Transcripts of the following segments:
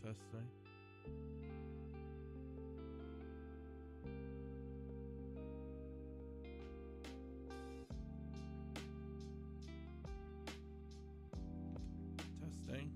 Testing. Testing.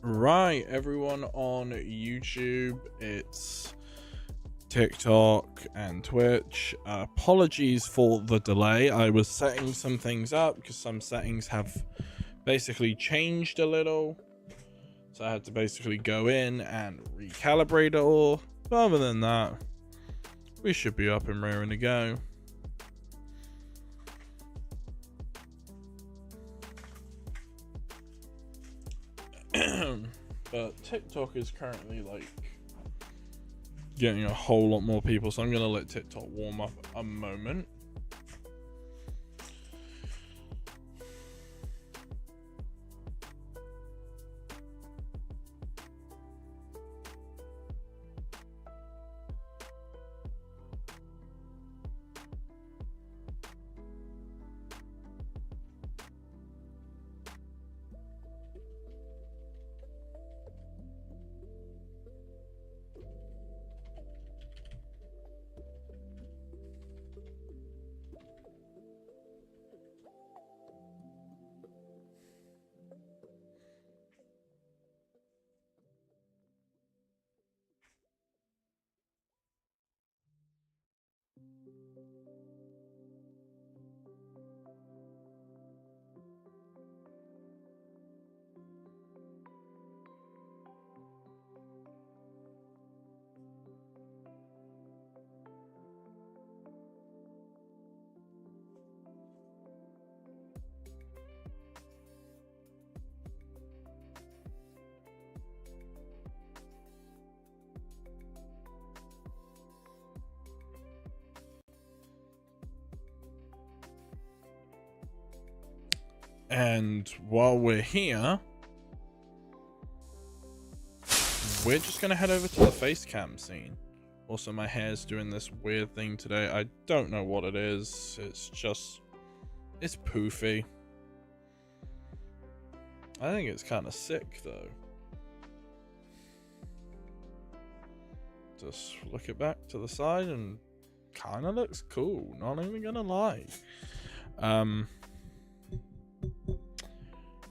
Right, everyone on YouTube, it's TikTok and Twitch. Apologies for the delay. I was setting some things up because some settings have basically changed a little. So I had to basically go in and recalibrate it all. But other than that, we should be up and raring to go. But TikTok is currently like getting a whole lot more people, so I'm gonna let TikTok warm up a moment. And while we're here, we're just gonna head over to the face cam scene. Also, my hair's doing this weird thing today. I don't know what it is. It's poofy. I think it's kind of sick though. Just look it back to the side and kind of looks cool. Not even gonna lie.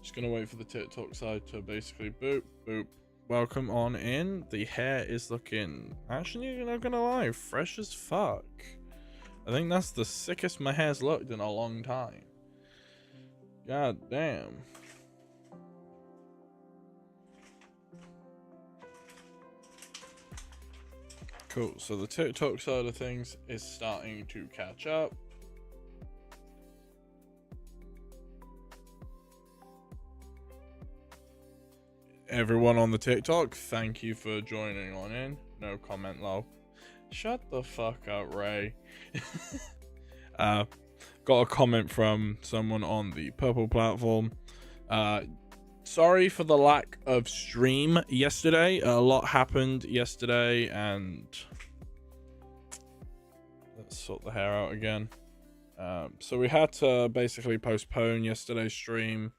Just gonna wait for the TikTok side to basically boop boop. Welcome on in. The hair is looking, actually, you're not gonna lie, fresh as fuck. I think that's the sickest my hair's looked in a long time. God damn. Cool, so the TikTok side of things is starting to catch up. Everyone on the TikTok, thank you for joining on in. No comment, lol. Shut the fuck up, Ray. Got a comment from someone on the purple platform. Sorry for the lack of stream yesterday. A lot happened yesterday, and let's sort the hair out again. So we had to basically postpone yesterday's stream.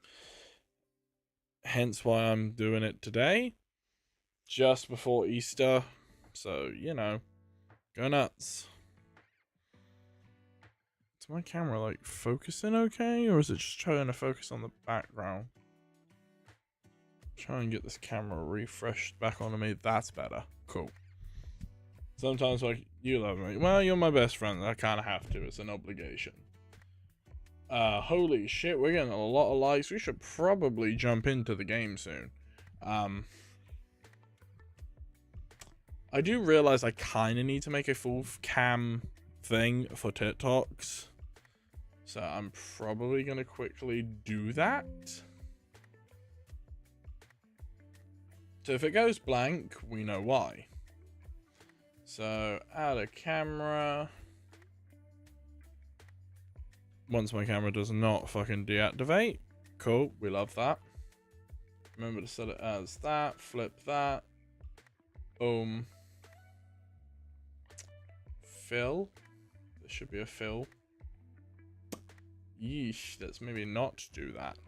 Hence why I'm doing it today, just before Easter. So, you know, go nuts. Is my camera like focusing okay, or is it just trying to focus on the background? Try and get this camera refreshed back onto me. That's better. Cool. Sometimes like, you love me. Well, you're my best friend. I kind of have to. It's an obligation. Holy shit, we're getting a lot of likes. We should probably jump into the game soon. I do realize I kind of need to make a full cam thing for TikToks. So I'm probably going to quickly do that. So if it goes blank, we know why. So add a camera. Once my camera does not fucking deactivate. Cool, we love that. Remember to set it as that, flip that. Boom. Fill. There should be a fill. Yeesh, let's maybe not do that.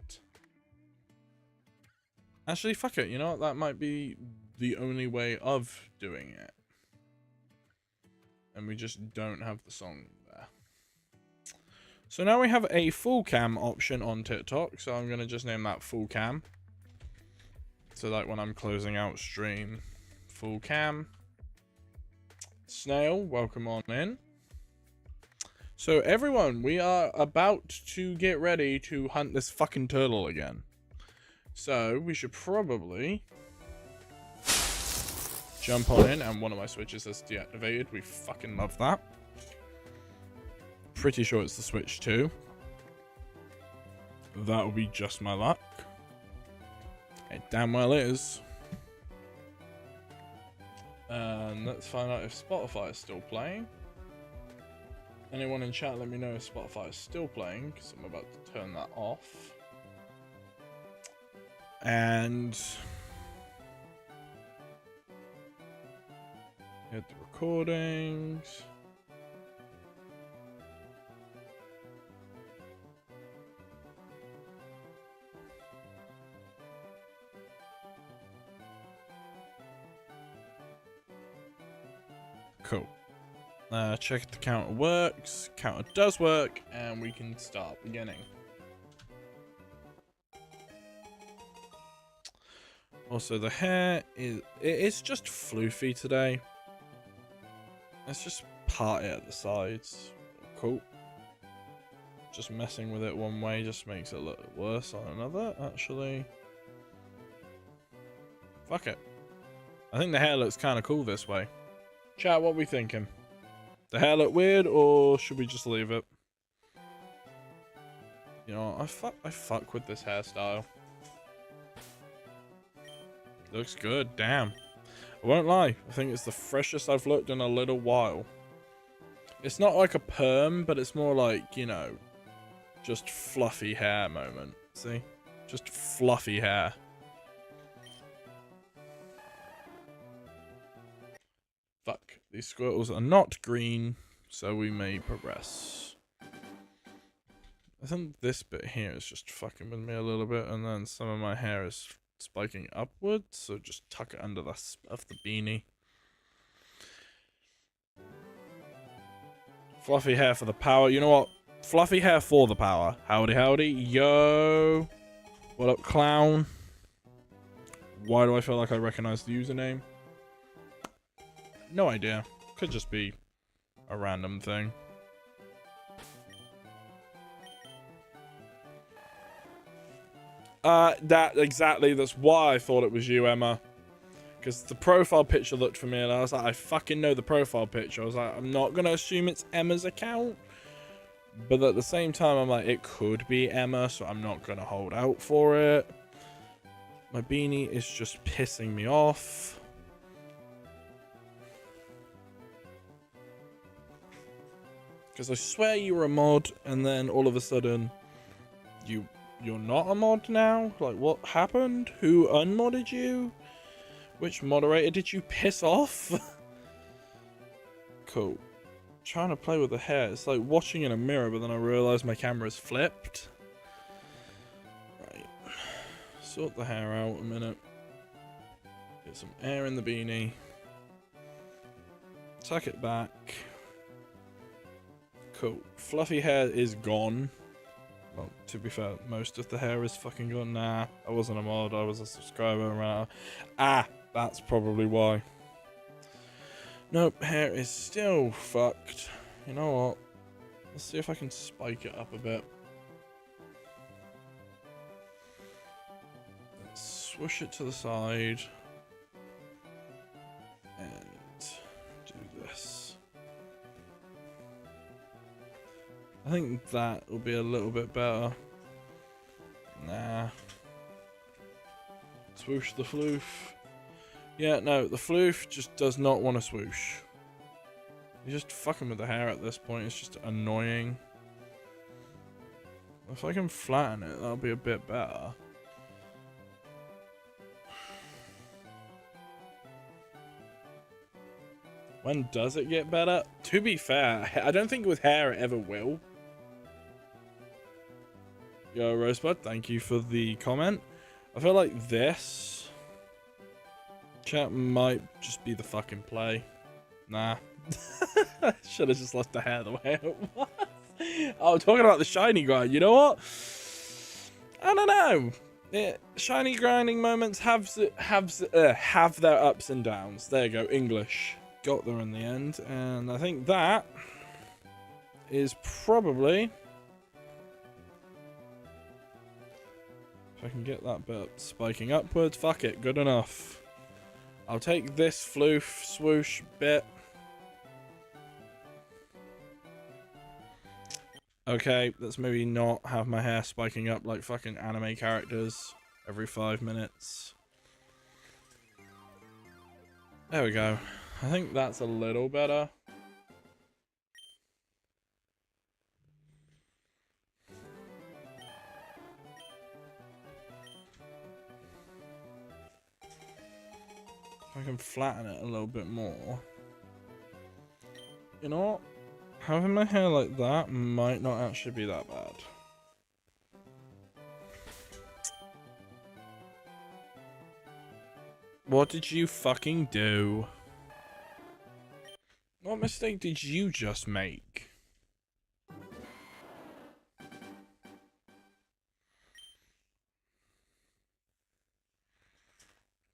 Actually, fuck it, you know what? That might be the only way of doing it. And we just don't have the song there. So now we have a full cam option on TikTok. So I'm going to just name that full cam. So like when I'm closing out stream, full cam. Snail, welcome on in. So everyone, we are about to get ready to hunt this fucking turtle again. So we should probably jump on in, and one of my switches is deactivated. We fucking love that. Pretty sure it's the switch too. That will be just my luck. It damn well is. And let's find out if Spotify is still playing. Anyone in chat, let me know if Spotify is still playing, because I'm about to turn that off. And hit the recordings. Cool. Check if the counter works. Counter does work, and we can start beginning. Also, the hair it's just floofy today. Let's just part it at the sides. Cool. Just messing with it one way just makes it look worse on another, actually. Fuck it. I think the hair looks kind of cool this way. Chat, what are we thinking? The hair look weird, or should we just leave it? You know, I fuck with this hairstyle. Looks good, damn. I won't lie, I think it's the freshest I've looked in a little while. It's not like a perm, but it's more like, you know, just fluffy hair moment. See? Just fluffy hair. Fuck. These squirtles are not green, so we may progress. I think this bit here is just fucking with me a little bit, and then some of my hair is spiking upwards, so just tuck it under the of the beanie. Fluffy hair for the power. You know what? Fluffy hair for the power. Howdy, howdy. Yo. What up, clown? Why do I feel like I recognize the username? No idea. Could just be a random thing. That's why I thought it was you, Emma. Because the profile picture looked familiar, and I was like, I fucking know the profile picture. I was like, I'm not going to assume it's Emma's account. But at the same time, I'm like, it could be Emma, so I'm not going to hold out for it. My beanie is just pissing me off. Because I swear you were a mod, and then all of a sudden, you're not a mod now? Like, what happened? Who unmodded you? Which moderator did you piss off? Cool. Trying to play with the hair. It's like watching in a mirror, but then I realised my camera's flipped. Right. Sort the hair out a minute. Get some air in the beanie. Tuck it back. Cool. Fluffy hair is gone. Well, to be fair, most of the hair is fucking gone. Nah, I wasn't a mod, I was a subscriber. Right? Ah, that's probably why. Nope, hair is still fucked. You know what? Let's see if I can spike it up a bit. Let's swoosh it to the side. And do this. I think that will be a little bit better. Nah. Swoosh the floof. Yeah, no, the floof just does not want to swoosh. You're just fucking with the hair at this point. It's just annoying. If I can flatten it, that'll be a bit better. When does it get better? To be fair, I don't think with hair it ever will. Yo, Rosebud, thank you for the comment. I feel like this chat might just be the fucking play. Nah. Should have just left the hair the way it was. Oh, talking about the shiny guy, you know what? I don't know. Yeah, shiny grinding moments have their ups and downs. There you go, English. Got there in the end, and I think that is probably... If I can get that bit spiking upwards, fuck it, good enough. I'll take this floof swoosh bit. Okay, let's maybe not have my hair spiking up like fucking anime characters every 5 minutes. There we go. I think that's a little better. If I can flatten it a little bit more. You know what? Having my hair like that might not actually be that bad. What did you fucking do? What mistake did you just make?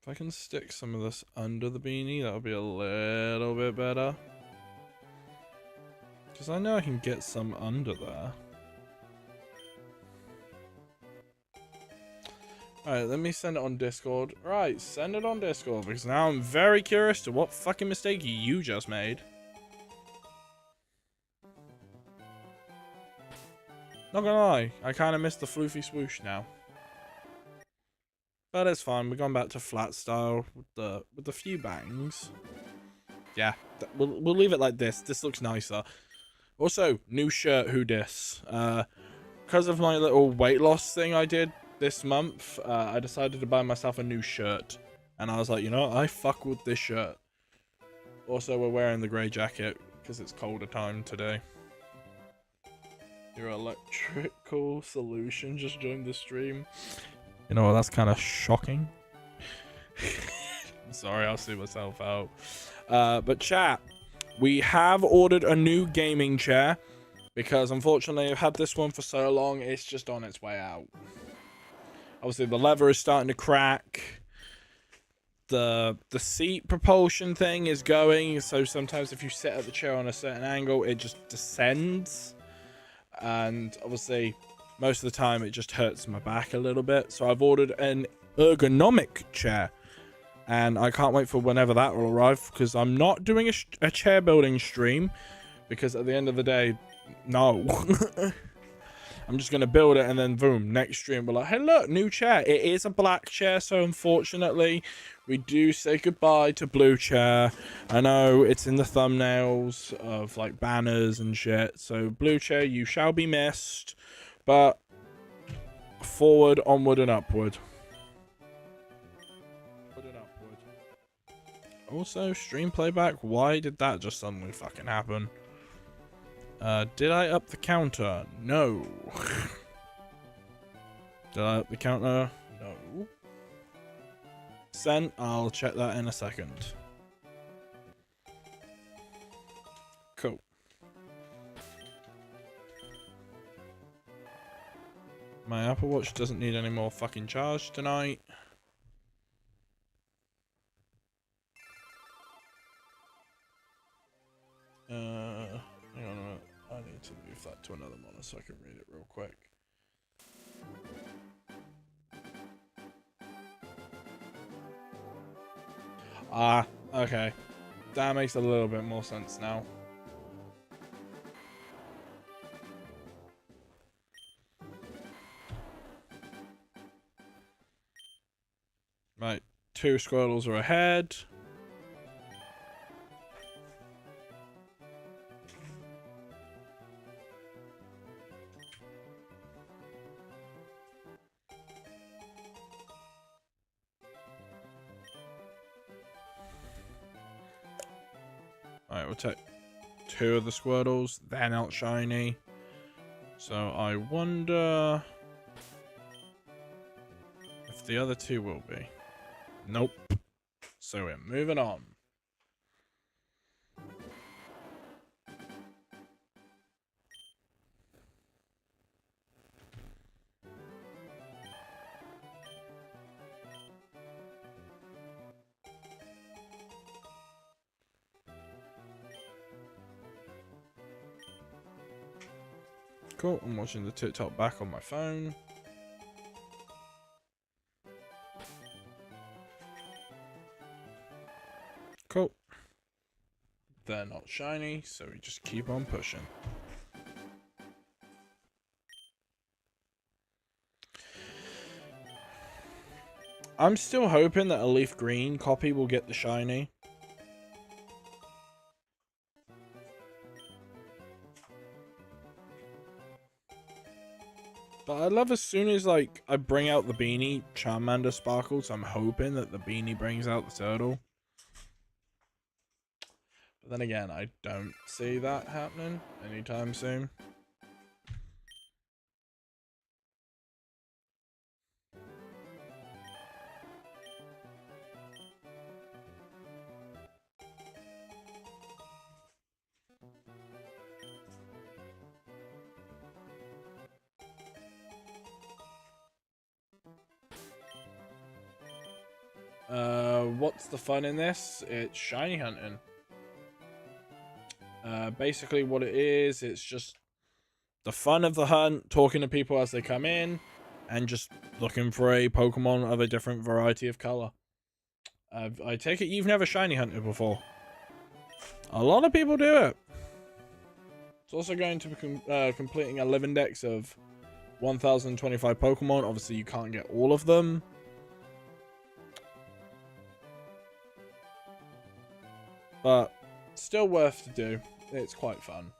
If I can stick some of this under the beanie, that'll be a little bit better. Because I know I can get some under there. Alright, let me send it on Discord. Right, send it on Discord, because now I'm very curious to what fucking mistake you just made. Not gonna lie, I kind of missed the floofy swoosh now. But it's fine, we're going back to flat style with the few bangs. Yeah, we'll leave it like this. This looks nicer. Also, new shirt, who dis? Because of my little weight loss thing I did this month, I decided to buy myself a new shirt. And I was like, you know what? I fuck with this shirt. Also, we're wearing the grey jacket because it's colder time today. Your electrical solution just joined the stream. You know what? That's kind of shocking. I'm sorry, I'll see myself out. But chat, we have ordered a new gaming chair because unfortunately I've had this one for so long, it's just on its way out. Obviously the leather is starting to crack. The seat propulsion thing is going, so sometimes if you sit at the chair on a certain angle, it just descends. And obviously most of the time it just hurts my back a little bit. So I've ordered an ergonomic chair. And I can't wait for whenever that will arrive, because I'm not doing a chair building stream, because at the end of the day, no. I'm just going to build it and then boom, next stream we're like, hey look, new chair. It is a black chair, so unfortunately we do say goodbye to blue chair. I know it's in the thumbnails of like banners and shit, so blue chair, you shall be missed, but forward, onward and upward. Also, stream playback, why did that just suddenly fucking happen? Did I up the counter? No. Did I up the counter? No. Sent, I'll check that in a second. Cool. My Apple Watch doesn't need any more fucking charge tonight. Hang on a minute. I need to move that to another monitor so I can read it real quick. Ah, okay. That makes a little bit more sense now. Right, 2 Squirtles are ahead. Alright, we'll take 2 of the Squirtles. They're not shiny. So I wonder if the other 2 will be. Nope. So we're moving on. Cool, I'm watching the TikTok back on my phone. Cool. They're not shiny, so we just keep on pushing. I'm still hoping that a leaf green copy will get the shiny. But I love as soon as like I bring out the beanie, Charmander sparkles. I'm hoping that the beanie brings out the turtle. But then again, I don't see that happening anytime soon. What's the fun in this? It's shiny hunting. Basically what it is, it's just the fun of the hunt, talking to people as they come in, and just looking for a Pokemon of a different variety of color. I take it you've never shiny hunted before. A lot of people do it. It's also going to be completing a living dex of 1025 Pokemon. Obviously, you can't get all of them. But still worth to do. It's quite fun.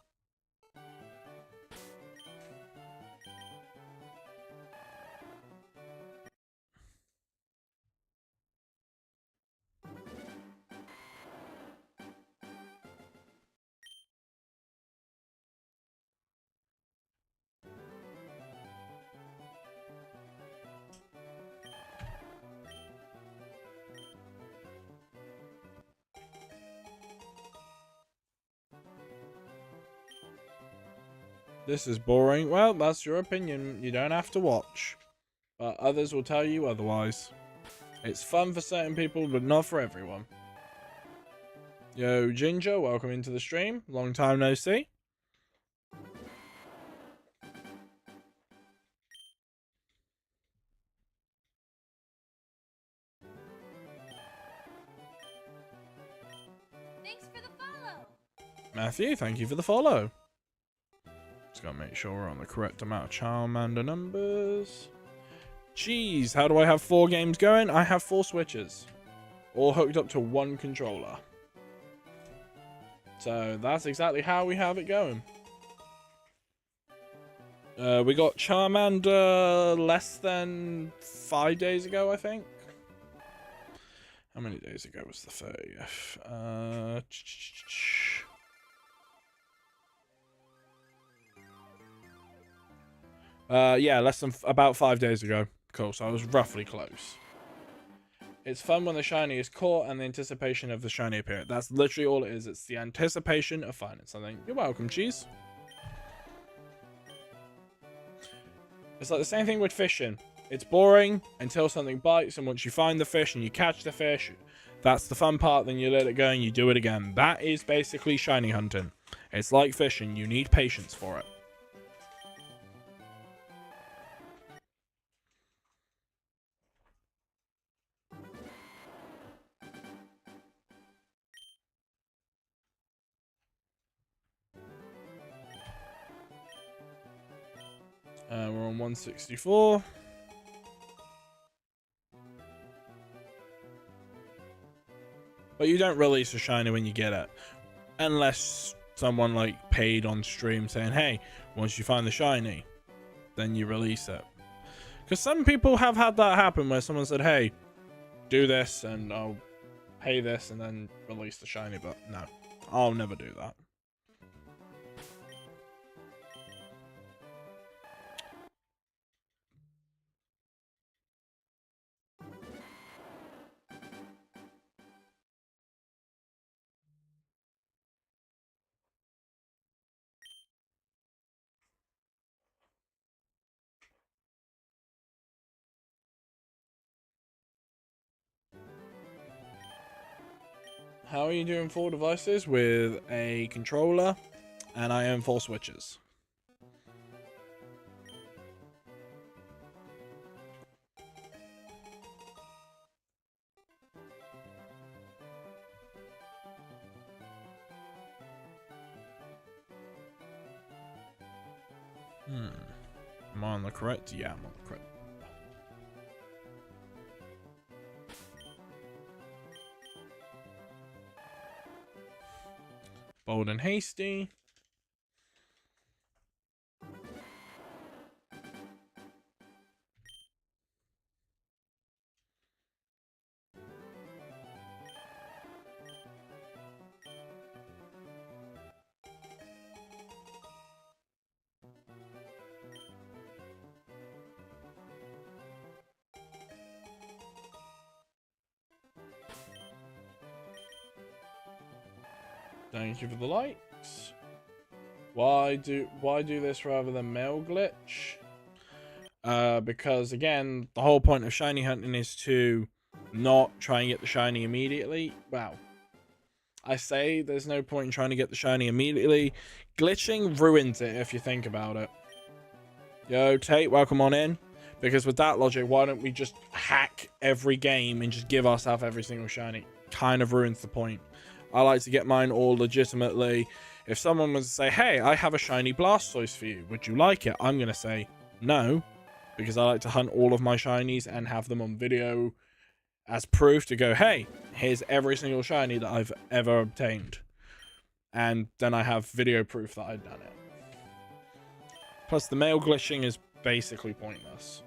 This is boring. Well, that's your opinion. You don't have to watch. But others will tell you otherwise. It's fun for certain people, but not for everyone. Yo, Ginger, welcome into the stream. Long time no see. Thanks for the follow. Matthew, thank you for the follow. Just gotta make sure we're on the correct amount of Charmander numbers. Jeez, how do I have 4 games going? I have 4 switches. All hooked up to one controller. So that's exactly how we have it going. We got Charmander less than 5 days ago, I think. How many days ago was the 30th? Yeah, less than about 5 days ago. Cool, so I was roughly close. It's fun when the shiny is caught and the anticipation of the shiny appear. That's literally all it is. It's the anticipation of finding something. You're welcome, Cheese. It's like the same thing with fishing. It's boring until something bites, and once you find the fish and you catch the fish, that's the fun part. Then you let it go and you do it again. That is basically shiny hunting. It's like fishing. You need patience for it. We're on 164. But you don't release a shiny when you get it. Unless someone like paid on stream saying, hey, once you find the shiny, then you release it. Because some people have had that happen where someone said, hey, do this and I'll pay this and then release the shiny. But no, I'll never do that. How are you doing 4 devices with a controller? And I own 4 switches. Am I on the correct? Yeah, I'm on the correct. Bold and hasty. Thank you for the likes. Why do this rather than mail glitch? Because again, the whole point of shiny hunting is to not try and get the shiny immediately. Wow. I say there's no point in trying to get the shiny immediately. Glitching ruins it if you think about it. Yo, Tate, welcome on in. Because with that logic, why don't we just hack every game and just give ourselves every single shiny? Kind of ruins the point. I like to get mine all legitimately. If someone was to say, hey, I have a shiny Blastoise for you, would you like it? I'm going to say no, because I like to hunt all of my shinies and have them on video as proof to go, hey, here's every single shiny that I've ever obtained. And then I have video proof that I've done it. Plus, the mail glitching is basically pointless.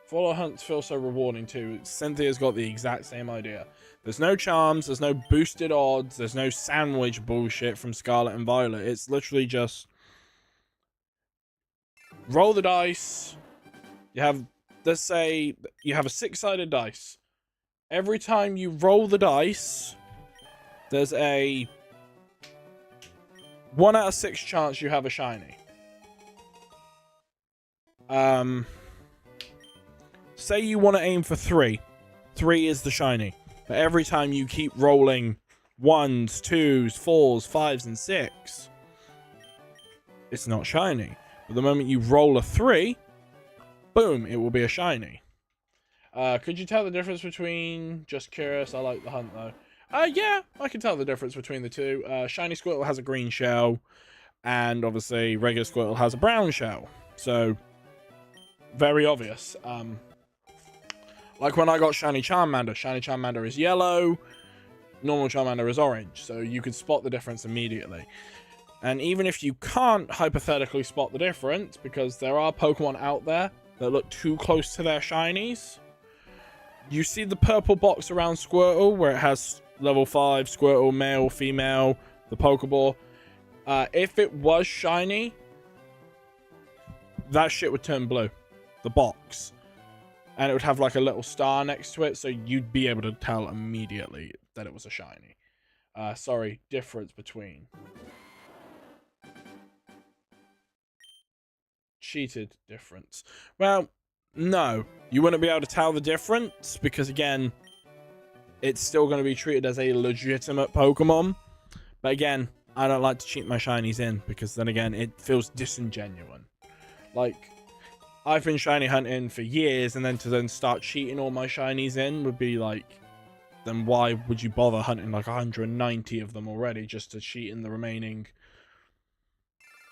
Follow hunts feel so rewarding too. Cynthia's got the exact same idea. There's no charms, there's no boosted odds, there's no sandwich bullshit from Scarlet and Violet. It's literally just roll the dice. You have, let's say, you have a 6-sided dice. Every time you roll the dice, there's a 1 out of 6 chance you have a shiny. Say you want to aim for 3. 3 is the shiny. But every time you keep rolling 1s, 2s, 4s, 5s, and 6, it's not shiny. But the moment you roll a 3, boom, it will be a shiny. Could you tell the difference between... Just curious, I like the hunt though. Yeah, I can tell the difference between the two. Shiny Squirtle has a green shell, and obviously regular Squirtle has a brown shell. So, very obvious. Like when I got Shiny Charmander is yellow, normal Charmander is orange, so you could spot the difference immediately. And even if you can't hypothetically spot the difference, because there are Pokemon out there that look too close to their shinies, you see the purple box around Squirtle where it has level 5, Squirtle, male, female, the Pokeball. If it was shiny, that shit would turn blue. The box. And it would have like a little star next to it, so you'd be able to tell immediately that it was a shiny. Sorry, difference between. Cheated difference. Well, no. You wouldn't be able to tell the difference, because again, it's still going to be treated as a legitimate Pokemon. But again, I don't like to cheat my shinies in, because then again, it feels disingenuous. Like... I've been shiny hunting for years, and then to then start cheating all my shinies in would be like, then why would you bother hunting like 190 of them already just to cheat in the remaining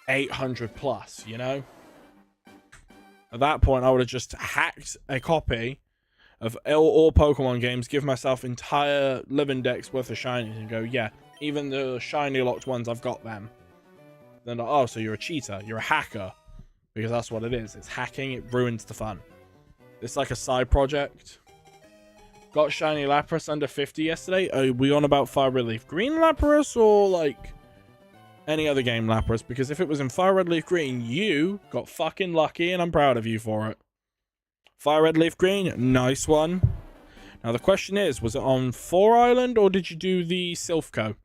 800 plus, you know? At that point, I would have just hacked a copy of all Pokemon games, give myself entire living decks worth of shinies, and go, yeah, even the shiny locked ones, I've got them. Then, oh, so you're a cheater, you're a hacker. Because that's what it is. It's hacking. It ruins the fun. It's like a side project. Got shiny Lapras under 50 yesterday. Are we on about Fire Red Leaf Green Lapras or like any other game Lapras? Because if it was in Fire Red Leaf Green, you got fucking lucky, and I'm proud of you for it. Fire Red Leaf Green, nice one. Now the question is, was it on 4 Island or did you do the Silphco?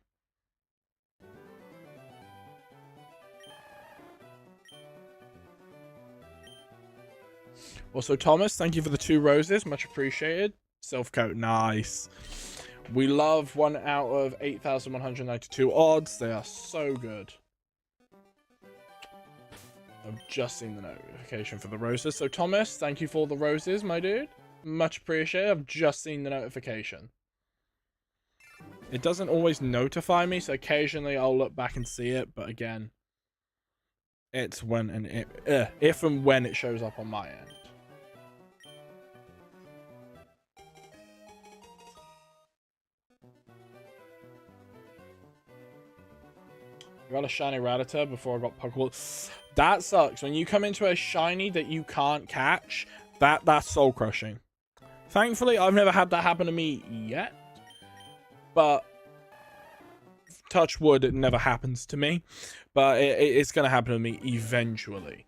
Also, Thomas, thank you for the 2 roses. Much appreciated. Silphco, nice. We love 1 out of 8,192 odds. They are so good. I've just seen the notification for the roses. So Thomas, thank you for the roses, my dude. Much appreciated. I've just seen the notification. It doesn't always notify me, so occasionally I'll look back and see it, but again, it's when and if and when it shows up on my end. I got a shiny Rattata before I got Pokeball. That sucks. When you come into a shiny that you can't catch, that's soul crushing. Thankfully, I've never had that happen to me yet. But touch wood, it never happens to me. But it's going to happen to me eventually.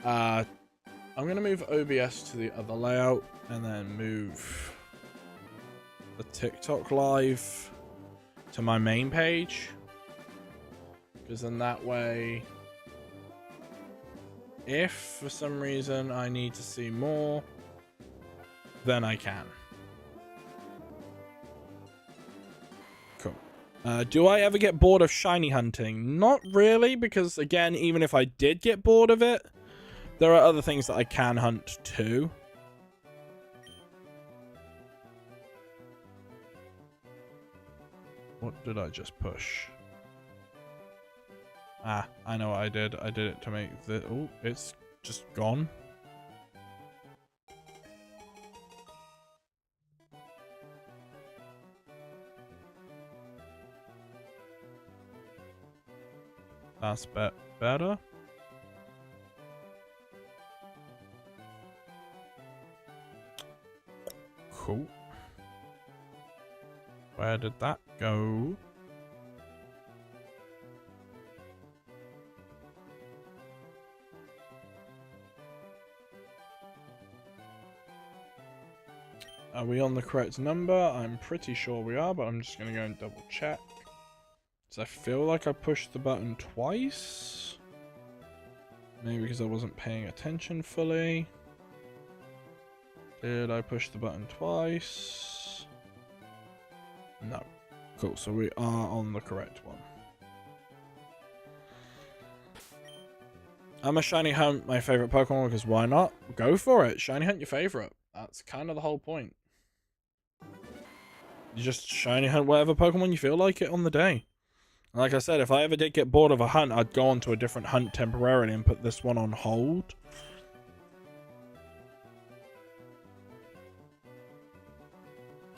I'm going to move OBS to the other layout and then move the TikTok live to my main page. Because then that way, if for some reason I need to see more, then I can. Cool. Do I ever get bored of shiny hunting? Not really, because again, even if I did get bored of it, there are other things that I can hunt too. What did I just push? Ah, I know what I did. I did it to make the... Oh, it's just gone. That's better. Cool. Where did that go? Are we on the correct number? I'm pretty sure we are, but I'm just going to go and double check. So I feel like I pushed the button twice. Maybe because I wasn't paying attention fully. Did I push the button twice? No. Cool, so we are on the correct one. I'm a shiny hunt my favorite Pokemon because why not? Go for it. Shiny hunt your favorite. That's kind of the whole point. You just shiny hunt whatever Pokemon you feel like it on the day. Like I said, if I ever did get bored of a hunt, I'd go on to a different hunt temporarily and put this one on hold.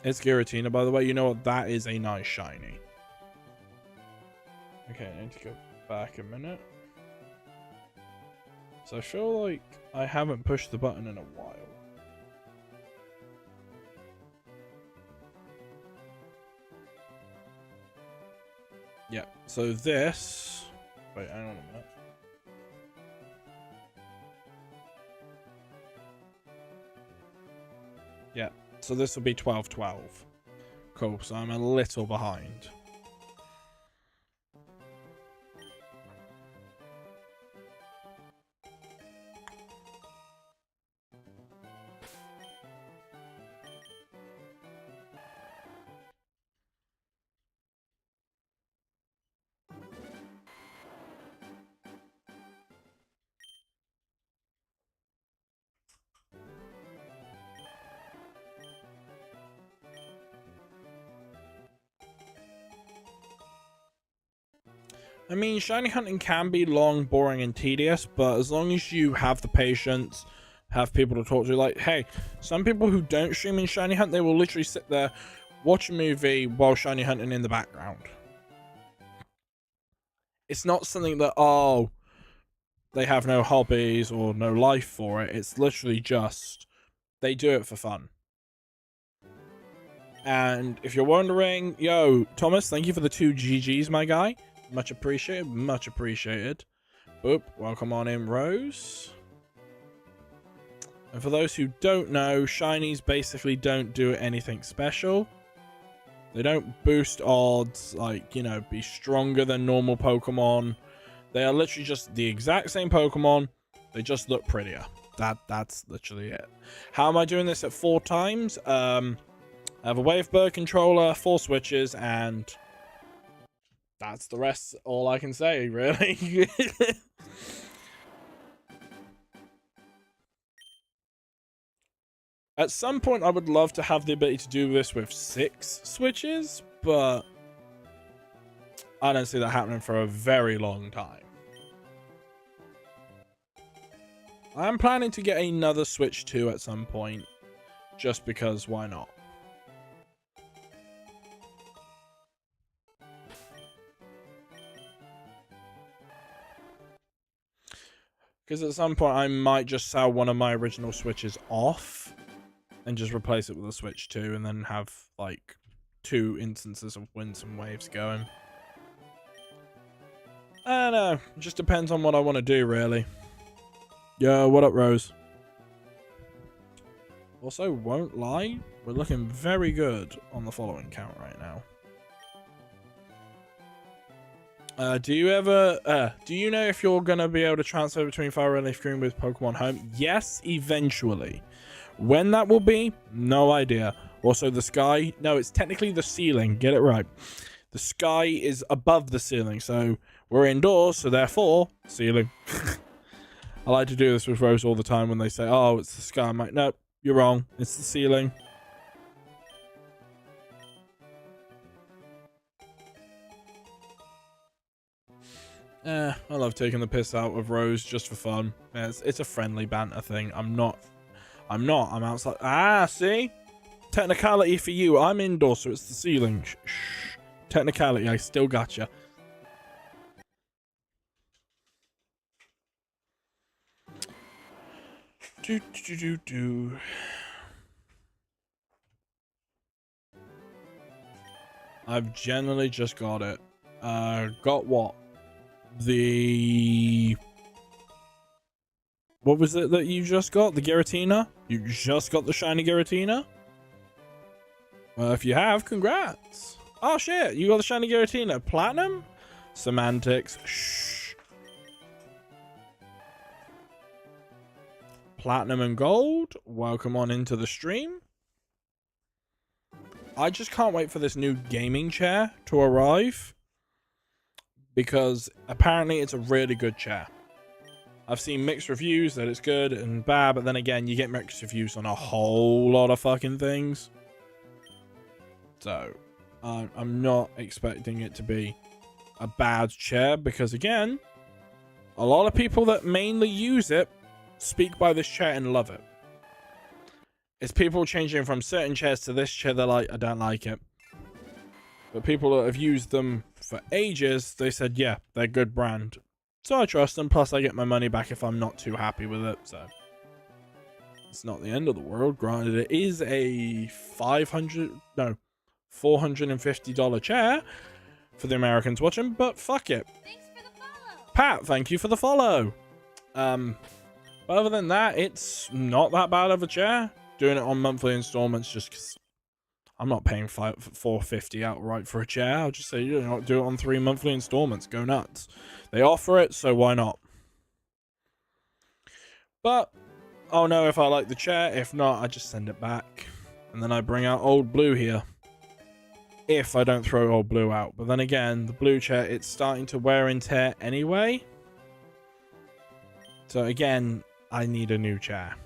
It's Giratina, by the way. You know what? That is a nice shiny. Okay, I need to go back a minute. So I feel like I haven't pushed the button in a while. Yeah, so this... Wait, hang on a minute. Yeah, so this will be 12-12. Cool, so I'm a little behind. I mean, shiny hunting can be long, boring, and tedious, but as long as you have the patience, have people to talk to, like, hey, some people who don't stream in shiny hunt, they will literally sit there, watch a movie while shiny hunting in the background. It's not something that, oh, they have no hobbies or no life for it. It's literally just, they do it for fun. And if you're wondering, yo, Thomas, thank you for the 2 GGs, my guy. Much appreciated, much appreciated. Boop, welcome on in, Rose. And for those who don't know, shinies basically don't do anything special. They don't boost odds, like, you know, be stronger than normal Pokemon. They are literally just the exact same Pokemon. They just look prettier. That's literally it. How am I doing this at 4 times? I have a Wave Bird controller, 4 switches, and... that's the rest, all I can say, really. At some point, I would love to have the ability to do this with 6 switches, but I don't see that happening for a very long time. I am planning to get another Switch 2 at some point, just because why not? Because at some point I might just sell one of my original Switches off and just replace it with a Switch 2 and then have like 2 instances of Winds and Waves going. I don't know. It just depends on what I want to do, really. Yo, what up, Rose? Also, won't lie, we're looking very good on the following count right now. Do you know if you're going to be able to transfer between Fire and Leaf Green with Pokemon Home? Yes, eventually. When that will be, no idea. Also, the sky, no, it's technically the ceiling. Get it right. The sky is above the ceiling, so we're indoors, so therefore, ceiling. I like to do this with Rose all the time when they say, oh, it's the sky. I'm like, nope, you're wrong. It's the ceiling. I love taking the piss out of Rose just for fun. Yeah, it's a friendly banter thing. I'm outside. Ah, see? Technicality for you. I'm indoors, so it's the ceiling. Shh. Technicality, I still gotcha. Do. I've generally just got it. Got what? What was it that you just got? The Giratina? You just got the shiny Giratina? Well, if you have, congrats. Oh shit, you got the shiny Giratina. Platinum? Semantics. Shh. Platinum and gold. Welcome on into the stream. I just can't wait for this new gaming chair to arrive, because apparently it's a really good chair. I've seen mixed reviews that it's good and bad, but then again, you get mixed reviews on a whole lot of fucking things. So, I'm not expecting it to be a bad chair, because again, a lot of people that mainly use it speak by this chair and love it. It's people changing from certain chairs to this chair, they're like, I don't like it. But people that have used them for ages, they said, yeah, they're good brand. So I trust them, plus I get my money back if I'm not too happy with it, so. It's not the end of the world. Granted, it is a $450 chair for the Americans watching, but fuck it. Thanks for the follow. Pat, thank you for the follow. But other than that, it's not that bad of a chair. Doing it on monthly installments just because I'm not paying $450 outright for a chair. I'll just say, you know, do it on 3 monthly installments. Go nuts. They offer it, so why not? But I'll know if I like the chair. If not, I just send it back. And then I bring out old blue here. If I don't throw old blue out. But then again, the blue chair, it's starting to wear and tear anyway. So again, I need a new chair.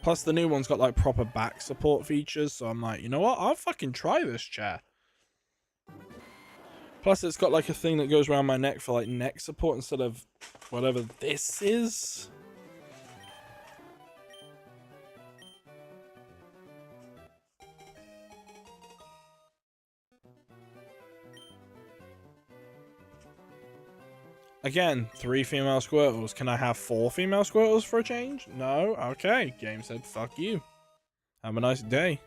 Plus, the new one's got, like, proper back support features. So I'm like, you know what? I'll fucking try this chair. Plus, it's got, like, a thing that goes around my neck for, like, neck support instead of whatever this is. Again, 3 female Squirtles. Can I have 4 female Squirtles for a change? No? Okay. Game said, fuck you. Have a nice day.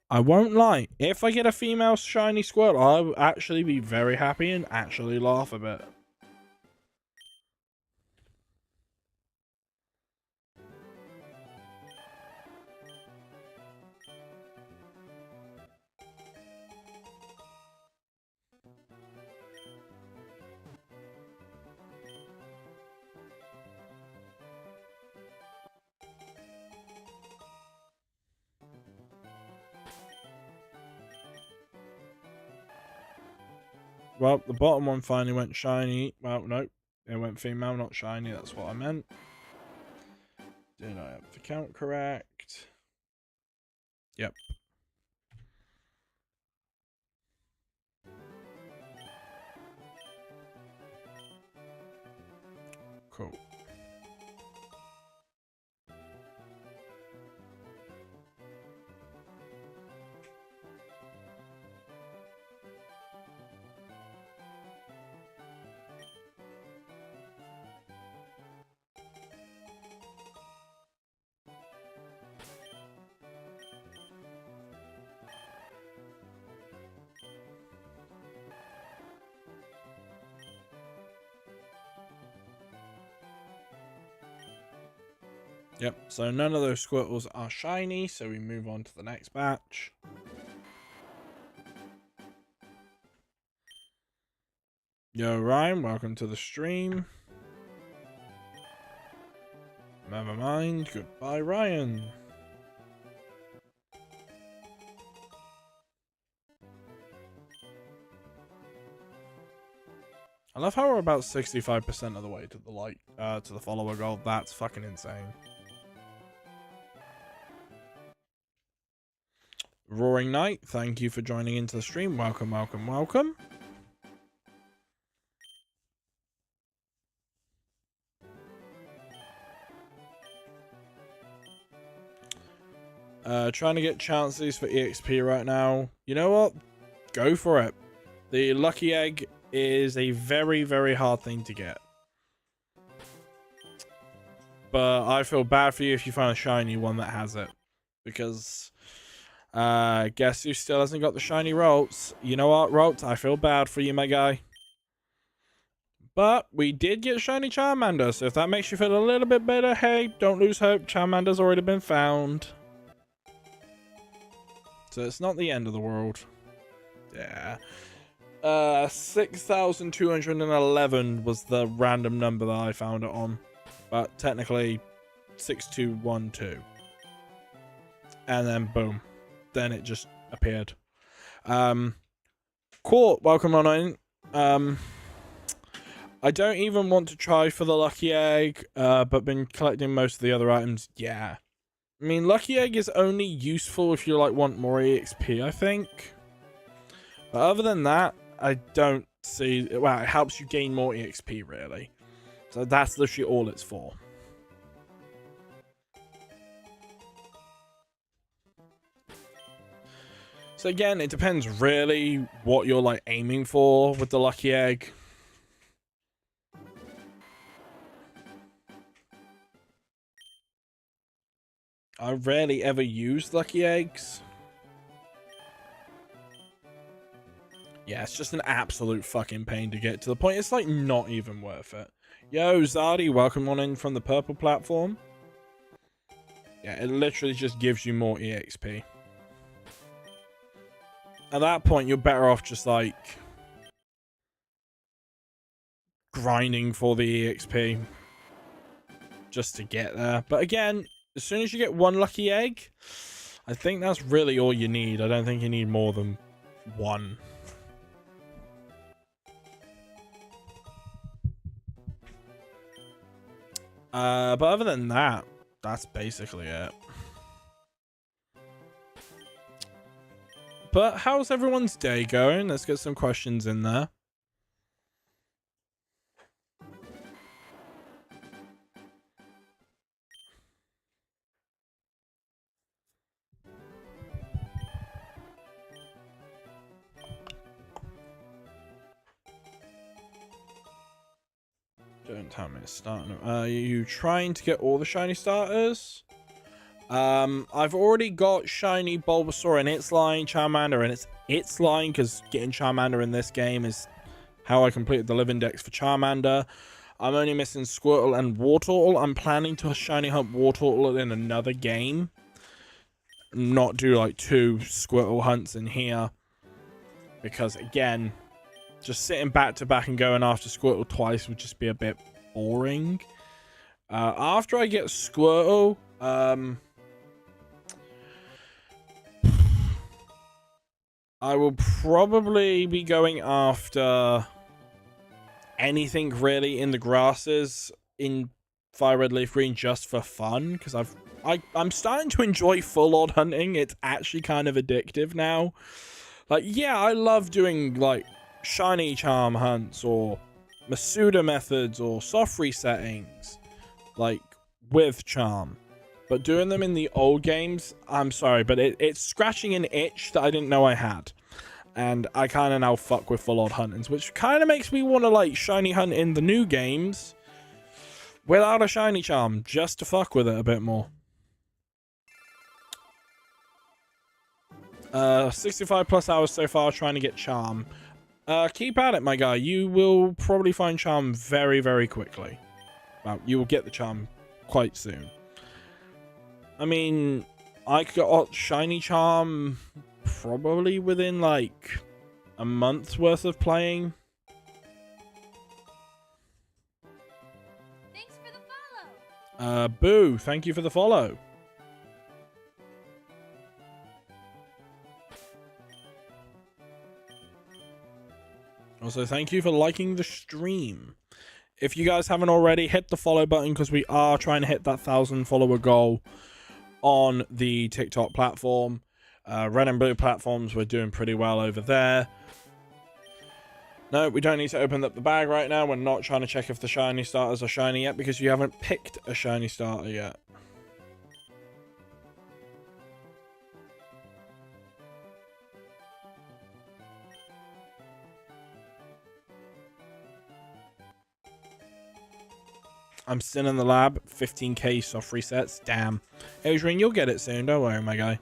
I won't lie. If I get a female shiny Squirtle, I'll actually be very happy and actually laugh a bit. Well, the bottom one finally went shiny. Well, no, it went female, not shiny. That's what I meant. Did I have the count correct? Yep. Cool. Yep, so none of those Squirtles are shiny, so we move on to the next batch. Yo, Ryan, welcome to the stream. Never mind, goodbye, Ryan. I love how we're about 65% of the way to the to the follower goal. That's fucking insane. Roaring Knight, thank you for joining into the stream. Welcome, welcome, welcome. Trying to get chances for EXP right now. You know what? Go for it. The lucky egg is a very, very hard thing to get. But I feel bad for you if you find a shiny one that has it. Because, guess who still hasn't got the shiny Rolts? You know what, Rolts? I feel bad for you, my guy. But we did get shiny Charmander, so if that makes you feel a little bit better, hey, don't lose hope. Charmander's already been found. So it's not the end of the world. Yeah. 6,211 was the random number that I found it on. But technically, 6212. And then boom. Then it just appeared. Court, welcome on in. I don't even want to try for the lucky egg, but been collecting most of the other items. Yeah. I mean, lucky egg is only useful if you like want more EXP, I think. But other than that, I don't see... Well, it helps you gain more EXP, really. So that's literally all it's for. So again, it depends really what you're like aiming for with the lucky egg. I rarely ever use lucky eggs. Yeah, it's just an absolute fucking pain to get to the point. It's like not even worth it. Yo, Zardy, welcome on in from the purple platform. Yeah, it literally just gives you more EXP. At that point, you're better off just like grinding for the EXP just to get there. But again, as soon as you get one lucky egg, I think that's really all you need. I don't think you need more than one. But other than that, that's basically it. But how's everyone's day going? Let's get some questions in there. Don't tell me it's starting. Are you trying to get all the shiny starters? I've already got shiny Bulbasaur in its line, Charmander in its line, because getting Charmander in this game is how I completed the live index for Charmander. I'm only missing Squirtle and Wartortle. I'm planning to shiny hunt Wartortle in another game. Not do like 2 Squirtle hunts in here. Because again, just sitting back to back and going after Squirtle twice would just be a bit boring. After I get Squirtle, I will probably be going after anything really in the grasses in Fire Red Leaf Green just for fun, because I'm starting to enjoy full-on hunting. It's actually kind of addictive now. Like, yeah, I love doing like shiny charm hunts or Masuda methods or soft resettings, like with charm. But doing them in the old games, I'm sorry, but it's scratching an itch that I didn't know I had. And I kind of now fuck with full-on huntings, which kind of makes me want to like shiny hunt in the new games without a shiny charm, just to fuck with it a bit more. 65 plus hours so far trying to get charm. Keep at it, my guy. You will probably find charm very, very quickly. Well, you will get the charm quite soon. I mean, I got shiny charm probably within like a month's worth of playing. Thanks for the follow. Boo, thank you for the follow. Also, thank you for liking the stream. If you guys haven't already, hit the follow button, because we are trying to hit that 1,000 follower goal on the TikTok platform. Red and blue platforms, we're doing pretty well over there. No, we don't need to open up the bag right now. We're not trying to check if the shiny starters are shiny yet, because you haven't picked a shiny starter yet. I'm still in the lab. 15k soft resets. Damn. Adrian, you'll get it soon. Don't worry, my guy.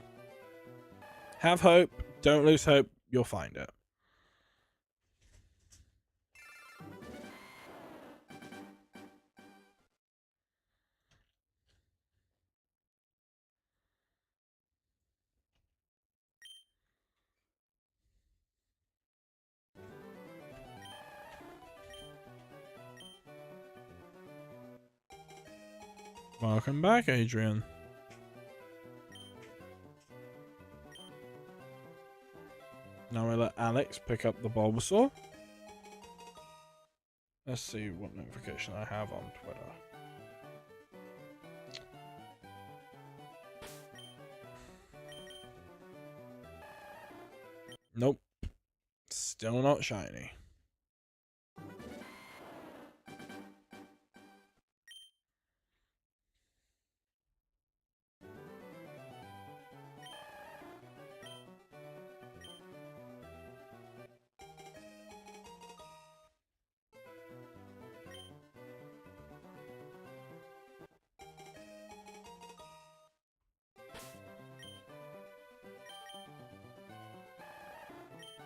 Have hope. Don't lose hope. You'll find it. Welcome back, Adrian. Now we let Alex pick up the Bulbasaur. Let's see what notification I have on Twitter. Nope. Still not shiny.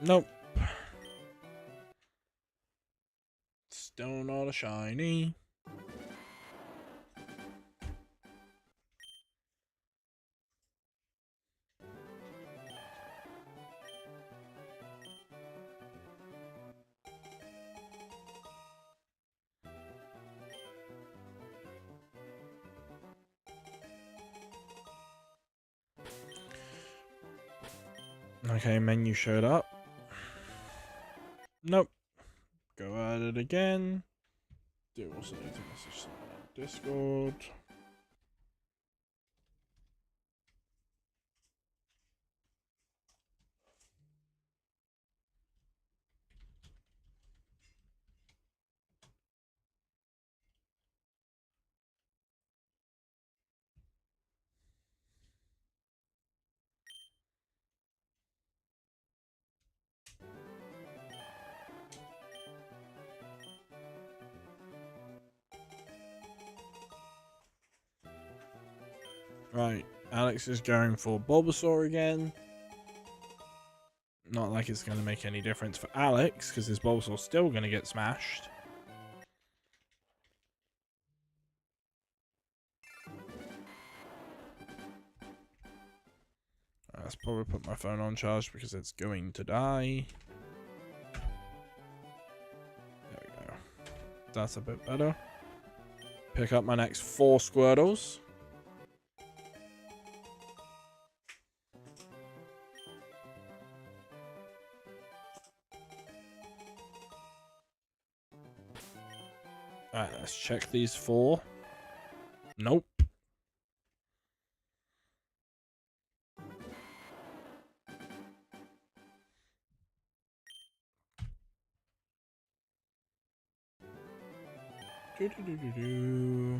Nope. Still not a shiny. Okay, menu showed up. Nope. Go at it again. Do also need to message someone on Discord. Right, Alex is going for Bulbasaur again. Not like it's going to make any difference for Alex, because his Bulbasaur's still going to get smashed. Let's probably put my phone on charge because it's going to die. There we go. That's a bit better. Pick up my next 4 Squirtles. Alright, let's check these 4. Nope. Do.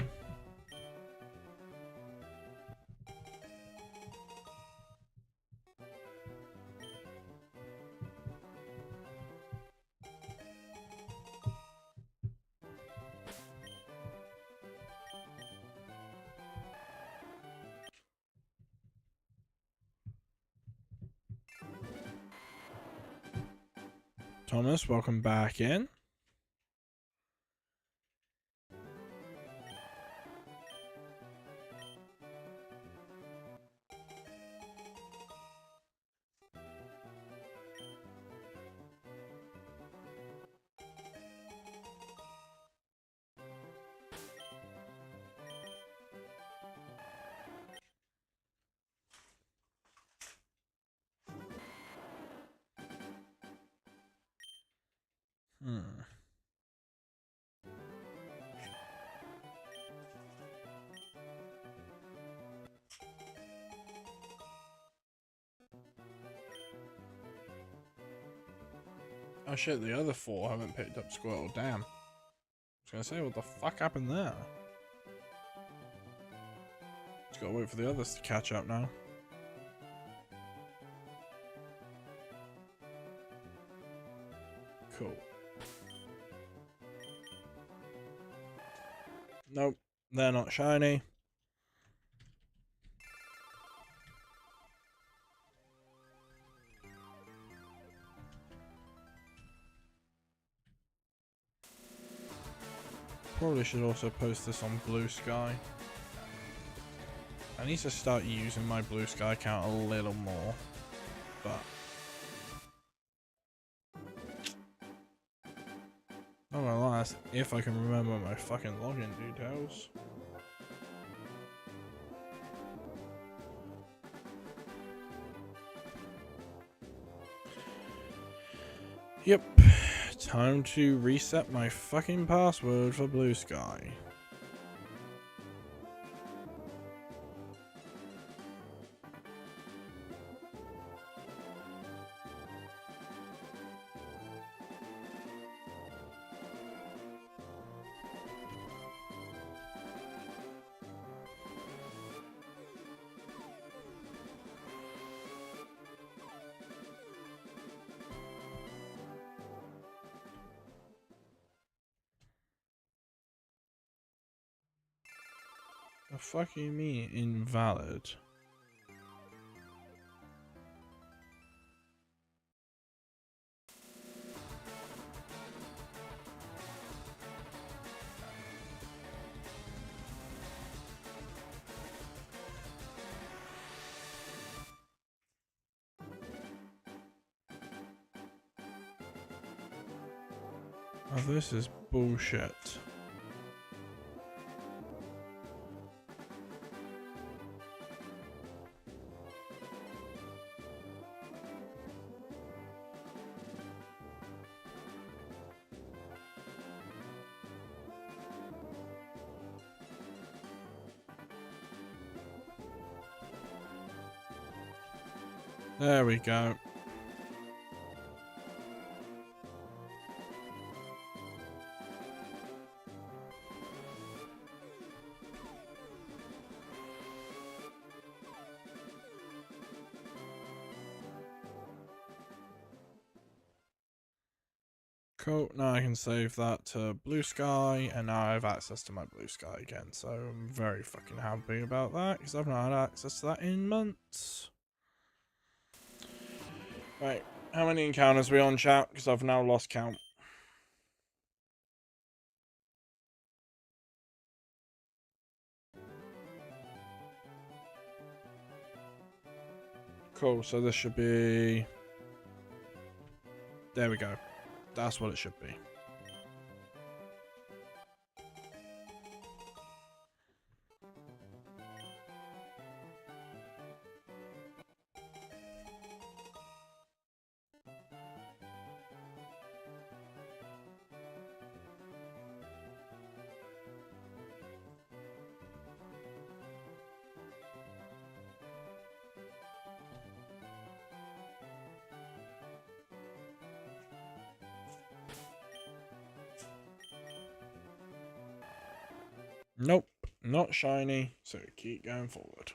Thomas, welcome back in. Oh shit, the other 4 haven't picked up Squirtle. Damn. I was gonna say, what the fuck happened there? Just gotta wait for the others to catch up now. Cool. Nope, they're not shiny. Probably should also post this on Blue Sky. I need to start using my Blue Sky account a little more, but not gonna lie, that's if I can remember my fucking login details. Yep, time to reset my fucking password for Blue Sky. The fuck you mean invalid? Oh, this is bullshit. There we go. Cool, now I can save that to Blue Sky, and now I have access to my Blue Sky again, so I'm very fucking happy about that, because I've not had access to that in months. Right, how many encounters are we on, chat? Because I've now lost count. Cool, so this should be... There we go. That's what it should be. Nope, not shiny, so keep going forward.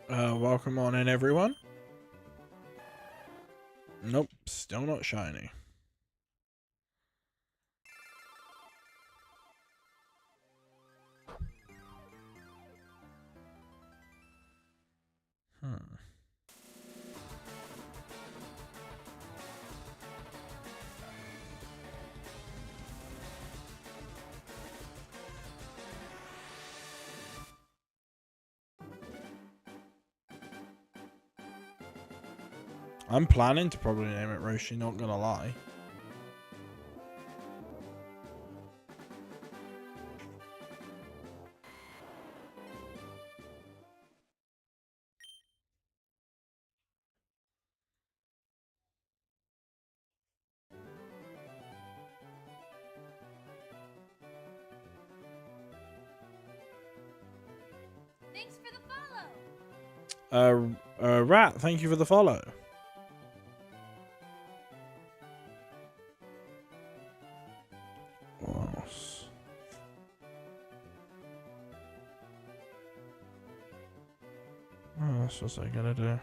Welcome on in, everyone. Nope, still not shiny. I'm planning to probably name it Roshi, not gonna lie. Thanks for the follow. Rat, thank you for the follow. What else? What else was I gonna do?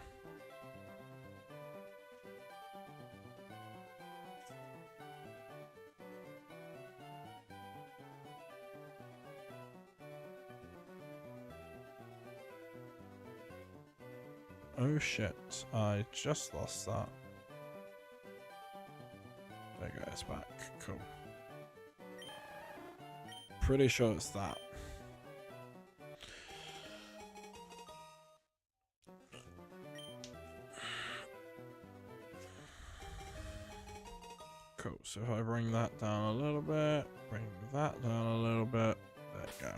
Oh shit, I just lost that. There you go, it's back. Cool. Pretty sure it's that. Cool, so if I bring that down a little bit, bring that down a little bit, there you go.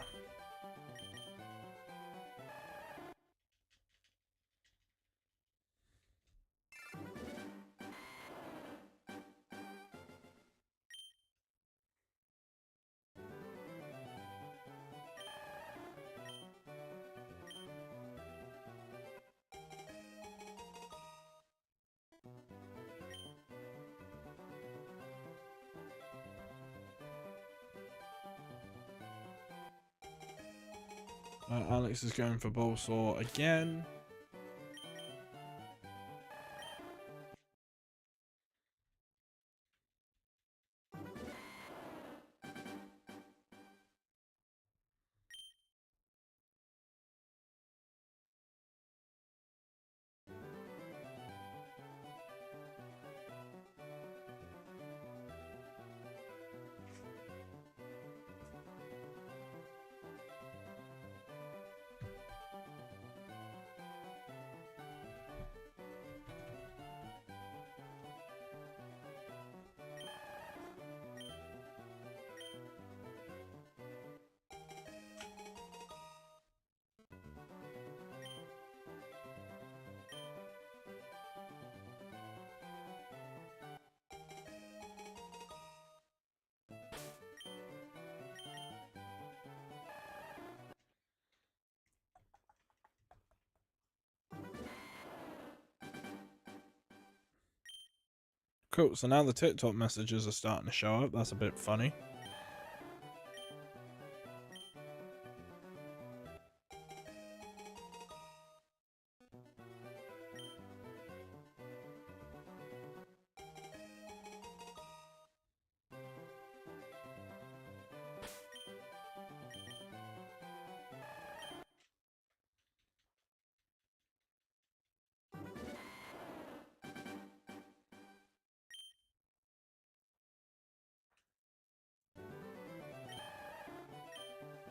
Alex is going for Bulbasaur again. Cool, so now the TikTok messages are starting to show up. That's a bit funny.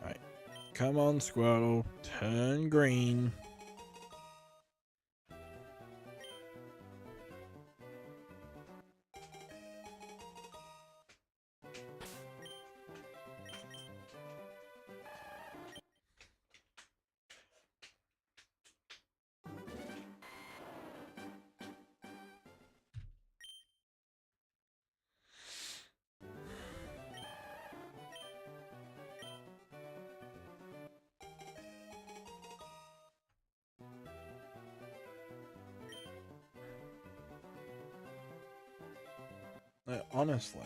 Right. Come on, Squirtle. Turn green. Honestly.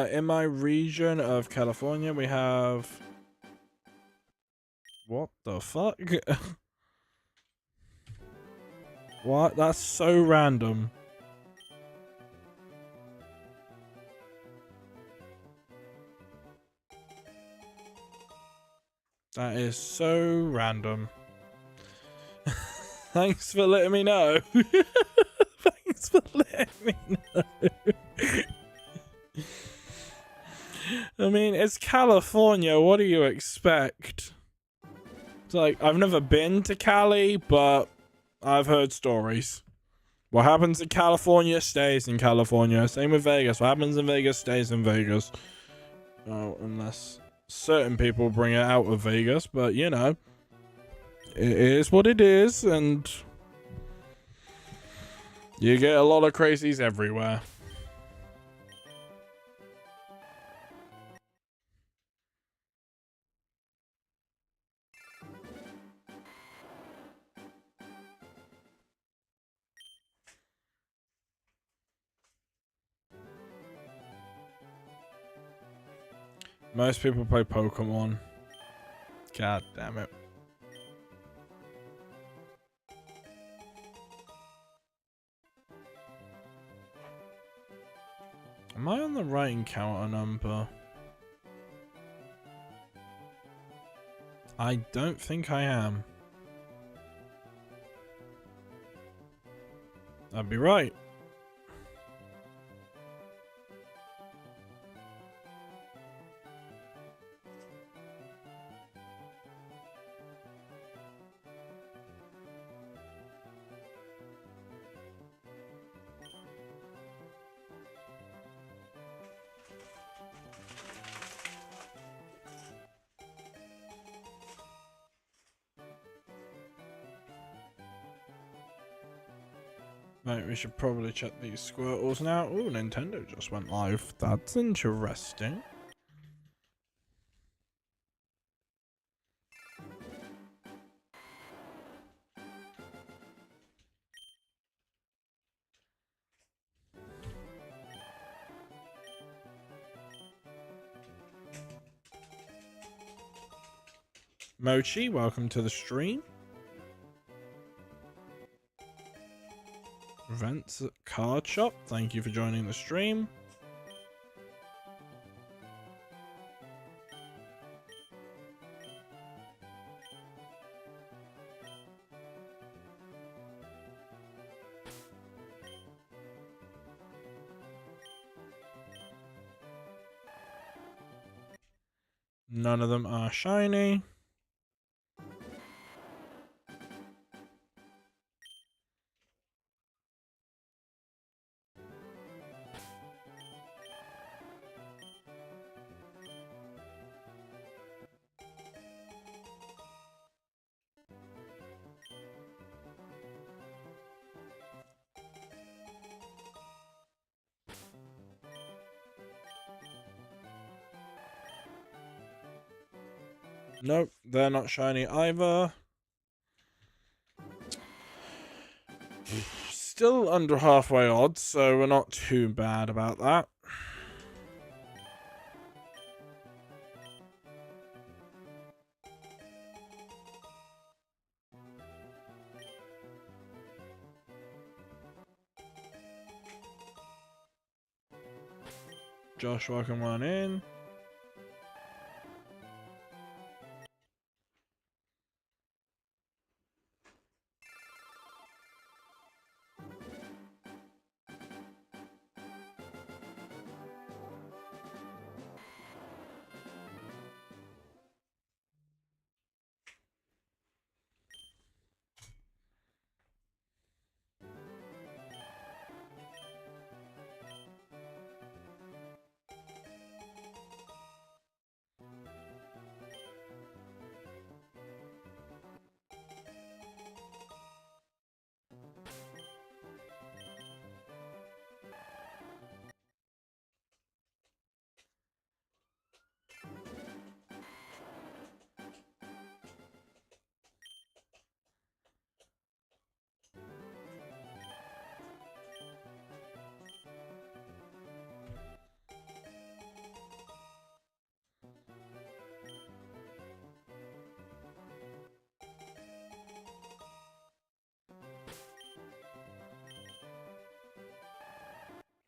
In my region of California, we have... What the fuck? What? That's so random. That is so random. Thanks for letting me know. Thanks for letting me know. I mean, it's California. What do you expect? It's like, I've never been to Cali, but I've heard stories. What happens in California stays in California. Same with Vegas. What happens in Vegas stays in Vegas. Oh, unless certain people bring it out of Vegas, but you know, it is what it is, and you get a lot of crazies everywhere. Most people play Pokemon. God damn it. Am I on the right encounter number? I don't think I am. I'd be right. Right, we should probably check these Squirtles now. Ooh, Nintendo just went live. That's interesting. Mochi, welcome to the stream. Events at Card Shop, thank you for joining the stream. None of them are shiny. Nope, they're not shiny either. Still under halfway odds, so we're not too bad about that. Joshua can run in.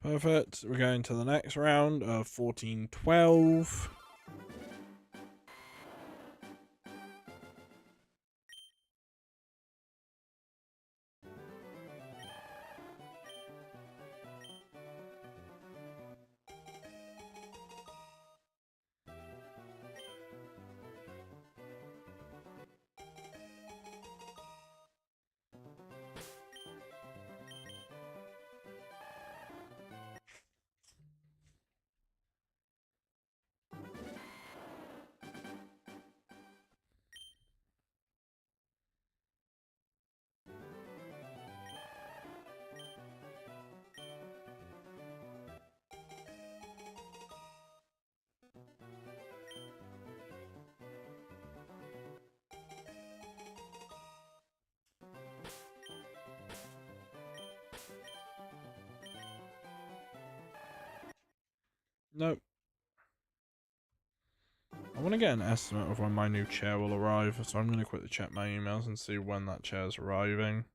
Perfect. We're going to the next round of 14-12. Nope. I want to get an estimate of when my new chair will arrive, so I'm going to quickly check my emails and see when that chair's arriving.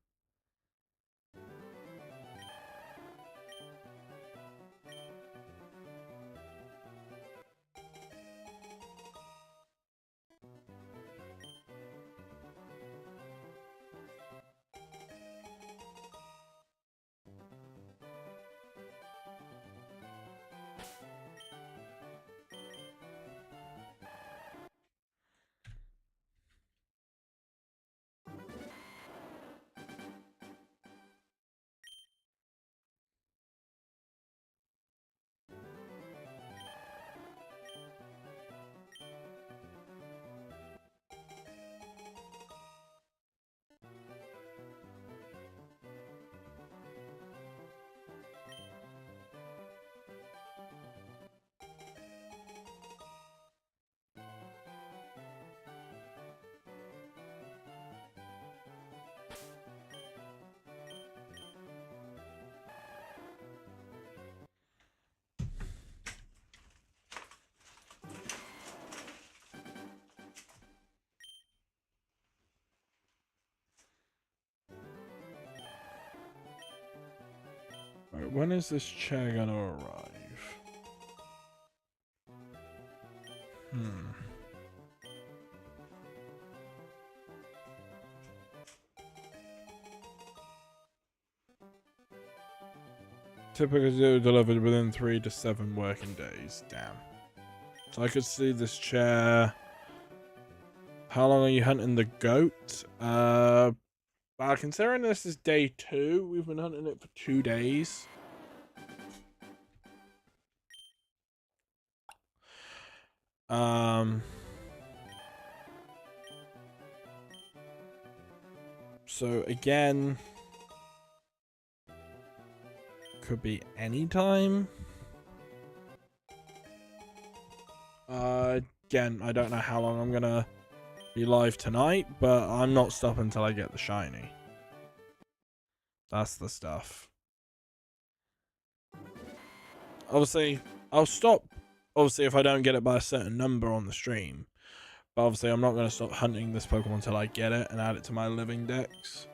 Right, when is this chair going to arrive? Typically delivered within 3 to 7 working days. Damn. So I could see this chair. How long are you hunting the goat? Considering this is day 2, we've been hunting it for 2 days. So again, could be any time. Again, I don't know how long I'm gonna be live tonight, but I'm not stopping until I get the shiny. That's the stuff. Obviously, I'll stop. Obviously, if I don't get it by a certain number on the stream. But obviously, I'm not going to stop hunting this Pokemon until I get it and add it to my living dex.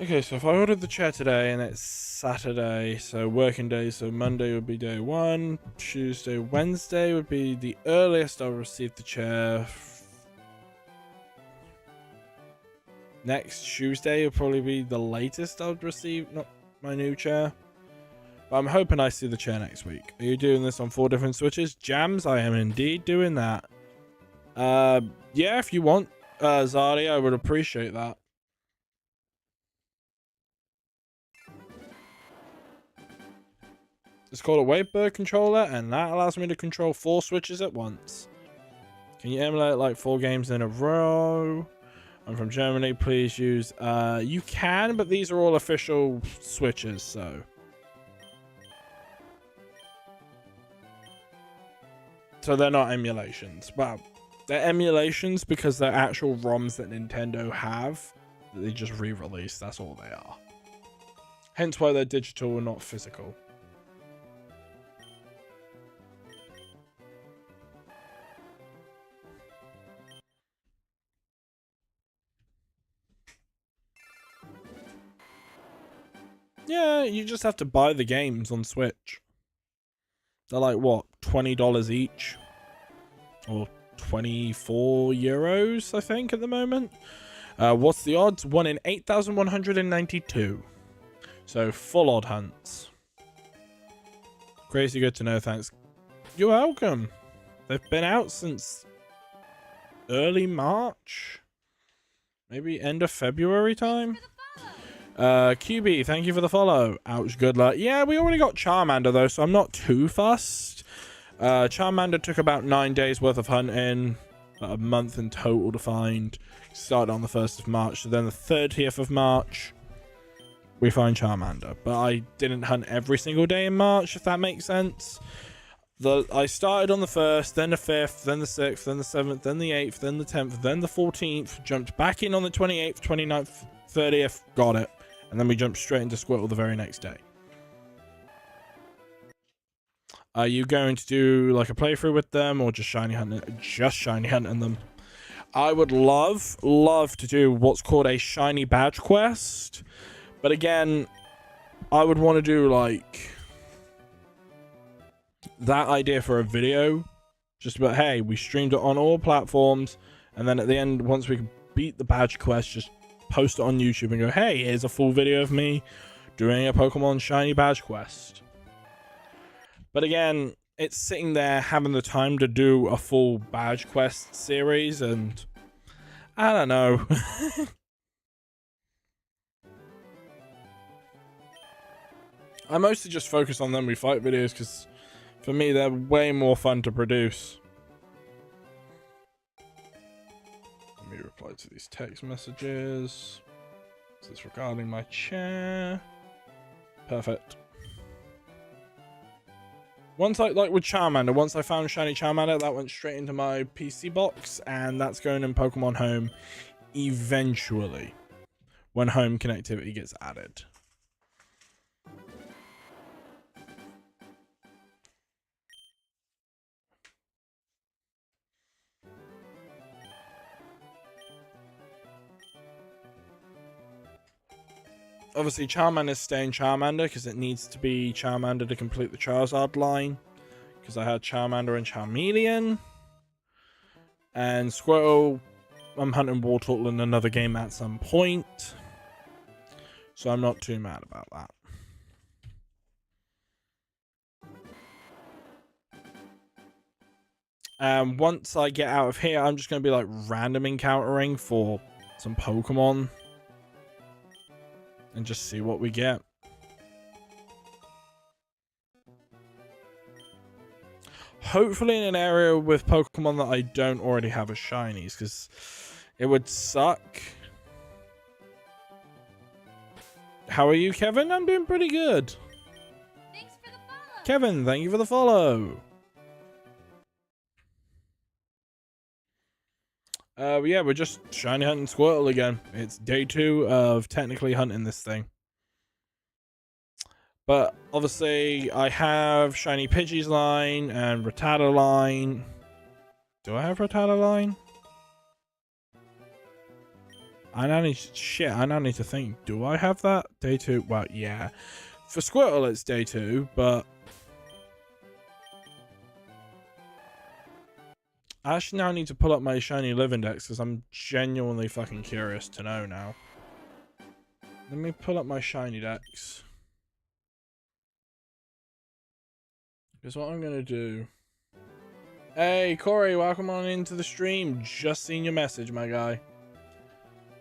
Okay, so if I ordered the chair today and it's Saturday, so working days, so Monday would be day 1, Tuesday, Wednesday would be the earliest I'll receive the chair. Next Tuesday would probably be the latest I'll receive my new chair. But I'm hoping I see the chair next week. Are you doing this on 4 different switches? Jams, I am indeed doing that. Yeah, if you want, Zari, I would appreciate that. It's called a Wavebird controller, and that allows me to control 4 switches at once. Can you emulate like 4 games in a row? I'm from Germany, please use... you can, but these are all official switches, so... So they're not emulations. Well, they're emulations because they're actual ROMs that Nintendo have that they just re-release. That's all they are. Hence why they're digital and not physical. Yeah, you just have to buy the games on Switch. They're like, what, $20 each? Or 24 euros, I think, at the moment. What's the odds? 1 in 8,192. So, full odd hunts. Crazy good to know, thanks. You're welcome. They've been out since early March? Maybe end of February time? QB, thank you for the follow. Ouch, good luck. Yeah, we already got Charmander, though, so I'm not too fussed. Charmander took about 9 days worth of hunting, about a month in total to find. Started on the 1st of March, so then the 30th of March, we find Charmander. But I didn't hunt every single day in March, if that makes sense. I started on the 1st, then the 5th, then the 6th, then the 7th, then the 8th, then the 10th, then the 14th, jumped back in on the 28th, 29th, 30th, got it. And then we jumped straight into Squirtle the very next day. Are you going to do like a playthrough with them or just shiny hunting them? I would love to do what's called a shiny badge quest. But again, I would want to do like that idea for a video. Just about, hey, we streamed it on all platforms. And then at the end, once we beat the badge quest, just post it on YouTube and go, hey, here's a full video of me doing a Pokemon shiny badge quest. But again, it's sitting there having the time to do a full badge quest series, and I don't know. I mostly just focus on them we fight videos because for me they're way more fun to produce. Let me reply to these text messages. Is this regarding my chair? Perfect. Once I, like with Charmander, once I found shiny Charmander, that went straight into my PC box, and that's going in Pokemon Home eventually, when home connectivity gets added. Obviously, Charmander is staying Charmander because it needs to be Charmander to complete the Charizard line. Because I had Charmander and Charmeleon. And Squirtle, I'm hunting Wartortle in another game at some point. So I'm not too mad about that. Once I get out of here, I'm just going to be like random encountering for some Pokemon. And just see what we get. Hopefully in an area with Pokemon that I don't already have as shinies, because it would suck. How are you, Kevin? I'm doing pretty good. Thanks for the follow. Kevin, thank you for the follow. Yeah, we're just shiny hunting Squirtle again. It's day 2 of technically hunting this thing. But obviously, I have shiny Pidgey's line and Rattata line. Do I have Rattata line? I now need to think. Do I have that? Day 2? Well, yeah. For Squirtle, it's day 2, but I actually now need to pull up my shiny live index because I'm genuinely fucking curious to know now. Let me pull up my shiny dex. Here's what I'm gonna do. Hey, Corey, welcome on into the stream. Just seen your message, my guy.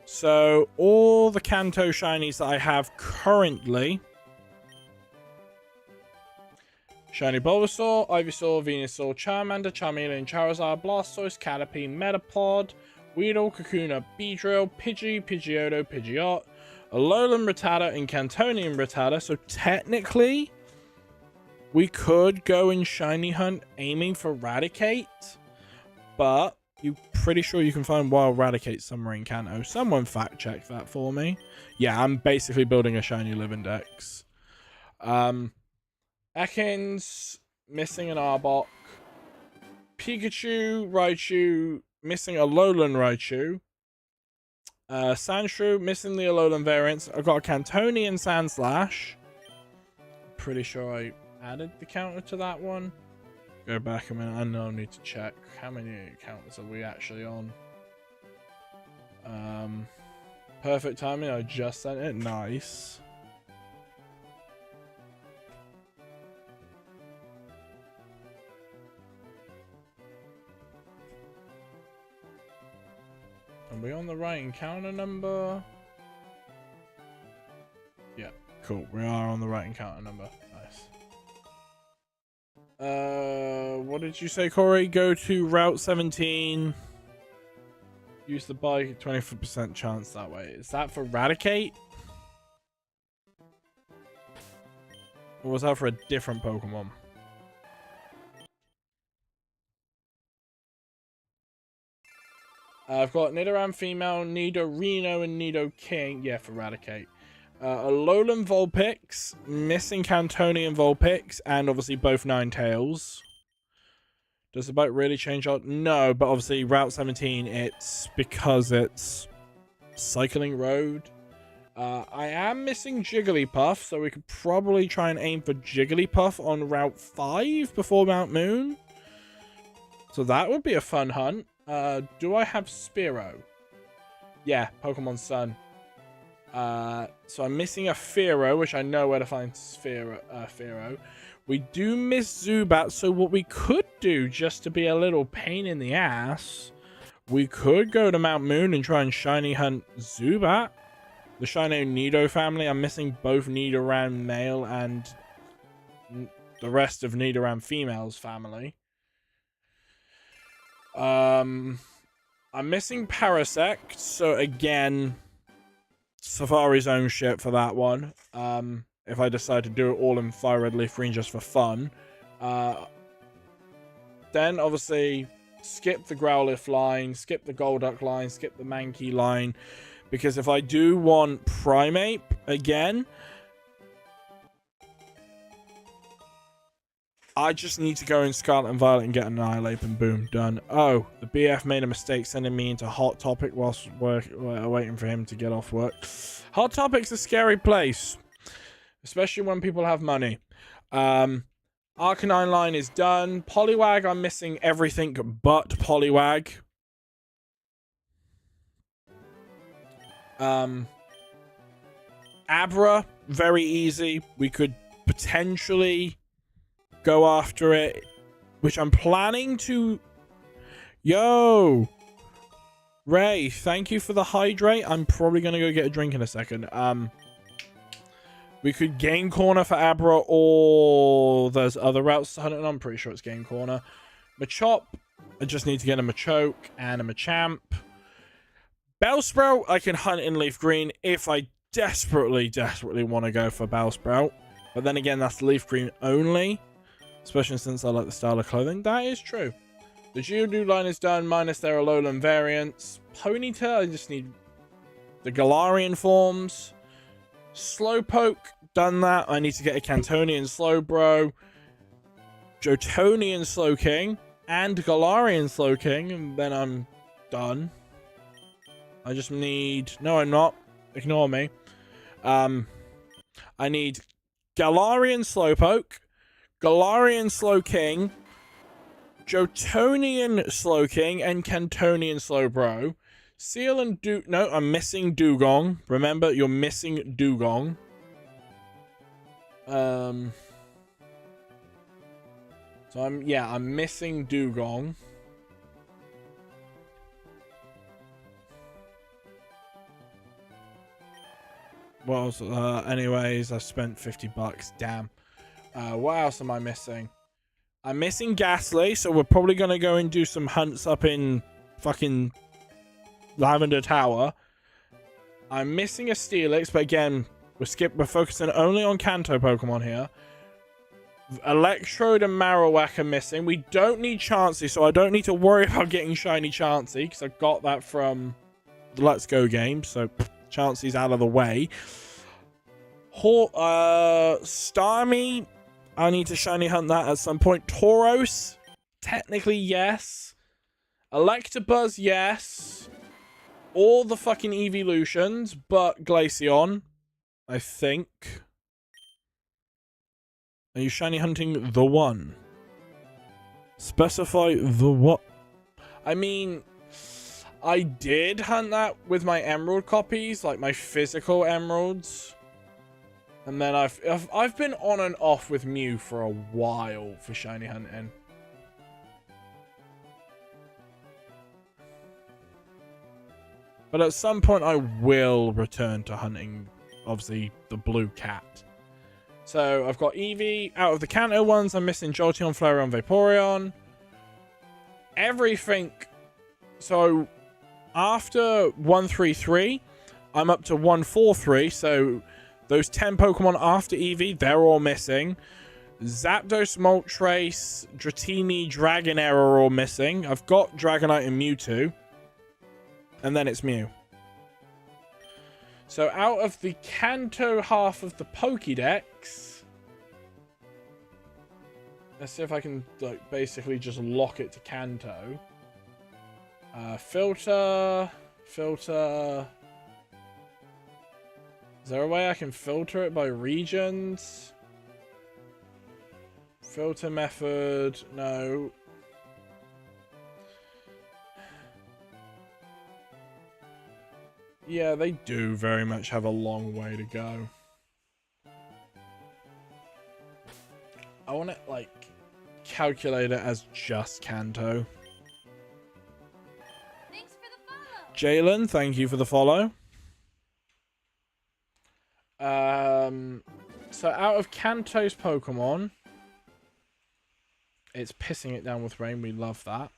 So, all the Kanto shinies that I have currently. Shiny Bulbasaur, Ivysaur, Venusaur, Charmander, Charmeleon, Charizard, Blastoise, Caterpie, Metapod, Weedle, Kakuna, Beedrill, Pidgey, Pidgeotto, Pidgeot, Alolan Rattata, and Cantonian Rattata. So technically, we could go and shiny hunt aiming for Raticate, but you're pretty sure you can find wild Raticate somewhere in Kanto. Someone fact check that for me. Yeah, I'm basically building a shiny live index. Ekans, missing an Arbok. Pikachu, Raichu, missing a Alolan Raichu. Sandshrew, missing the Alolan variants. I've got a Cantonian Sandslash. Pretty sure I added the counter to that one. Go back a minute. I know I need to check. How many counters are we actually on? Perfect timing. I just sent it. Nice. Are we on the right encounter number? Yeah, cool. We are on the right encounter number. Nice. What did you say, Corey? Go to Route 17. Use the bike. 24% chance that way. Is that for Raticate? Or was that for a different Pokemon? I've got Nidoran female, Nidorino, and Nido King. Yeah, for Raticate. Alolan Vulpix, missing Cantonian Vulpix, and obviously both Ninetales. Does the bike really change out? No, but obviously Route 17, it's because it's cycling road. I am missing Jigglypuff, so we could probably try and aim for Jigglypuff on Route 5 before Mount Moon. So that would be a fun hunt. Do I have Spearow? Yeah, Pokemon Sun. So I'm missing a Fearow, which I know where to find Fearow. We do miss Zubat, so what we could do, just to be a little pain in the ass, we could go to Mount Moon and try and shiny hunt Zubat. The Shino Nido family. I'm missing both Nidoran male and the rest of Nidoran female's family. I'm missing Parasect, so again, Safari's own shit for that one. If I decide to do it all in Fire Red Leaf Green just for fun. Then, obviously, skip the Growlithe line, skip the Golduck line, skip the Mankey line. Because if I do want Primeape again, I just need to go in Scarlet and Violet and get an Annihilate and boom, done. Oh, the BF made a mistake sending me into Hot Topic whilst we're waiting for him to get off work. Hot Topic's a scary place, especially when people have money. Arcanine line is done. Poliwag, I'm missing everything but Poliwag. Abra, very easy. We could potentially go after it, which I'm planning to Yo! Ray, thank you for the hydrate. I'm probably going to go get a drink in a second. We could game corner for Abra, or there's other routes to hunt, and I'm pretty sure it's game corner. Machop, I just need to get a Machoke and a Machamp. Bellsprout, I can hunt in Leaf Green if I desperately want to go for Bellsprout. But then again, that's Leaf Green only, especially since I like the style of clothing. That is true. The Geodude line is done, minus their Alolan variants. Ponyta, I just need the Galarian forms. Slowpoke, done that. I need to get a Cantonian Slowbro, Jotonian Slowking, and Galarian Slowking, and then I'm done. I just need... No, I'm not. Ignore me. I need Galarian Slowpoke, Galarian Slowking, Jotonian Slowking, and Cantonian Slowbro. Seal and No, I'm missing Dugong. Remember, you're missing Dugong. So I'm missing Dugong. Well, anyways, I've spent $50. Damn. What else am I missing? I'm missing Ghastly, so we're probably gonna go and do some hunts up in fucking Lavender Tower. I'm missing a Steelix, but again, we're focusing only on Kanto Pokemon here. Electrode and Marowak are missing. We don't need Chansey, so I don't need to worry about getting shiny Chansey, because I got that from the Let's Go game, so Chansey's out of the way. Starmie, I need to shiny hunt that at some point. Tauros, technically yes. Electabuzz, yes. All the fucking evolutions, but Glaceon, I think. Are you shiny hunting the one? Specify the what? I mean, I did hunt that with my emerald copies, like my physical emeralds. And then I've been on and off with Mew for a while for shiny hunting. But at some point I will return to hunting, obviously, the blue cat. So I've got Eevee. Out of the Kanto ones, I'm missing Jolteon, Flareon, Vaporeon. Everything. So after 133, I'm up to 143. So those 10 Pokemon after Eevee, they're all missing. Zapdos, Moltres, Dratini, Dragonair are all missing. I've got Dragonite and Mewtwo. And then it's Mew. So out of the Kanto half of the Pokédex, let's see if I can like basically just lock it to Kanto. Filter. Is there a way I can filter it by regions? Filter method, no. Yeah, they do very much have a long way to go. I want it, like, calculate it as just Kanto. Thanks for the follow. Jalen, thank you for the follow. So out of Kanto's Pokemon, it's pissing it down with rain. We love that.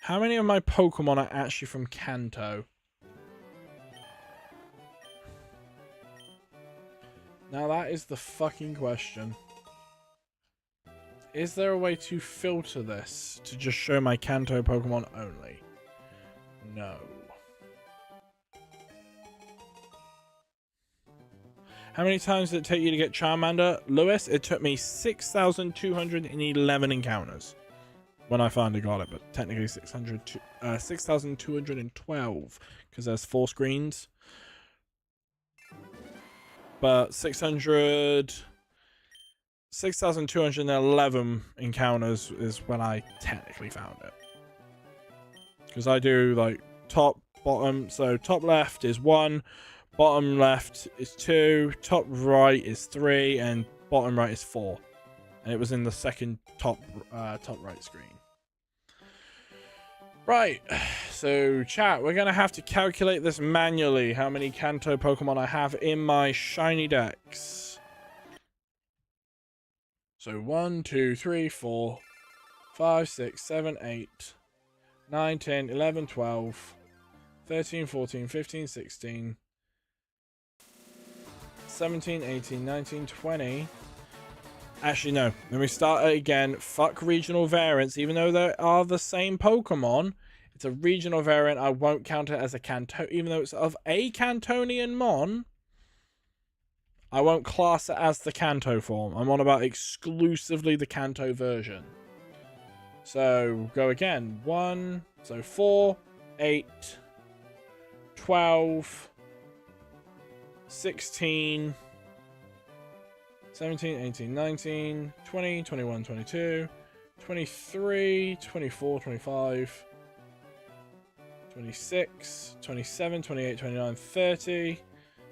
How many of my Pokemon are actually from Kanto? Now that is the fucking question. Is there a way to filter this to just show my Kanto Pokemon only? No. How many times did it take you to get Charmander? Lewis, it took me 6,211 encounters when I finally got it, but technically 6,212 because there's 4 screens. But 6,211 encounters is when I technically found it. Because I do like top, bottom. So top left is 1, bottom left is 2, top right is 3, and bottom right is 4. And it was in the second top right screen. Right, so chat, we're going to have to calculate this manually, how many Kanto Pokemon I have in my shiny decks. So 1, 2, 3, 4, 5, 6, 7, 8, 9, 10, 11, 12, 13, 14, 15, 16, 17, 18, 19, 20. Actually, no. Let me start it again. Fuck regional variants. Even though they are the same Pokemon, it's a regional variant. I won't count it as a Kanto. Even though it's of a Cantonian Mon, I won't class it as the Kanto form. I'm on about exclusively the Kanto version. So, go again. 1, so 4, 8, 12, 16... 17, 18, 19, 20, 21, 22, 23, 24, 25, 26, 27, 28, 29, 30,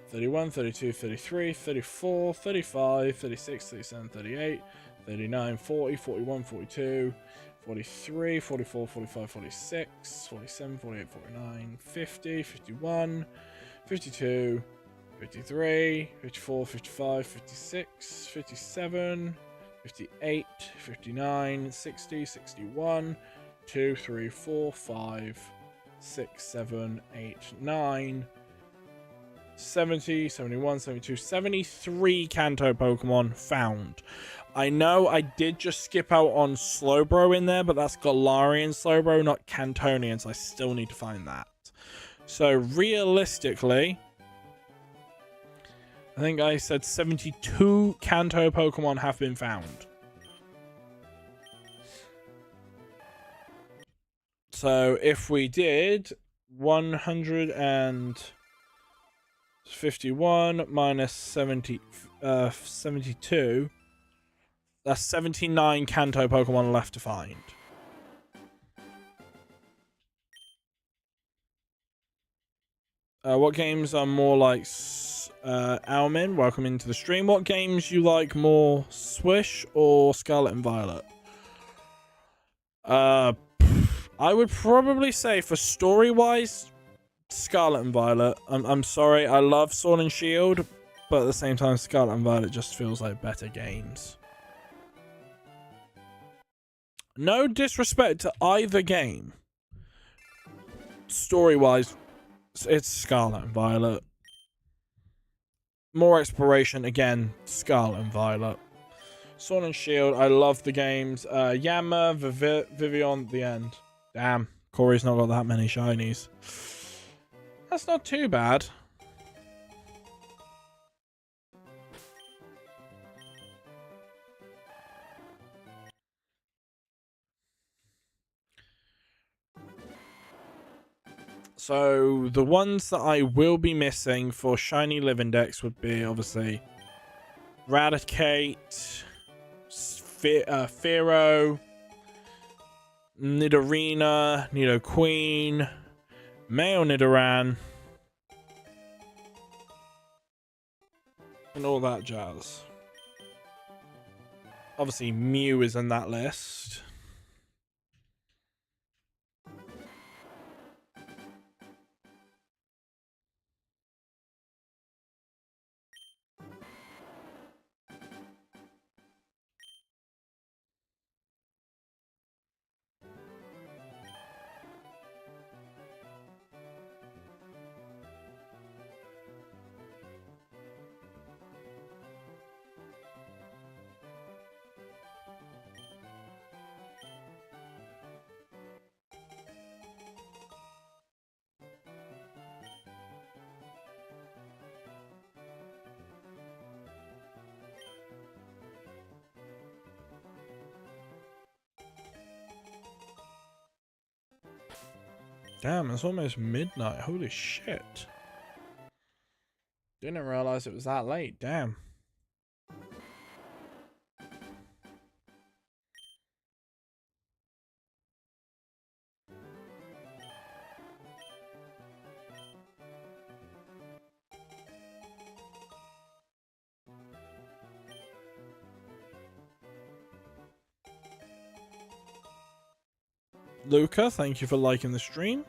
31, 32, 33, 34, 35, 36, 37, 38, 39, 40, 41, 42, 43, 44, 45, 46, 47, 48, 49, 50, 51, 52, 53, 54, 55, 56, 57, 58, 59, 60, 61, 2, 3, 4, 5, 6, 7, 8, 9, 70, 71, 72, 73 Kanto Pokemon found. I know I did just skip out on Slowbro in there, but that's Galarian Slowbro, not Cantonian, so I still need to find that. So realistically, I think I said 72 Kanto Pokemon have been found. So if we did 151 minus 72, that's 79 Kanto Pokemon left to find. What games are more like... Almin, welcome into the stream. What games you like more, Swish or Scarlet and Violet? I would probably say for story-wise, Scarlet and Violet. I'm sorry, I love Sword and Shield, but at the same time, Scarlet and Violet just feels like better games. No disrespect to either game. Story-wise, it's Scarlet and Violet. More exploration, again, Scarlet and Violet. Sword and Shield, I love the games. Yama, Vivian, the end. Damn, Corey's not got that many shinies. That's not too bad. So, the ones that I will be missing for Shiny Living Dex would be, obviously, Raticate, Fearow, Nidorina, Nidoqueen, Male Nidoran, and all that jazz. Obviously, Mew is in that list. Damn, it's almost midnight. Holy shit. Didn't realize it was that late. Damn. Luca, thank you for liking the stream.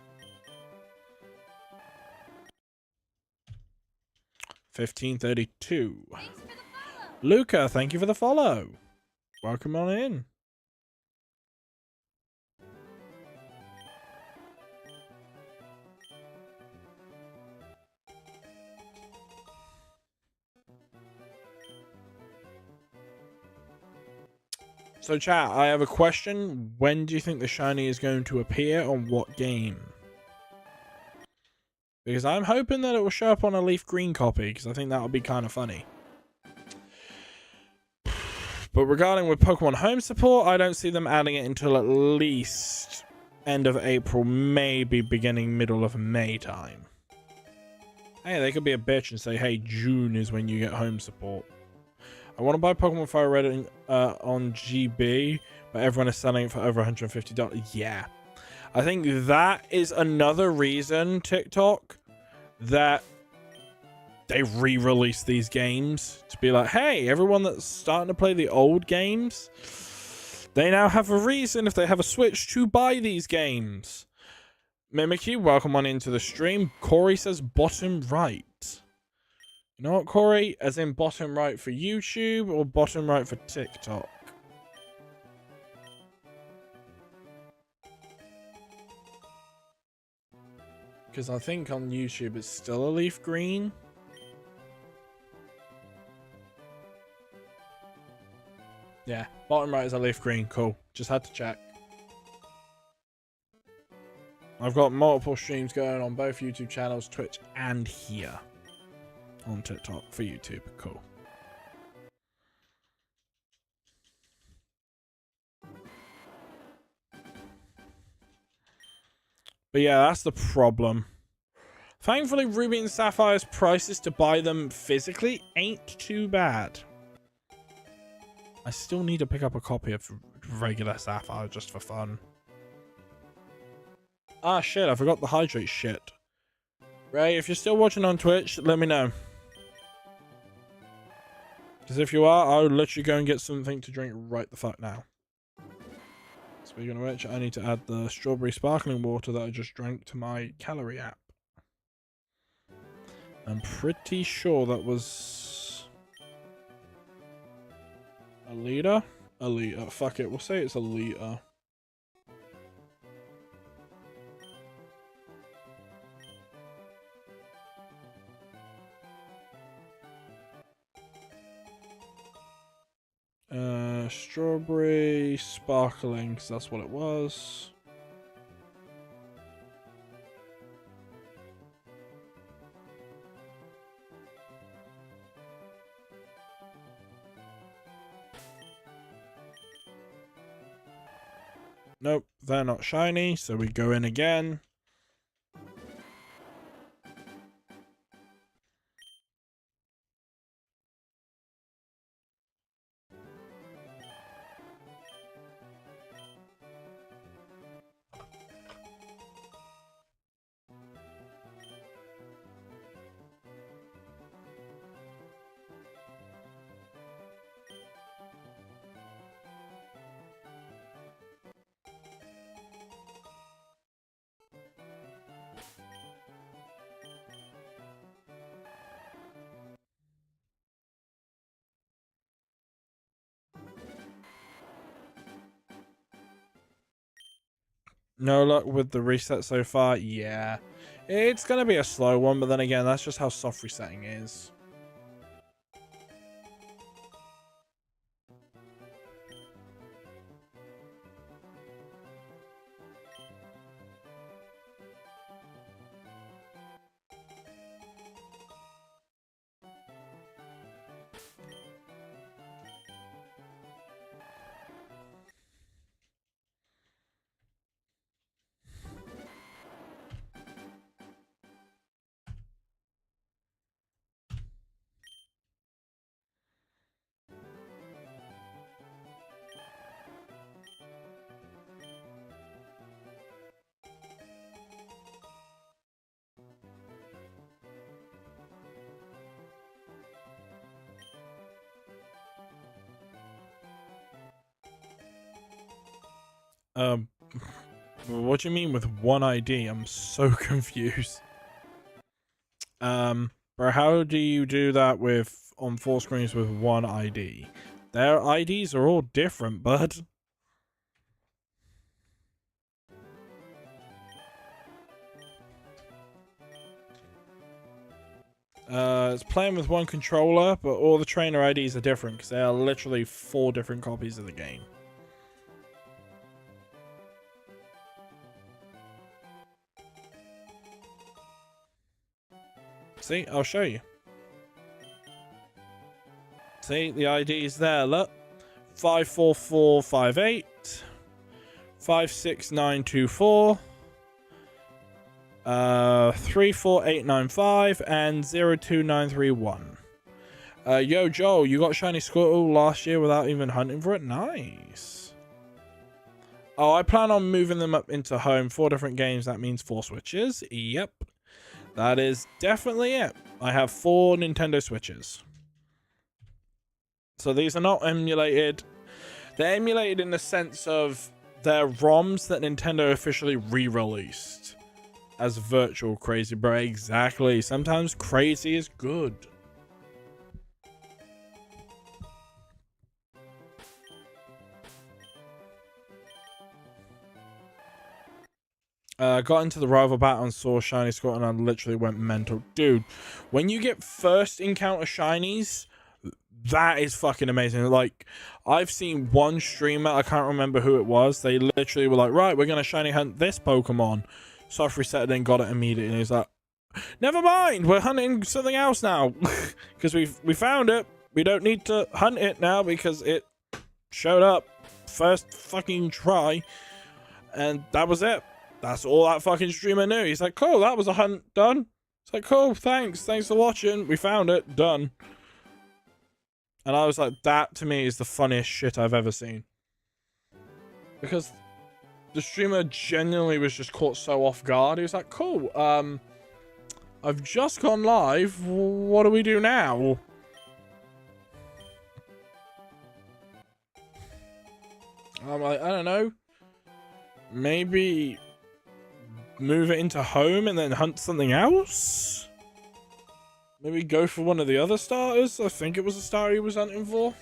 1532. Thanks for the follow. Luca, thank you for the follow. Welcome on in. So chat, I have a question. When do you think the shiny is going to appear on what game? Because I'm hoping that it will show up on a leaf green copy, because I think that would be kind of funny. But regarding with Pokemon Home support, I don't see them adding it until at least end of April, maybe beginning middle of May time. Hey, they could be a bitch and say, hey, June is when you get home support. I want to buy Pokemon Fire Red on GB, but everyone is selling it for over $150. Yeah. I think that is another reason, TikTok, that they re-release these games to be like, hey, everyone that's starting to play the old games, they now have a reason if they have a Switch to buy these games. Mimicky, welcome on into the stream. Corey says bottom right. You know what, Corey? As in bottom right for YouTube or bottom right for TikTok? Because I think on YouTube it's still a leaf green. Yeah, bottom right is a leaf green. Cool. Just had to check. I've got multiple streams going on both YouTube channels, Twitch, and here on TikTok for YouTube. Cool. But yeah, that's the problem. Thankfully, Ruby and Sapphire's prices to buy them physically ain't too bad. I still need to pick up a copy of regular Sapphire just for fun. Ah, shit, I forgot the hydrate shit. Ray, if you're still watching on Twitch, let me know. Because if you are, I'll let you go and get something to drink right the fuck now. Speaking of which, I need to add the strawberry sparkling water that I just drank to my calorie app. I'm pretty sure that was a liter? A liter. Fuck it, we'll say it's a liter. Strawberry sparkling, because that's what it was. Nope, they're not shiny, so we go in again. No luck with the reset so far? Yeah. It's going to be a slow one, but then again, that's just how soft resetting is. What do you mean with one ID? I'm so confused. Bro, how do you do that with on 4 screens with one ID? Their IDs are all different, bud. It's playing with one controller, but all the trainer IDs are different because they are literally 4 different copies of the game. See, I'll show you. See, the ID is there, look. 54458, 56924, 34895, and 02931. Yo, Joel, you got Shiny Squirtle last year without even hunting for it? Nice. Oh, I plan on moving them up into home. 4 different games, that means 4 Switches. Yep. That is definitely it. I have 4 Nintendo Switches. So these are not emulated. They're emulated in the sense of they're ROMs that Nintendo officially re-released as virtual crazy, bro. Exactly. Sometimes crazy is good. Got into the rival battle and saw Shiny Squirtle and I literally went mental. Dude, when you get first encounter Shinies, that is fucking amazing. Like, I've seen one streamer, I can't remember who it was, they literally were like, right, we're going to shiny hunt this Pokemon. Soft reset and got it immediately. And he's like, never mind, we're hunting something else now. Because we found it. We don't need to hunt it now because it showed up first fucking try. And that was it. That's all that fucking streamer knew. He's like, cool, that was a hunt done. It's like, cool, thanks for watching. We found it, done. And I was like, that to me is the funniest shit I've ever seen. Because the streamer genuinely was just caught so off guard. He was like, cool, I've just gone live. What do we do now? I'm like, I don't know. Maybe move it into home and then hunt something else? Maybe go for one of the other starters? I think it was a starter he was hunting for.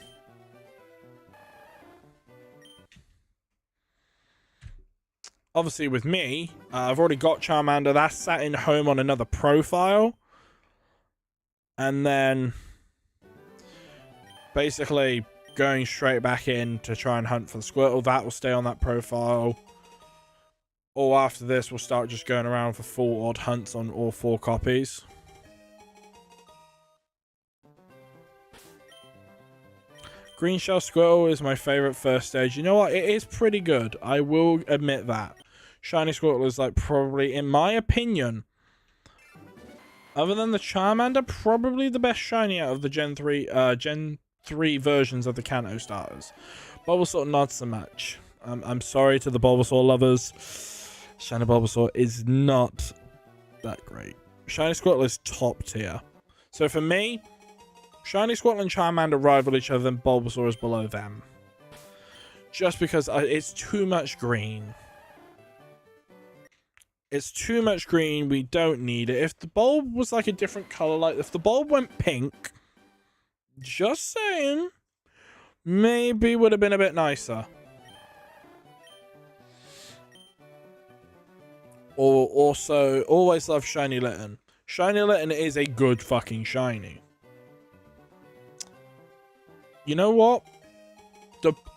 Obviously with me, I've already got Charmander. That's sat in home on another profile. And then basically going straight back in to try and hunt for the Squirtle. That will stay on that profile. Or after this, we'll start just going around for full odd hunts on all 4 copies. Green Shell Squirtle is my favorite first stage. You know what? It is pretty good. I will admit that. Shiny Squirtle is like probably, in my opinion, other than the Charmander, probably the best shiny out of the Gen 3 versions of the Kanto starters. Bulbasaur not so much. I'm sorry to the Bulbasaur lovers. Shiny Bulbasaur is not that great. Shiny Squirtle is top tier. So for me, Shiny Squirtle and Charmander rival each other and Bulbasaur is below them. Just because it's too much green. It's too much green. We don't need it. If the bulb was like a different color, like if the bulb went pink, just saying, maybe would have been a bit nicer. Or also, always love Shiny Litten. Shiny Litten is a good fucking shiny. You know what?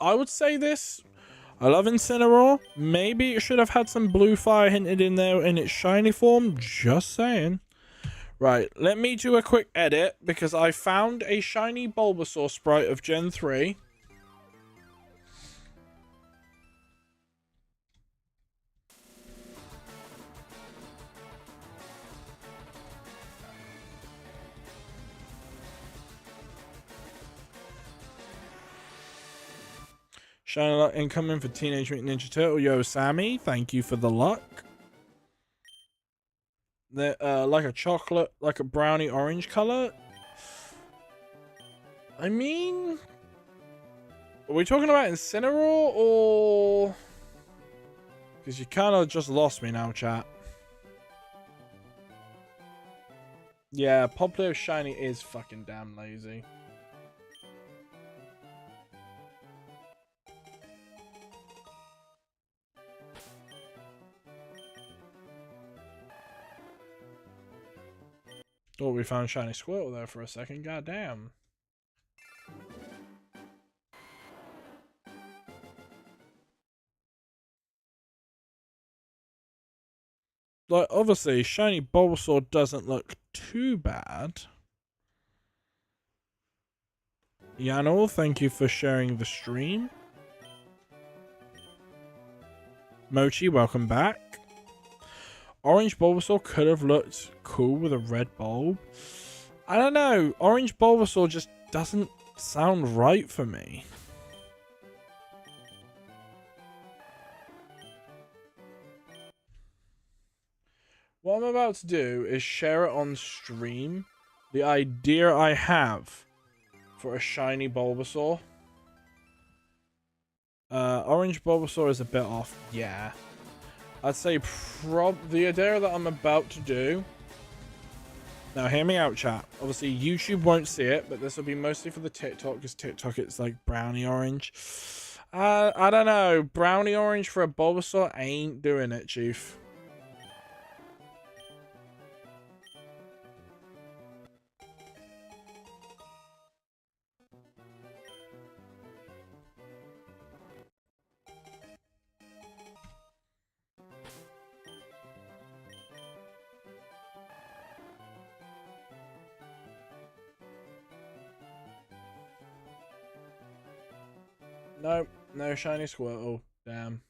I would say this. I love Incineroar. Maybe it should have had some blue fire hinted in there in its shiny form. Just saying. Right, let me do a quick edit because I found a shiny Bulbasaur sprite of Gen 3. Shiny luck incoming for Teenage Mutant Ninja Turtle. Yo, Sammy, thank you for the luck. They're like a chocolate, like a brownie orange color. I mean, are we talking about Incineroar or? Because you kind of just lost me now, chat. Yeah, Poplio Shiny is fucking damn lazy. Oh, we found Shiny Squirtle there for a second. God damn. Like, obviously, Shiny Bulbasaur doesn't look too bad. Yanel, thank you for sharing the stream. Mochi, welcome back. Orange Bulbasaur could have looked cool with a red bulb. I don't know. Orange Bulbasaur just doesn't sound right for me. What I'm about to do is share it on stream. The idea I have for a shiny Bulbasaur. Orange Bulbasaur is a bit off. Yeah. I'd say the idea that I'm about to do. Now, hear me out, chat. Obviously, YouTube won't see it, but this will be mostly for the TikTok, because TikTok it's like brownie orange. I don't know. Brownie orange for a Bulbasaur ain't doing it, Chief. Nope, no shiny Squirtle. Damn.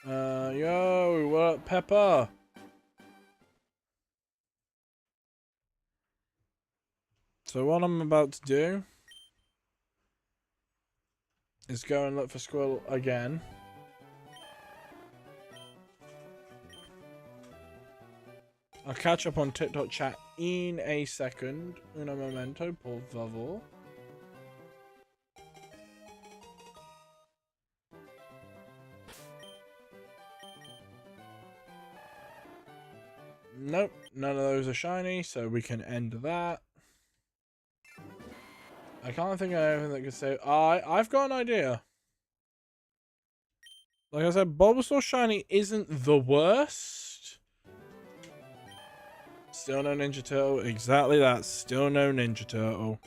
Yo, what up, Pepper? So what I'm about to do is go and look for Squirtle again. I'll catch up on TikTok chat in a second. Un momento, por favor. Nope, none of those are shiny, so we can end that. I can't think of anything that could say. I've got an idea. Like I said, Bulbasaur shiny isn't the worst. Still no Ninja Turtle. Exactly that. Still no Ninja Turtle.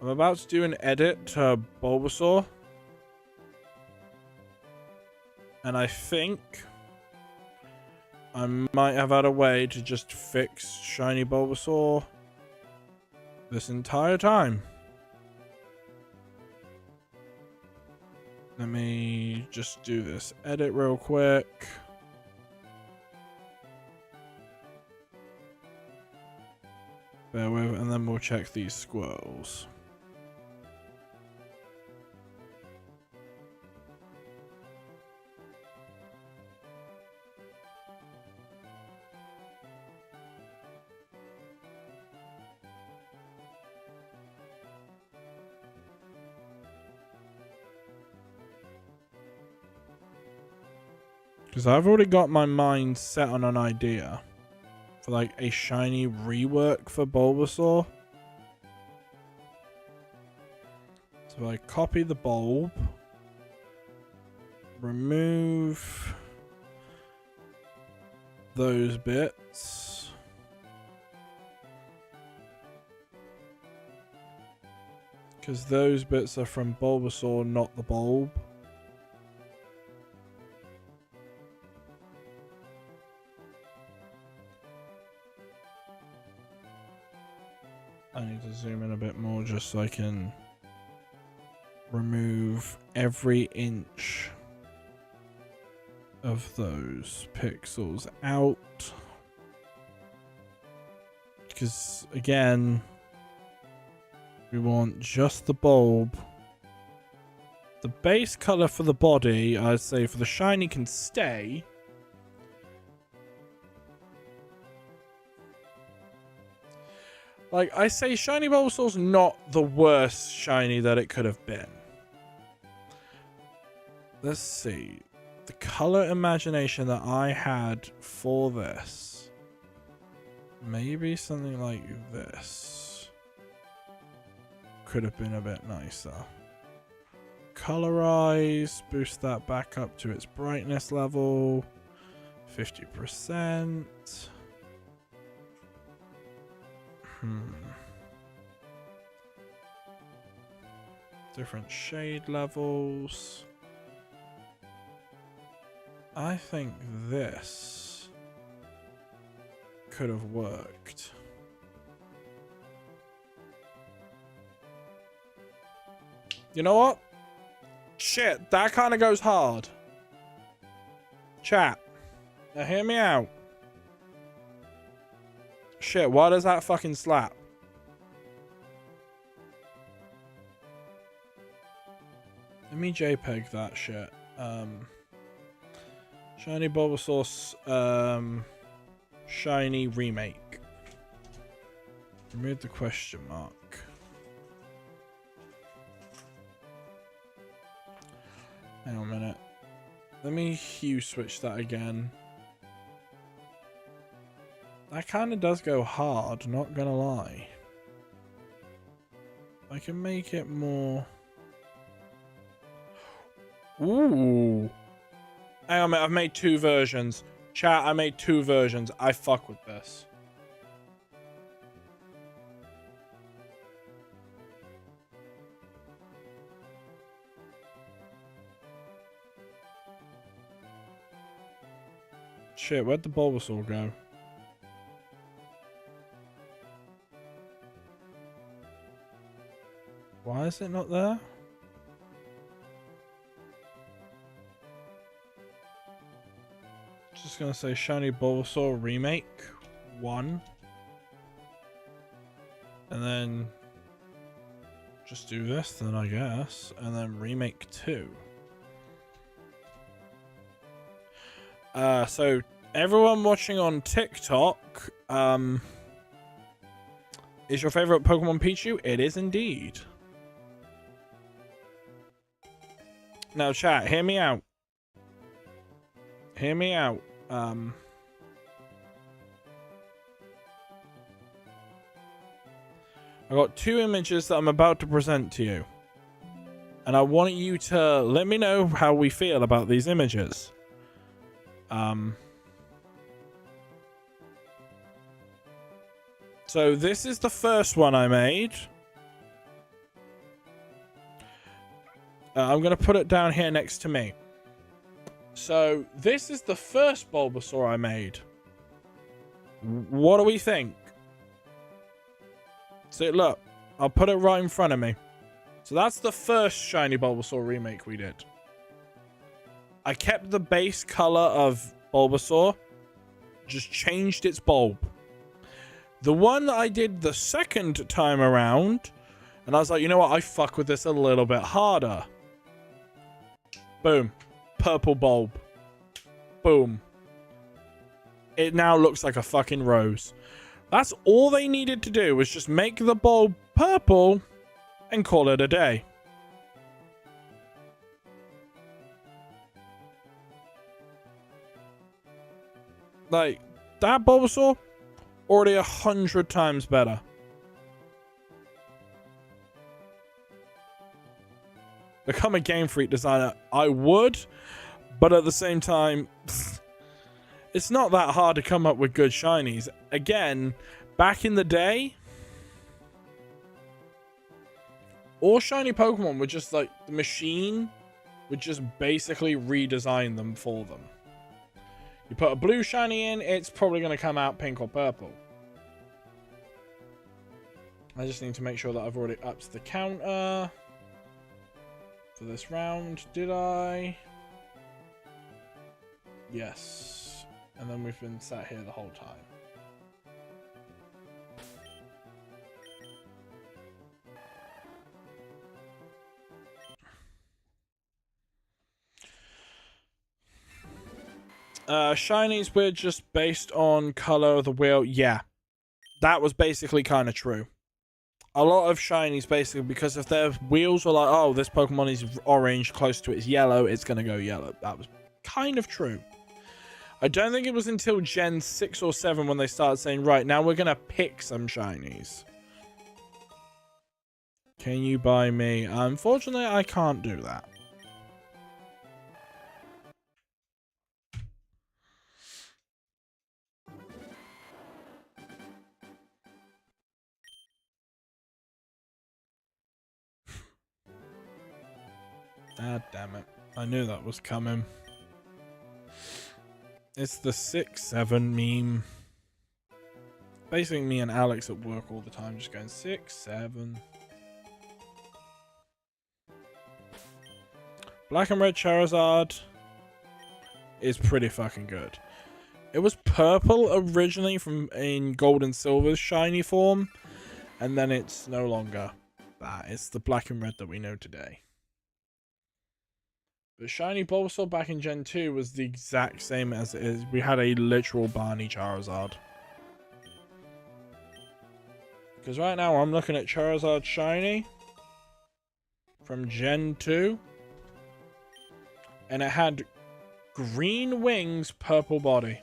I'm about to do an edit to Bulbasaur. And I think I might have had a way to just fix shiny Bulbasaur this entire time. Let me just do this edit real quick. Bear with, and then we'll check these squirrels. Because I've already got my mind set on an idea for like a shiny rework for Bulbasaur. So I copy the bulb, remove those bits, because those bits are from Bulbasaur, not the bulb. I need to zoom in a bit more just so I can remove every inch of those pixels out. Because, again, we want just the bulb. The base color for the body, I'd say for the shiny, can stay. Like, I say shiny Bulbasaur's not the worst shiny that it could have been. let's see. The color imagination that I had for this. Maybe something like this. Could have been a bit nicer. Colorize. Boost that back up to its brightness level. 50%. Different shade levels. I think this could have worked. You know what? Shit, that kind of goes hard. Chat. Now hear me out. Shit, why does that fucking slap? Let me JPEG that shit. Shiny Bulbasaur, shiny remake. Remove the question mark. Hang on a minute. Let me hue switch that again. That kind of does go hard, not gonna lie. I can make it more... Ooh. Hang on a minute, I've made 2 versions. Chat, I made 2 versions. I fuck with this. Shit, where'd the Bulbasaur go? Why is it not there? Just gonna say Shiny Bulbasaur Remake 1. And then just do this then, I guess. And then Remake 2. So everyone watching on TikTok, is your favorite Pokemon Pichu? It is indeed. Now chat, hear me out. Hear me out. I got 2 images that I'm about to present to you. And I want you to let me know how we feel about these images. So this is the first one I made. I'm going to put it down here next to me. So this is the first Bulbasaur I made. What do we think? So look, I'll put it right in front of me. So that's the first Shiny Bulbasaur remake we did. I kept the base color of Bulbasaur, just changed its bulb. The one that I did the second time around, and I was like, you know what, I fuck with this a little bit harder. Boom. Purple bulb. Boom. It now looks like a fucking rose. That's all they needed to do, was just make the bulb purple and call it a day. Like, that Bulbasaur, already 100 times better. Become a Game Freak designer. I would, but at the same time, it's not that hard to come up with good shinies. Again, back in the day, all shiny Pokemon were just like, the machine would just basically redesign them for them. You put a blue shiny in, it's probably going to come out pink or purple. I just need to make sure that I've already upped the counter for this round. Did I? Yes. And then we've been sat here the whole time. Shinies were just based on color of the wheel. Yeah, that was basically kind of true. a lot of shinies basically, because if their wheels were like, oh, this Pokemon is orange, close to its yellow, it's going to go yellow. That was kind of true. I don't think it was until Gen 6 or 7 when they started saying, right, now we're going to pick some shinies. Can you buy me? Unfortunately, I can't do that. Ah, damn it. I knew that was coming. It's the 6-7 meme. Basically, me and Alex at work all the time, just going 6-7. Black and red Charizard is pretty fucking good. It was purple originally in Gold and Silver's shiny form, and then it's no longer that. It's the black and red that we know today. The shiny Bulbasaur back in Gen 2 was the exact same as it is. We had a literal Barney Charizard. Because right now I'm looking at Charizard shiny from Gen 2. And it had green wings, purple body.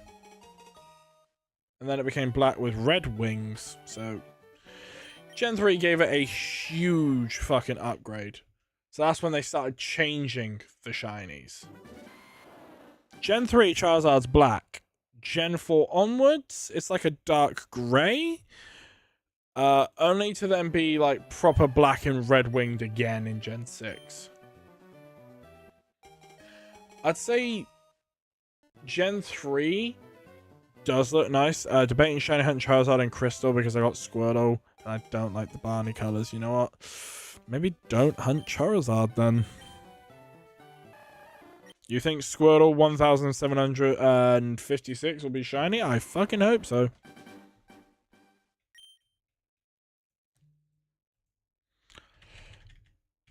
And then it became black with red wings. So Gen 3 gave it a huge fucking upgrade. So that's when they started changing the shinies. Gen 3 Charizard's black. Gen 4 onwards, it's like a dark grey. Only to then be like proper black and red winged again in Gen 6. I'd say Gen 3 does look nice. Debating Shiny Hunt Charizard and Crystal because I got Squirtle. I don't like the Barney colors. You know what? Maybe don't hunt Charizard then. You think Squirtle 1756 will be shiny? I fucking hope so.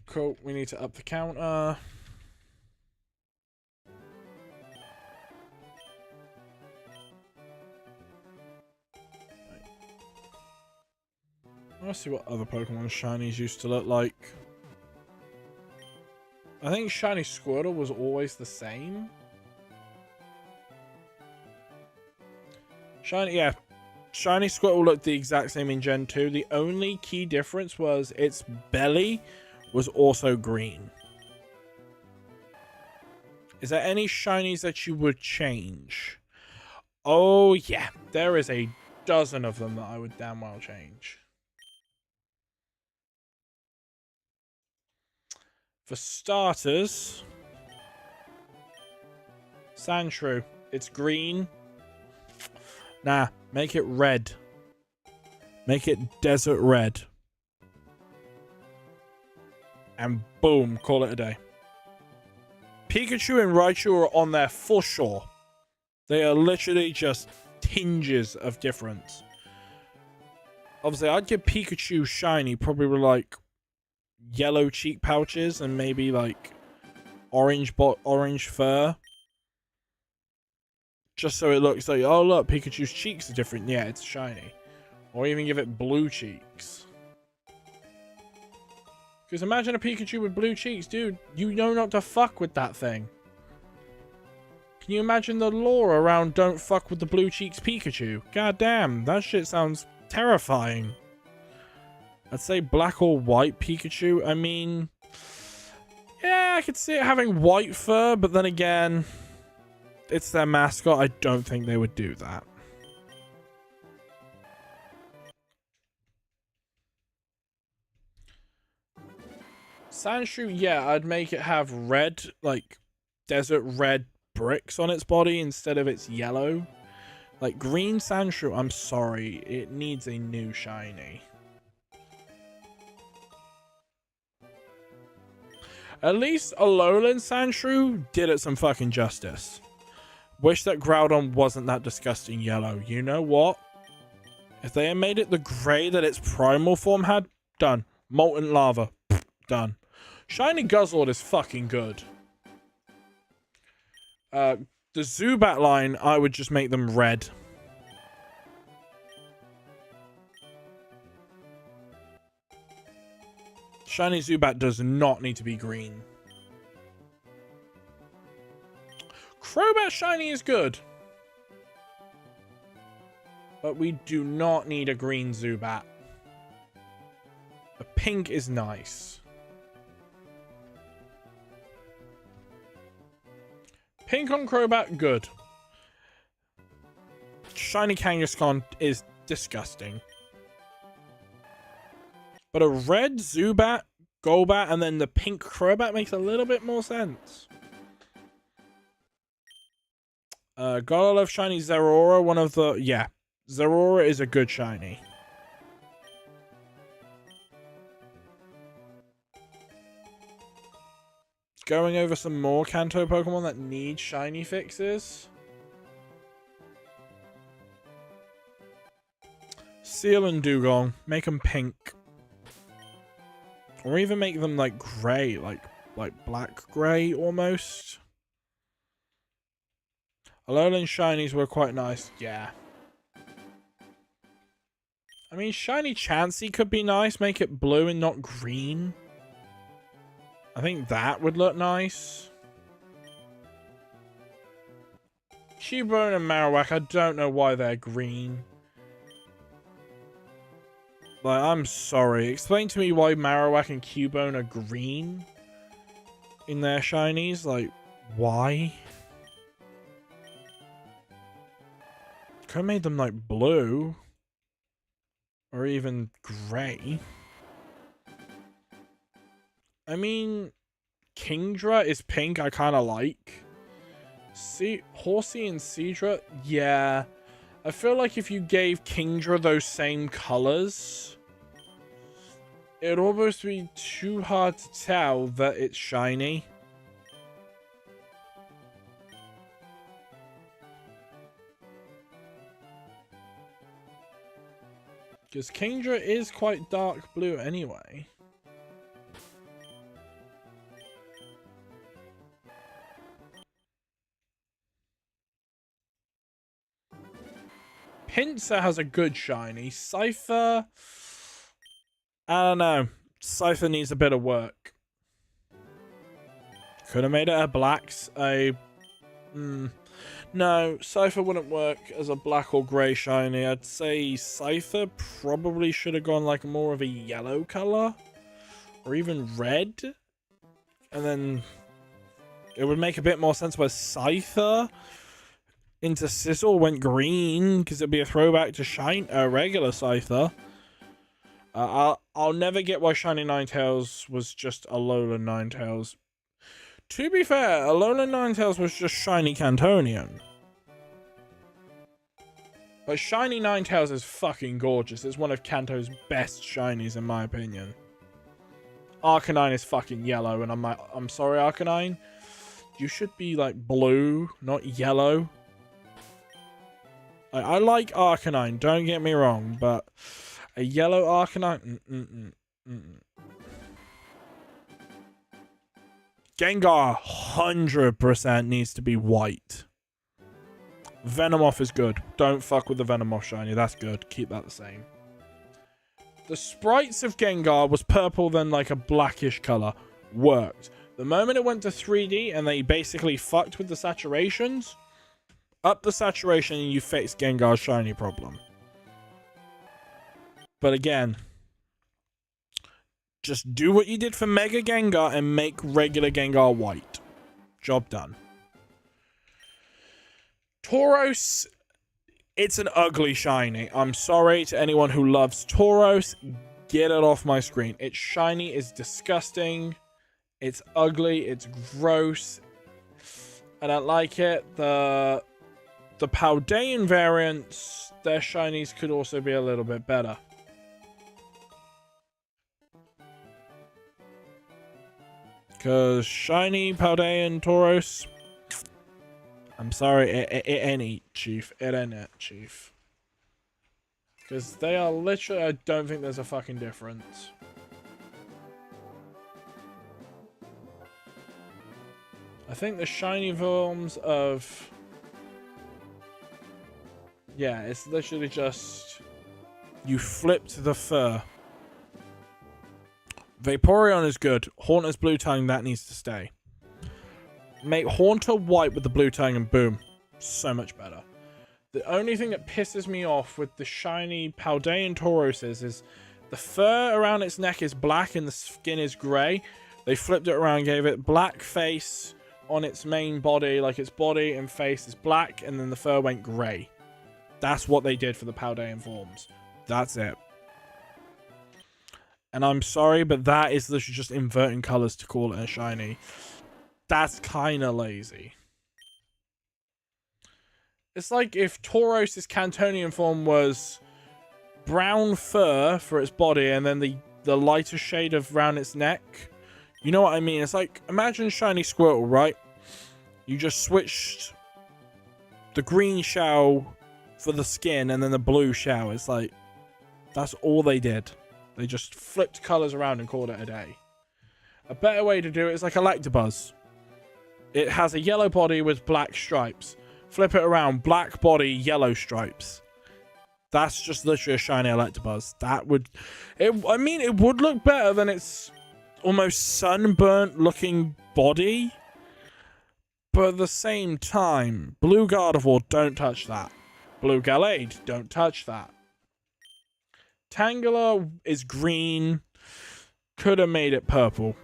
Cool. We need to up the counter. Let's see what other Pokemon shinies used to look like. I think shiny Squirtle was always the same. Shiny Squirtle looked the exact same in Gen 2. The only key difference was its belly was also green. Is there any shinies that you would change? Oh yeah, there is a dozen of them that I would damn well change. For starters, Sandshrew. It's green. Nah, make it red. Make it desert red. And boom, call it a day. Pikachu and Raichu are on there for sure. They are literally just tinges of difference. Obviously, I'd give Pikachu shiny probably with like yellow cheek pouches and maybe like orange fur, just so it looks like, oh look, Pikachu's cheeks are different. Yeah, it's shiny. Or even give it blue cheeks, because imagine a Pikachu with blue cheeks, dude. You know not to fuck with that thing. Can you imagine the lore around don't fuck with the blue cheeks Pikachu? God damn, that shit sounds terrifying. I'd say black or white Pikachu. I mean, yeah, I could see it having white fur, but then again, it's their mascot. I don't think they would do that. Sandshrew, yeah, I'd make it have red, like desert red bricks on its body instead of its yellow. Like green Sandshrew, I'm sorry, it needs a new shiny. At least Alolan Sandshrew did it some fucking justice. Wish that Groudon wasn't that disgusting yellow. You know what? If they had made it the grey that its primal form had, done. Molten lava, done. Shiny Guzzlord is fucking good. The Zubat line, I would just make them red. Shiny Zubat does not need to be green. Crobat Shiny is good. But we do not need a green Zubat. A pink is nice. Pink on Crobat, good. Shiny Kangaskhan is disgusting. But a red Zubat, Golbat, and then the pink Crobat makes a little bit more sense. Gotta love shiny Zeraora, one of the... Yeah, Zeraora is a good shiny. Going over some more Kanto Pokemon that need shiny fixes. Seal and Dugong. Make them pink. Or even make them like grey, like black grey almost. Alolan shinies were quite nice, yeah. I mean, shiny Chansey could be nice. Make it blue and not green. I think that would look nice. Cubone and Marowak, I don't know why they're green. Like, I'm sorry. Explain to me why Marowak and Cubone are green in their shinies. Like, why? Could have made them, like, blue. Or even grey. I mean, Kingdra is pink, I kind of like. Horsey and Seadra, yeah. I feel like if you gave Kingdra those same colors, it would almost be too hard to tell that it's shiny. Because Kingdra is quite dark blue anyway. Pinsir has a good shiny. Cypher, I don't know. Cypher needs a bit of work. Could have made it a blacks. No, Cypher wouldn't work as a black or grey shiny. I'd say Cypher probably should have gone like more of a yellow color. Or even red. And then it would make a bit more sense where Cypher into Sizzle went green, because it'd be a throwback to regular Scyther. I'll never get why Shiny Ninetales was just Alolan Ninetales. To be fair, Alolan Ninetales was just Shiny Cantonian. But Shiny Ninetales is fucking gorgeous. It's one of Kanto's best shinies in my opinion. Arcanine is fucking yellow, and I'm sorry, Arcanine. You should be like blue, not yellow. I like Arcanine, don't get me wrong, but a yellow Arcanine? Gengar 100% needs to be white. Venomoth is good. Don't fuck with the Venomoth shiny, that's good. Keep that the same. The sprites of Gengar was purple, then like a blackish color. Worked. The moment it went to 3D and they basically fucked with the saturations, up the saturation and you fix Gengar's shiny problem. But again, just do what you did for Mega Gengar and make regular Gengar white. Job done. Tauros, it's an ugly shiny. I'm sorry to anyone who loves Tauros. Get it off my screen. Its shiny is disgusting. It's ugly. It's gross. I don't like it. The Paldean variants, their shinies could also be a little bit better. Because shiny Paldean Tauros, I'm sorry, it ain't it, Chief. It ain't it, Chief. Because they are literally, I don't think there's a fucking difference. I think the shiny forms of... Yeah, it's literally just... You flipped the fur. Vaporeon is good. Haunter's blue tongue, that needs to stay. Make Haunter white with the blue tongue and boom. So much better. The only thing that pisses me off with the shiny Paldean Tauros is the fur around its neck is black and the skin is grey. They flipped it around, gave it black face on its main body, like its body and face is black, and then the fur went grey. That's what they did for the Paldean forms. That's it. And I'm sorry, but that is literally just inverting colours to call it a shiny. That's kind of lazy. It's like if Tauros' Cantonian form was brown fur for its body and then the lighter shade of around its neck. You know what I mean? It's like, imagine shiny Squirtle, right? You just switched the green shell for the skin and then the blue shell. It's like, that's all they did. They just flipped colours around and called it a day. A better way to do it is like Electabuzz. It has a yellow body with black stripes. Flip it around, black body, yellow stripes. That's just literally a shiny Electabuzz. That would... I mean, it would look better than its almost sunburnt looking body. But at the same time, Blue Gardevoir, don't touch that. Blue Gallade, don't touch that. Tangela is green. Could have made it purple.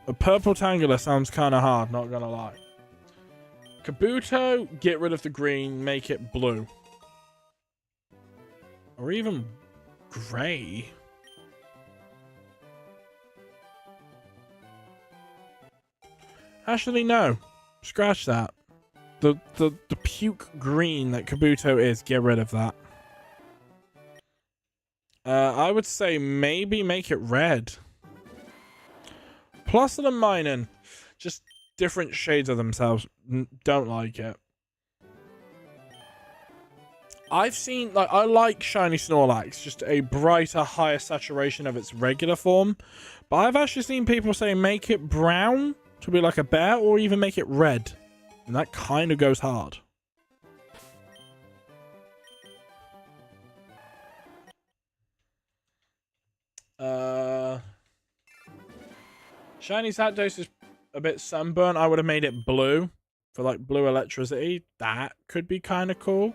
A purple Tangela sounds kind of hard, not gonna lie. Kabuto, get rid of the green, make it blue. Or even grey. Actually, no. Scratch that. The puke green that Kabuto is, get rid of that. I would say maybe make it red. Plus and Minun, just different shades of themselves. Don't like it. I've seen, like, I like shiny Snorlax, just a brighter, higher saturation of its regular form. But I've actually seen people say make it brown to be like a bear, or even make it red. And that kind of goes hard. Shiny Zapdos is a bit sunburnt. I would have made it blue for like blue electricity. That could be kind of cool.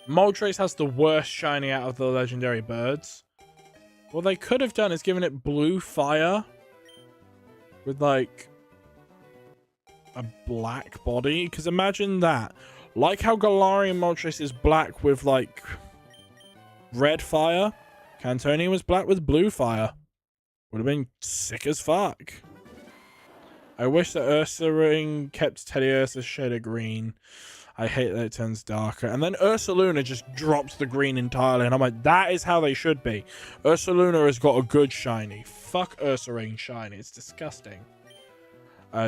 Moltres has the worst shiny out of the legendary birds. What they could have done is given it blue fire with like a black body. Because imagine that. Like how Galarian Moltres is black with like red fire. Cantonian was black with blue fire. Would have been sick as fuck. I wish that Ursaring kept Teddiursa's shade of green. I hate that it turns darker. And then Ursaluna just drops the green entirely. And I'm like, that is how they should be. Ursaluna has got a good shiny. Fuck Ursaring shiny. It's disgusting.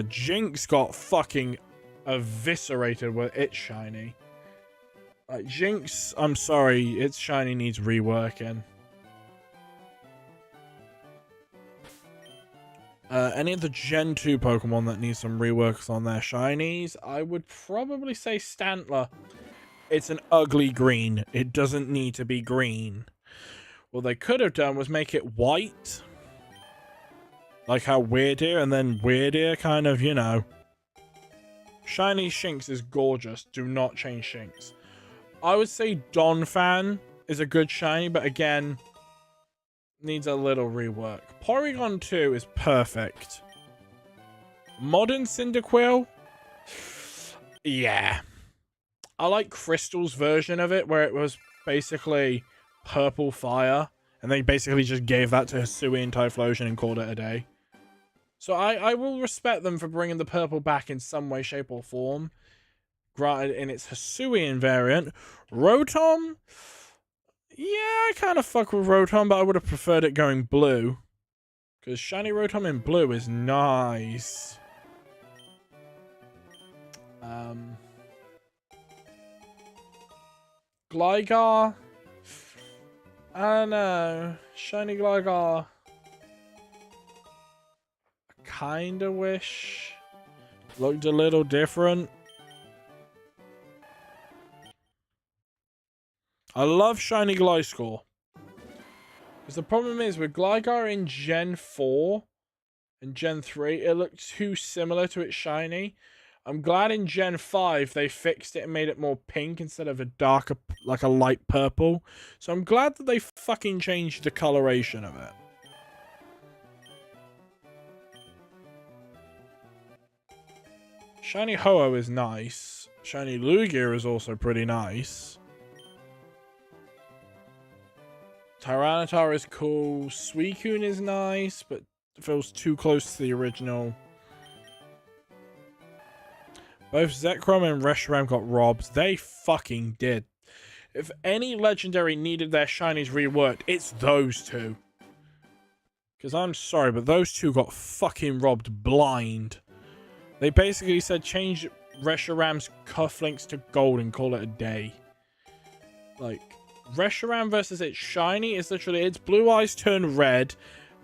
Jinx got fucking eviscerated with its shiny. Jinx, I'm sorry. Its shiny needs reworking. Any of the Gen 2 Pokemon that need some reworks on their shinies, I would probably say Stantler. It's an ugly green. It doesn't need to be green. What they could have done was make it white. Like how Weirdeer, and then Weirdeer kind of, you know. Shiny Shinx is gorgeous. Do not change Shinx. I would say Donphan is a good shiny, but again, needs a little rework. Porygon 2 is perfect. Modern Cyndaquil? Yeah. I like Crystal's version of it, where it was basically purple fire, and they basically just gave that to Hisuian Typhlosion and called it a day. So I will respect them for bringing the purple back in some way, shape, or form. Granted, in its Hisuian variant. Rotom? Yeah, I kind of fuck with Rotom, but I would have preferred it going blue. Because shiny Rotom in blue is nice. Gligar? I don't know. Shiny Gligar. I kind of wish looked a little different. I love shiny Gliscor. Because the problem is with Gligar in Gen 4 and Gen 3, it looked too similar to its shiny. I'm glad in Gen 5 they fixed it and made it more pink instead of a darker, like a light purple. So I'm glad that they fucking changed the coloration of it. Shiny Ho-Oh is nice. Shiny Lugia is also pretty nice. Tyranitar is cool. Suicune is nice, but feels too close to the original. Both Zekrom and Reshiram got robbed. They fucking did. If any legendary needed their shinies reworked, it's those two. Because I'm sorry, but those two got fucking robbed blind. They basically said change Reshiram's cufflinks to gold and call it a day. Like, Reshiram versus its shiny is literally its blue eyes turn red.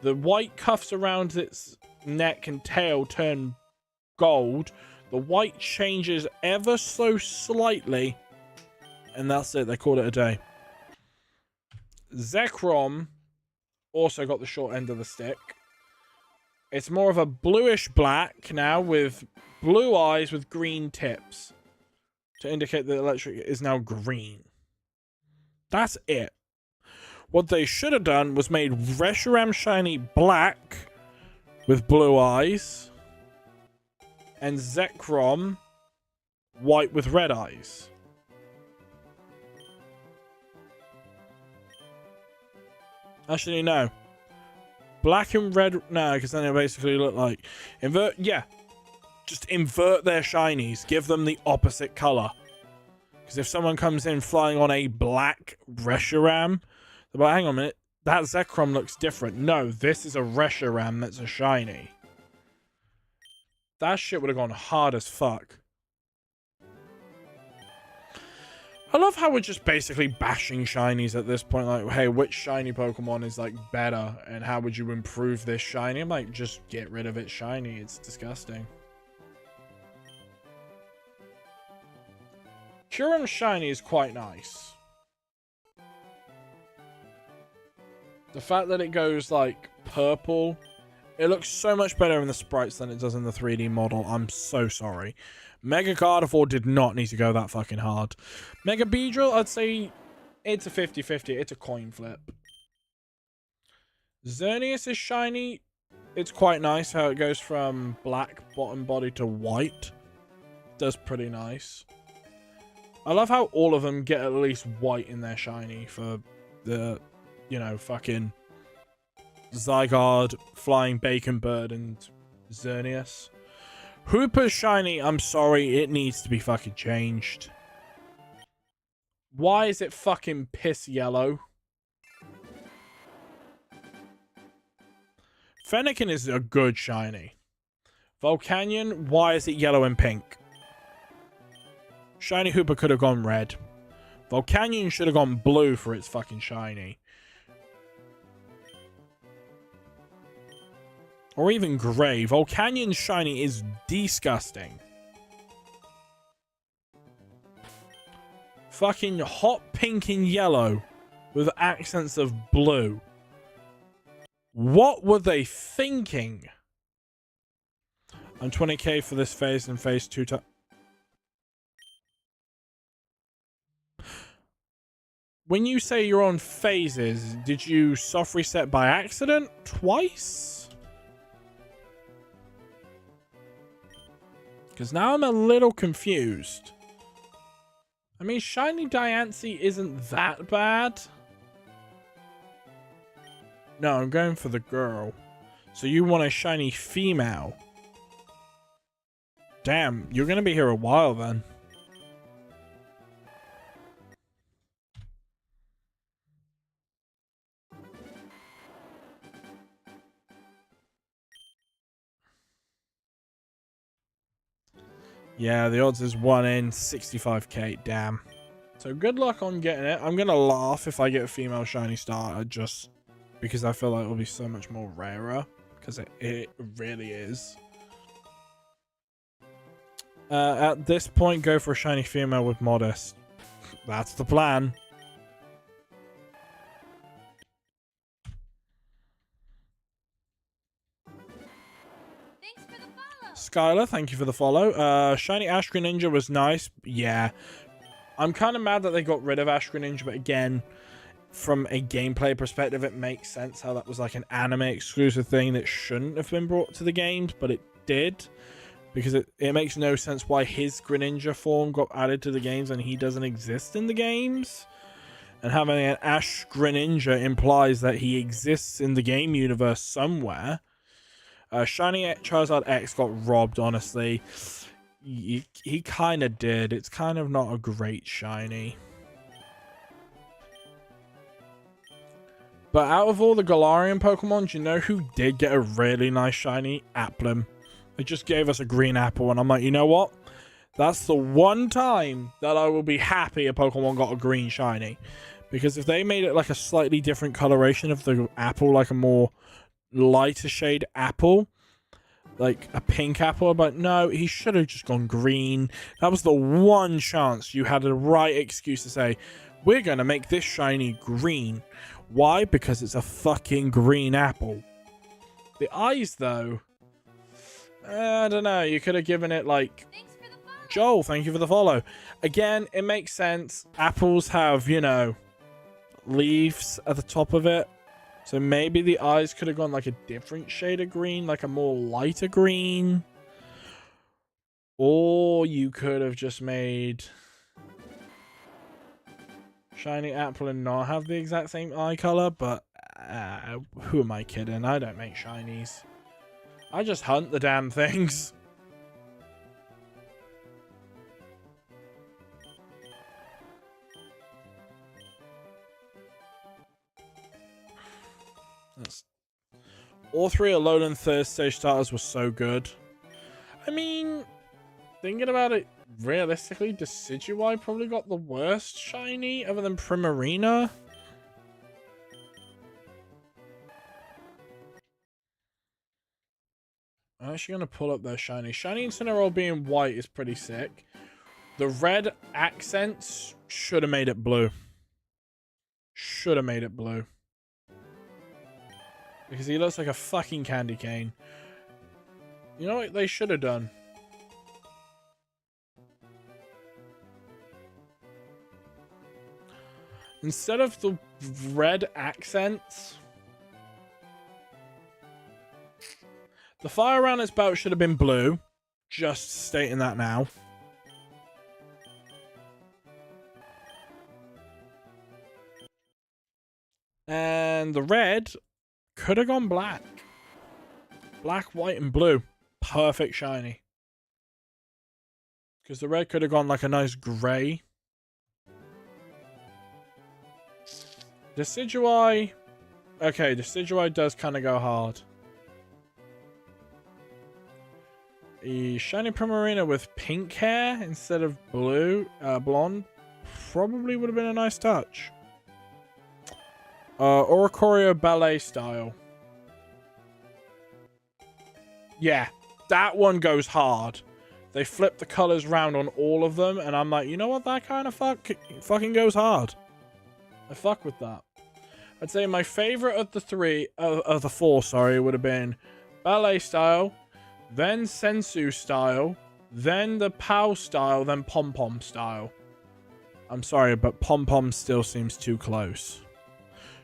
The white cuffs around its neck and tail turn gold. The white changes ever so slightly. And that's it. They called it a day. Zekrom also got the short end of the stick. It's more of a bluish black now with blue eyes with green tips. To indicate that electric is now green. That's it. What they should have done was made Reshiram shiny black with blue eyes. And Zekrom white with red eyes. Actually, no. Black and red, no, because then it basically look like just invert their shinies. Give them the opposite color. Because if someone comes in flying on a black Reshiram, they're like, hang on a minute, that Zekrom looks different. No, this is a Reshiram that's a shiny. That shit would have gone hard as fuck. I love how we're just basically bashing shinies at this point. Like, hey, which shiny Pokemon is, like, better? And how would you improve this shiny? I'm like, just get rid of its shiny. It's disgusting. Kyurem's shiny is quite nice. The fact that it goes, like, purple... It looks so much better in the sprites than it does in the 3D model. I'm so sorry. Mega Gardevoir did not need to go that fucking hard. Mega Beedrill, I'd say it's a 50-50. It's a coin flip. Xerneas is shiny. It's quite nice how it goes from black bottom body to white. Does pretty nice. I love how all of them get at least white in their shiny for the, you know, fucking... Zygarde, Flying Bacon Bird, and Xerneas. Hooper's shiny, I'm sorry, it needs to be fucking changed. Why is it fucking piss yellow? Fennekin is a good shiny. Volcanion, why is it yellow and pink? Shiny Hooper could have gone red. Volcanion should have gone blue for its fucking shiny. Or even grey. Volcanion's shiny is disgusting. Fucking hot pink and yellow with accents of blue. What were they thinking? I'm 20k for this phase and phase 2 times. When you say you're on phases, did you soft reset by accident twice? Because now I'm a little confused. I mean, shiny Diancie isn't that bad. No, I'm going for the girl. So you want a shiny female. Damn, you're going to be here a while then. Yeah, the odds is 1 in 65k. Damn. So good luck on getting it. I'm going to laugh if I get a female shiny starter just because I feel like it'll be so much more rarer. Because it really is. At this point, go for a shiny female with Modest. That's the plan. Skylar, thank you for the follow. Shiny Ash Greninja was nice. Yeah. I'm kind of mad that they got rid of Ash Greninja, but again, from a gameplay perspective, it makes sense how that was like an anime exclusive thing that shouldn't have been brought to the games, but it did. Because it makes no sense why his Greninja form got added to the games and he doesn't exist in the games. And having an Ash Greninja implies that he exists in the game universe somewhere. Shiny Charizard X got robbed, honestly. He kind of did. It's kind of not a great shiny. But out of all the Galarian Pokemon, do you know who did get a really nice shiny? Applin. It just gave us a green apple, and I'm like, you know what? That's the one time that I will be happy a Pokemon got a green shiny. Because if they made it like a slightly different coloration of the apple, like a more lighter shade apple, like a pink apple, but no, he should have just gone green. That was the one chance you had the right excuse to say, we're going to make this shiny green. Why? Because it's a fucking green apple. The eyes, though, I don't know. You could have given it like... Joel, thank you for the follow. Again, it makes sense. Apples have, you know, leaves at the top of it. So maybe the eyes could have gone like a different shade of green, like a more lighter green. Or you could have just made shiny apple and not have the exact same eye color. But who am I kidding? I don't make shinies. I just hunt the damn things. All three Alolan third stage starters were so good. I mean, thinking about it realistically, Decidueye probably got the worst shiny other than Primarina. I'm actually going to pull up their shiny. Shiny Incineroar being white is pretty sick. The red accents should have made it blue. Should have made it blue. Because he looks like a fucking candy cane. You know what they should have done? Instead of the red accents, the fire around its belt should have been blue. Just stating that now. And the red could have gone black. Black, white, and blue. Perfect shiny. Because the red could have gone like a nice grey. Decidueye. Okay, Decidueye does kind of go hard. A shiny Primarina with pink hair instead of blonde probably would have been a nice touch. Oricorio ballet style. Yeah, that one goes hard. They flip the colors round on all of them, and I'm like, you know what? That kind of fucking goes hard. I fuck with that. I'd say my favorite of the four, sorry, would have been ballet style, then sensu style, then the pow style, then pom pom style. I'm sorry, but pom pom still seems too close.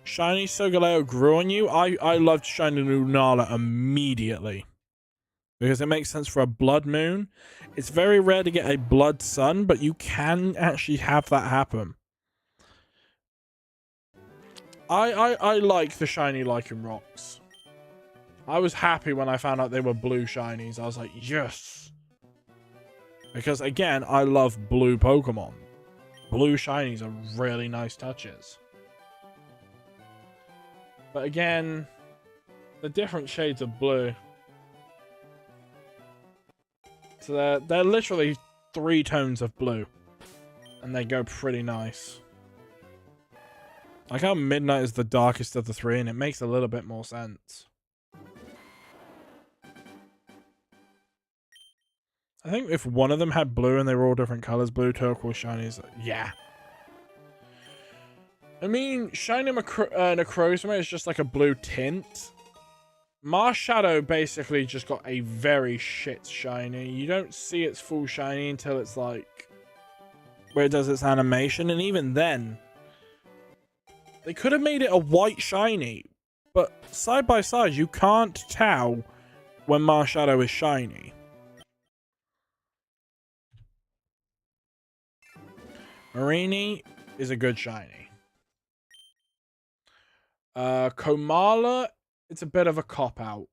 Shiny Solgaleo grew on you. I loved Shiny Lunala immediately. Because it makes sense for a blood moon. It's very rare to get a blood sun, but you can actually have that happen. I like the shiny Lichen Rocks. I was happy when I found out they were blue shinies. I was like, yes. Because again, I love blue Pokemon. Blue shinies are really nice touches. But again, the different shades of blue. So they're literally 3 tones of blue. And they go pretty nice. Like how Midnight is the darkest of the 3, and it makes a little bit more sense. I think if one of them had blue and they were all different colors, blue, turquoise, shinies, yeah. I mean, Shiny Necrozma is just like a blue tint. Marshadow basically just got a very shit shiny. You don't see its full shiny until it's like where it does its animation, and even then they could have made it a white shiny, but side by side you can't tell when Marshadow is shiny. Marini is a good shiny. Komala, it's a bit of a cop-out.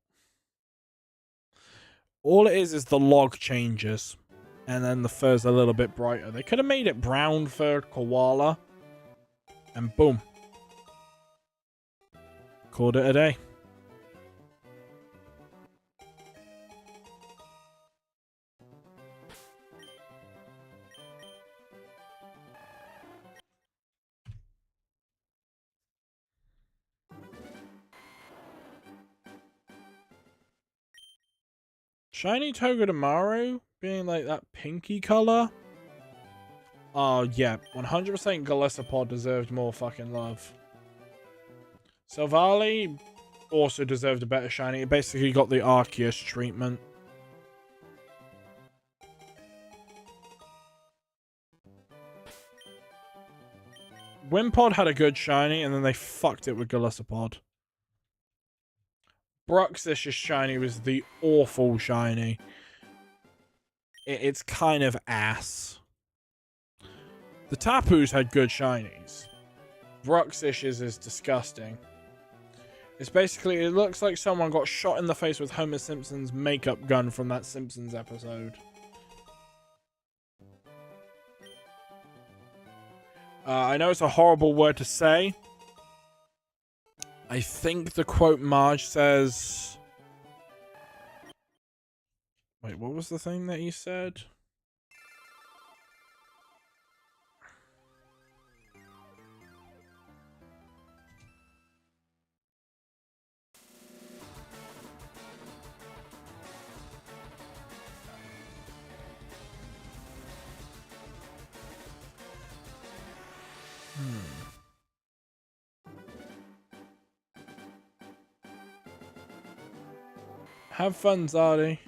All it is the log changes. And then the fur's a little bit brighter. They could have made it brown fur koala. And boom. Called it a day. Shiny Togedemaru being like that pinky color. Oh yeah, 100% Golisopod deserved more fucking love. Silvally also deserved a better shiny. It basically got the Arceus treatment. Wimpod had a good shiny, and then they fucked it with Golisopod. Bruxish's shiny was the awful shiny. It's kind of ass. The Tapu's had good shinies. Bruxish's is disgusting. It's basically, it looks like someone got shot in the face with Homer Simpson's makeup gun from that Simpsons episode. I know it's a horrible word to say. I think the quote Marge says... Wait, what was the thing that he said? Have fun, Zardy.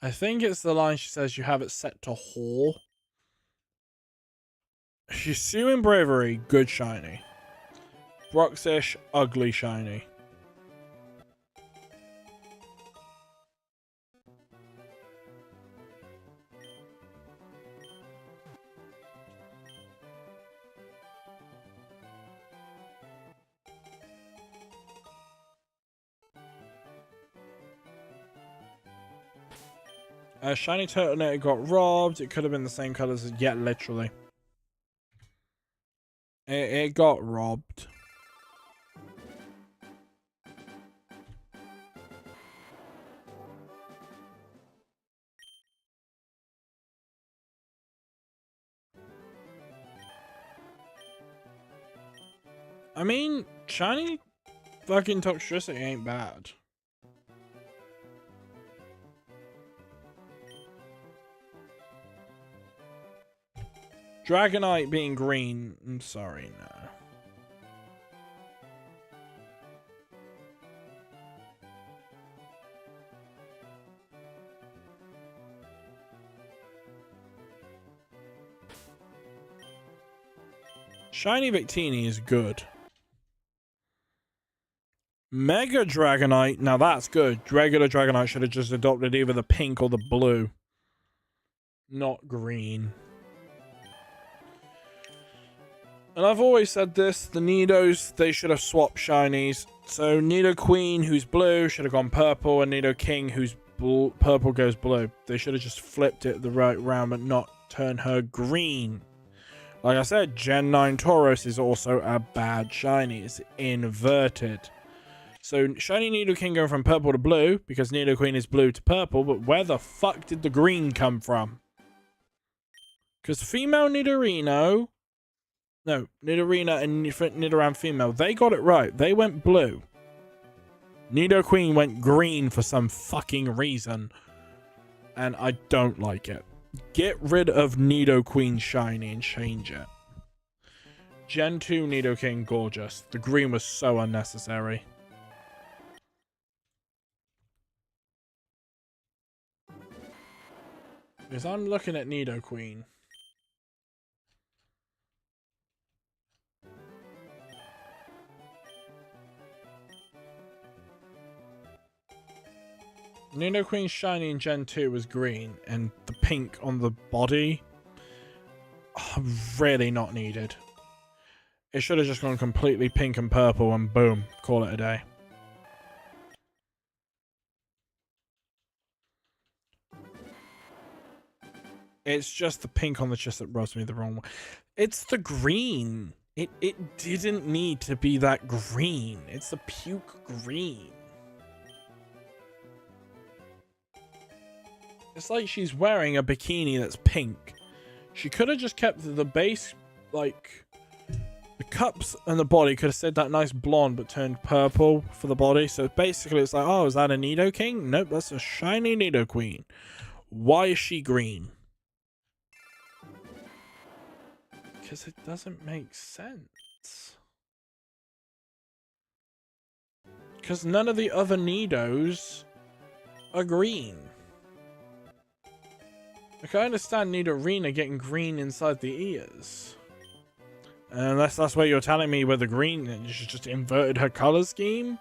I think it's the line she says you have it set to whore. Shisui and Bravery, good shiny. Bruxish, ugly shiny. Shiny Turtleneck got robbed. It could have been the same colors as... Yeah, literally. It got robbed. I mean, shiny fucking Toxtricity ain't bad. Dragonite being green, I'm sorry, no. Shiny Victini is good. Mega Dragonite, now that's good. Regular Dragonite should have just adopted either the pink or the blue. Not green. And I've always said this, the Nidos, they should have swapped shinies. So Nidoqueen, who's blue, should have gone purple, and Nidoking, who's purple, goes blue. They should have just flipped it the right round, but not turn her green. Like I said, Gen 9 Tauros is also a bad shiny. It's inverted. So shiny Nidoking going from purple to blue, because Nidoqueen is blue to purple, but where the fuck did the green come from? Because female Nidorino... No, Nidorina and Nidoran female, they got it right. They went blue. Nidoqueen went green for some fucking reason. And I don't like it. Get rid of Nidoqueen shiny and change it. Gen 2 Nidoking, gorgeous. The green was so unnecessary. Because I'm looking at Nidoqueen. Nidoqueen's shiny in Gen 2 was green, and the pink on the body, really not needed. It should have just gone completely pink and purple and boom, call it a day. It's just the pink on the chest that rubs me the wrong way. It's the green. It didn't need to be that green. It's the puke green. It's like she's wearing a bikini that's pink. She could have just kept the base, like, the cups and the body could have stayed that nice blonde but turned purple for the body. So basically it's like, oh, is that a Nidoking? Nope, that's a shiny Nidoqueen. Why is she green? Because it doesn't make sense. Because none of the other Nidos are green. Like, I understand Nidorina getting green inside the ears. Unless that's what you're telling me with the green, and she just inverted her color scheme.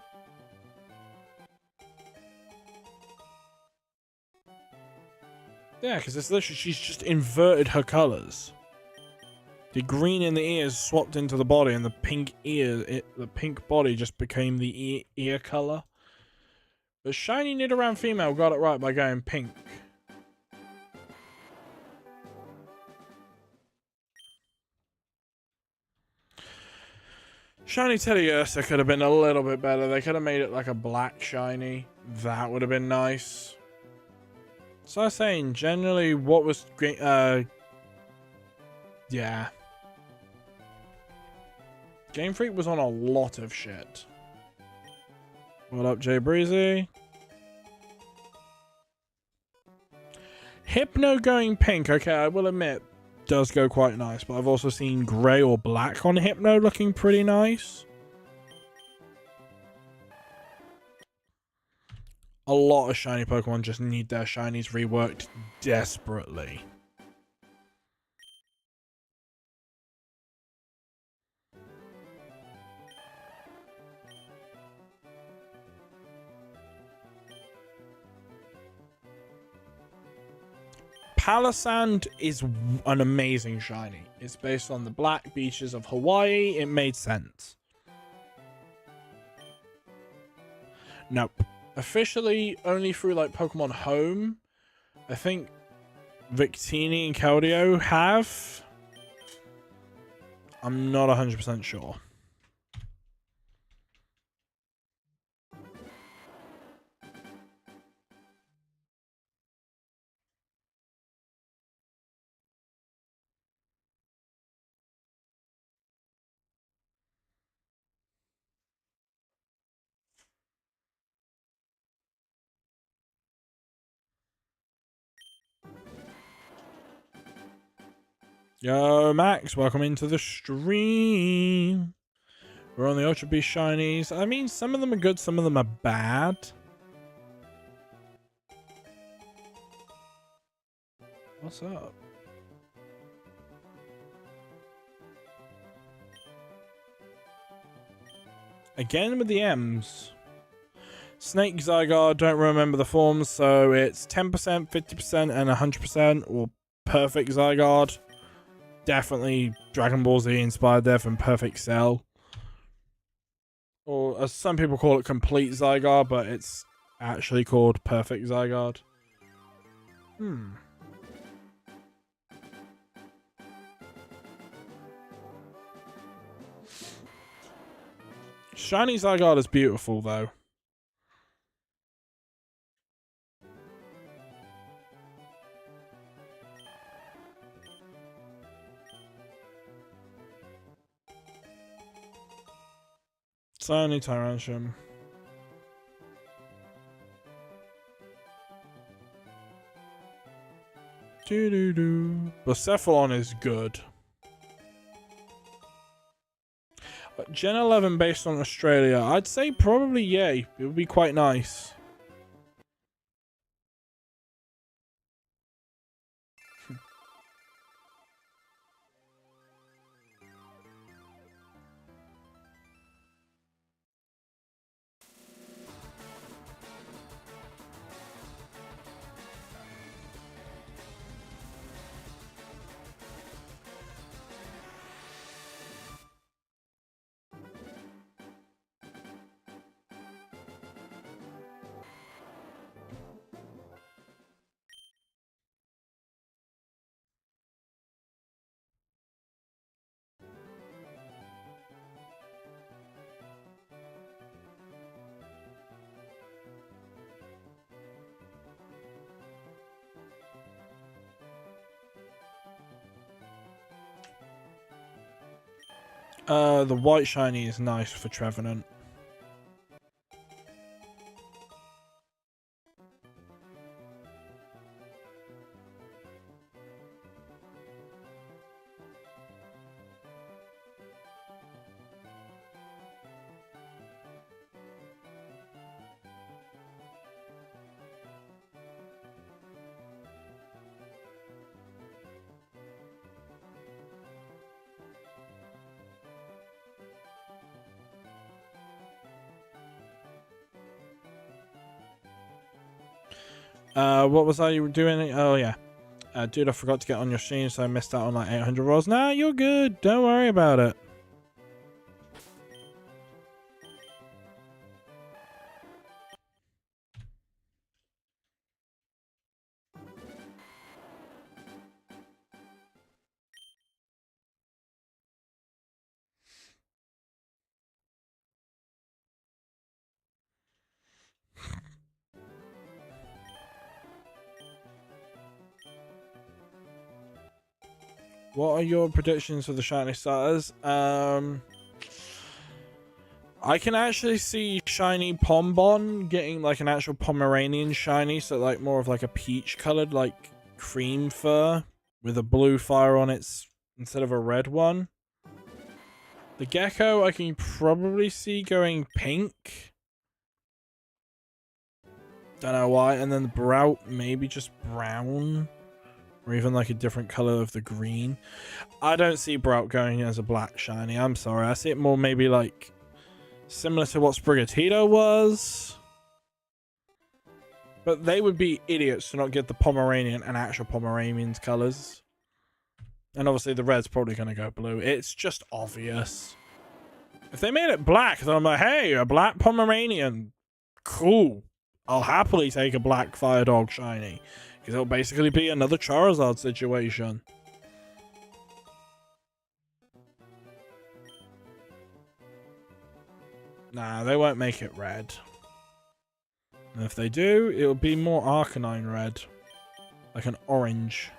Yeah, because it's literally, she's just inverted her colors. The green in the ears swapped into the body, and the pink the pink body just became the ear color. But shiny Nidoran female got it right by going pink. Shiny Teddiursa could have been a little bit better. They could have made it like a black shiny. That would have been nice. So I was saying, generally, what was great? Yeah. Game Freak was on a lot of shit. What up, Jay Breezy? Hypno going pink, okay, I will admit, does go quite nice, but I've also seen grey or black on Hypno looking pretty nice. A lot of shiny Pokemon just need their shinies reworked desperately. Palisand is an amazing shiny. It's based on the black beaches of Hawaii. It made sense. Nope. Officially, only through like Pokemon Home, I think Victini and Keldeo have. I'm not 100% sure. Yo, Max, welcome into the stream. We're on the Ultra Beast Shinies. I mean, some of them are good, some of them are bad. What's up? Again with the M's. Snake Zygarde, don't remember the forms, so it's 10%, 50%, and 100%, or Perfect Zygarde. Definitely Dragon Ball Z inspired there from Perfect Cell. Or as some people call it, Complete Zygarde, but it's actually called Perfect Zygarde. Shiny Zygarde is beautiful, though. Tiny Tyranium. But Cephalon is good. Gen 11 based on Australia. I'd say probably yay. It would be quite nice. The white shiny is nice for Trevenant. What was I doing? Oh, yeah. Dude, I forgot to get on your stream, so I missed out on like 800 rolls. Nah, you're good. Don't worry about it. What are your predictions for the shiny starters? I can actually see shiny Pombon getting like an actual Pomeranian shiny, so like more of like a peach colored like cream fur with a blue fire on its instead of a red one. The Gecko I can probably see going pink. Don't know why. And then the Brout maybe just brown. Or even like a different color of the green. I don't see Brout going as a black shiny. I'm sorry. I see it more maybe like similar to what Sprigatito was. But they would be idiots to not get the Pomeranian and actual Pomeranian's colors. And obviously the red's probably going to go blue. It's just obvious. If they made it black, then I'm like, hey, a black Pomeranian. Cool. I'll happily take a black Fire Dog shiny. Because it'll basically be another Charizard situation. Nah, they won't make it red. And if they do, it'll be more Arcanine red. Like an orange.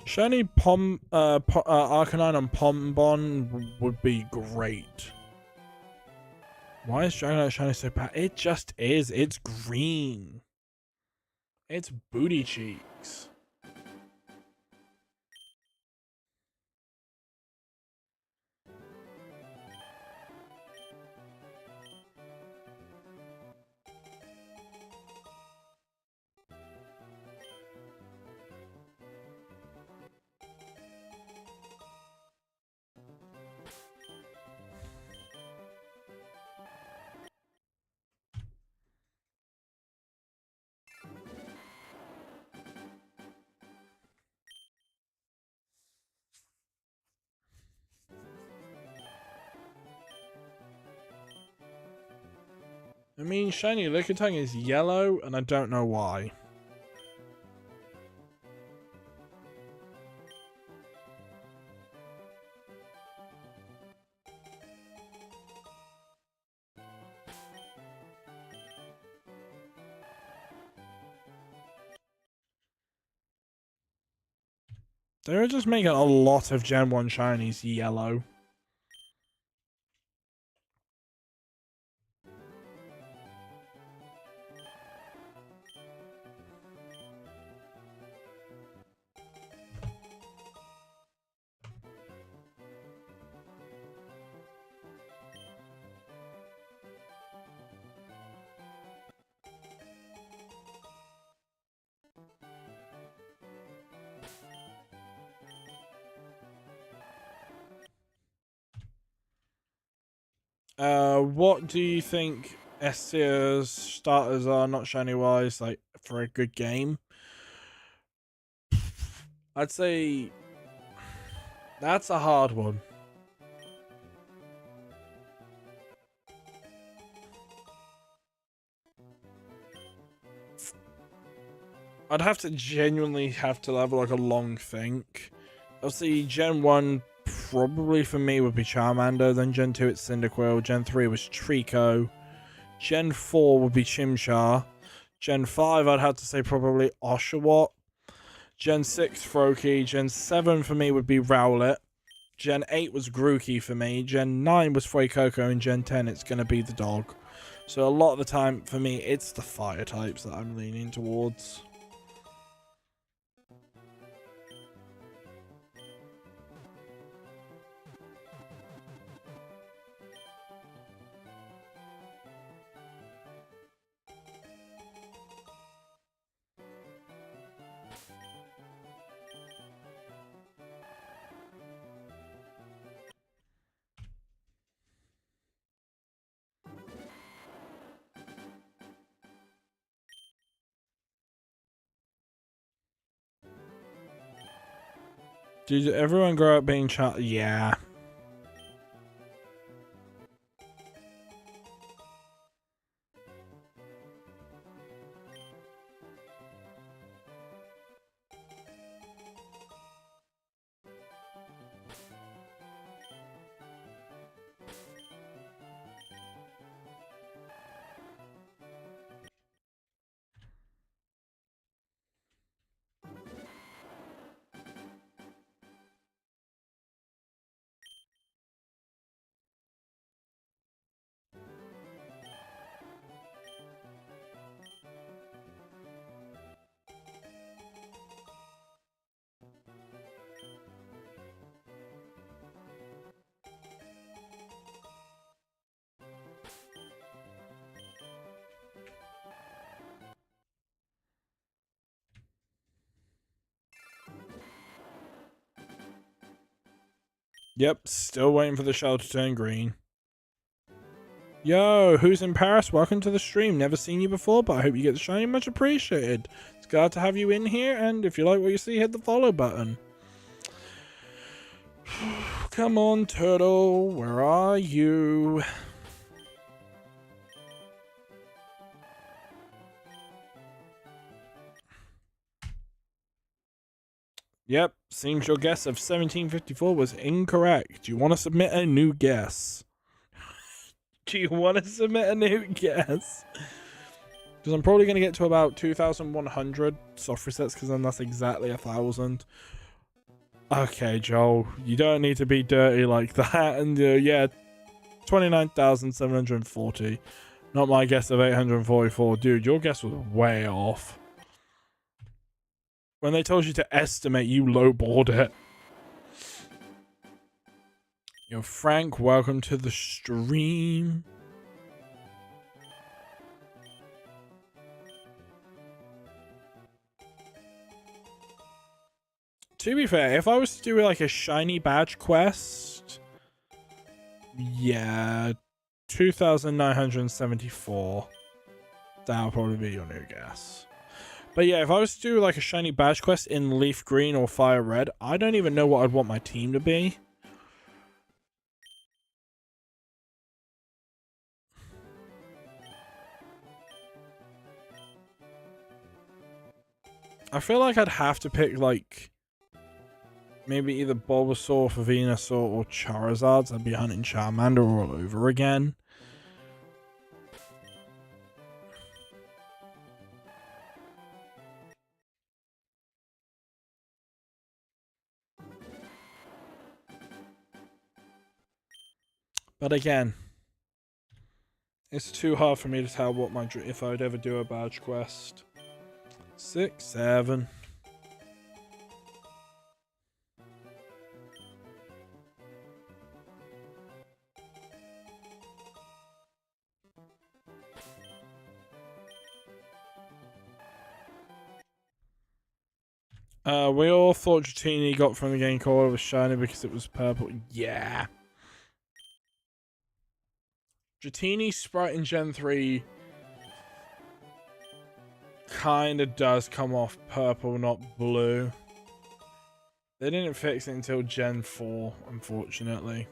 Shiny Arcanine and Pombon would be great. Why is Dragonite shiny so bad? It just is. It's green. It's booty cheeks. I mean, shiny Lickitung is yellow, and I don't know why. They're just making a lot of Gen 1 shinies yellow. What do you think S tier's starters are, not shiny wise, like for a good game? I'd say that's a hard one. I'd have to genuinely have to have like a long think. Obviously, Gen 1 probably for me would be Charmander, then Gen 2 it's Cyndaquil, Gen 3 was Trico, Gen 4 would be Chimchar, Gen 5 I'd have to say probably Oshawott, Gen 6 Froakie, Gen 7 for me would be Rowlet, Gen 8 was Grookey for me, Gen 9 was Fuecoco, and Gen 10 it's going to be the dog. So a lot of the time for me it's the fire types that I'm leaning towards. Did everyone grow up being child? Yeah. Yep, still waiting for the shell to turn green. Yo, who's in Paris? Welcome to the stream. Never seen you before, but I hope you get the shiny. Much appreciated. It's glad to have you in here, and if you like what you see, hit the follow button. Come on, turtle. Where are you? Yep, seems your guess of 1754 was incorrect. Do you want to submit a new guess? Do you want to submit a new guess? Because I'm probably going to get to about 2,100 soft resets, because then that's exactly 1,000. Okay, Joel, you don't need to be dirty like that. And yeah, 29,740. Not my guess of 844. Dude, your guess was way off. When they told you to estimate, you lowballed it. Yo, Frank, welcome to the stream. To be fair, if I was to do like a shiny badge quest, yeah, 2,974. That would probably be your new guess. But yeah, if I was to do like a shiny badge quest in Leaf Green or Fire Red, I don't even know what I'd want my team to be. I feel like I'd have to pick like maybe either Bulbasaur for Venusaur or Charizard. I'd be hunting Charmander all over again. But again, it's too hard for me to tell what my if I'd ever do a badge quest. 6, 7. We all thought Dratini got from the game called was shiny because it was purple. Yeah. Dratini's sprite in Gen 3 kind of does come off purple, not blue. They didn't fix it until Gen 4, unfortunately.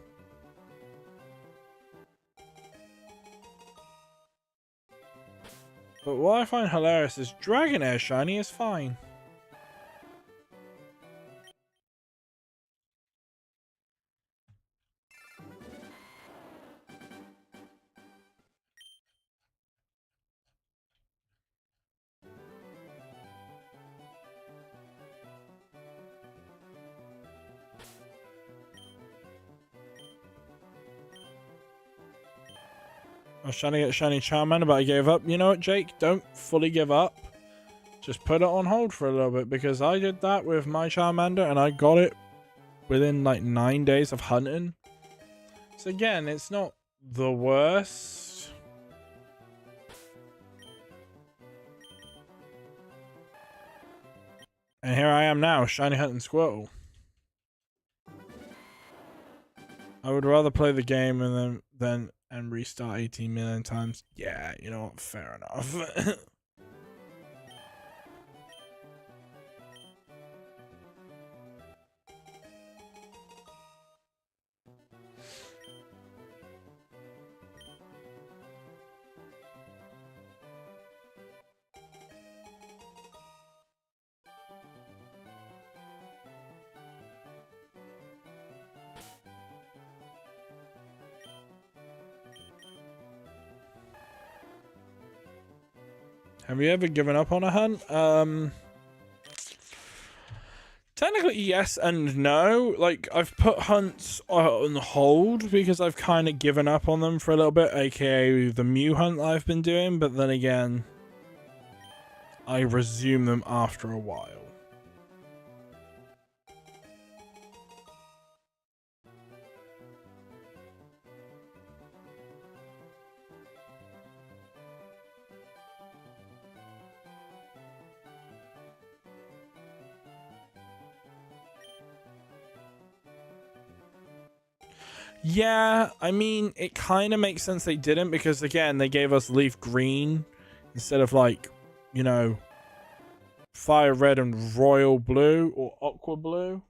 But what I find hilarious is Dragonair shiny is fine. I was trying to get shiny Charmander, but I gave up. You know what, Jake? Don't fully give up. Just put it on hold for a little bit, because I did that with my Charmander and I got it within like 9 days of hunting. So again, it's not the worst. And here I am now, shiny hunting Squirtle. I would rather play the game and restart 18 million times. Yeah, you know what? Fair enough. Have you ever given up on a hunt? Technically yes and no. Like, I've put hunts on hold because I've kind of given up on them for a little bit, aka the Mew hunt I've been doing, but then again, I resume them after a while. Yeah, I mean, it kind of makes sense they didn't, because again, they gave us leaf green instead of, like, you know, fire red and royal blue, or aqua blue,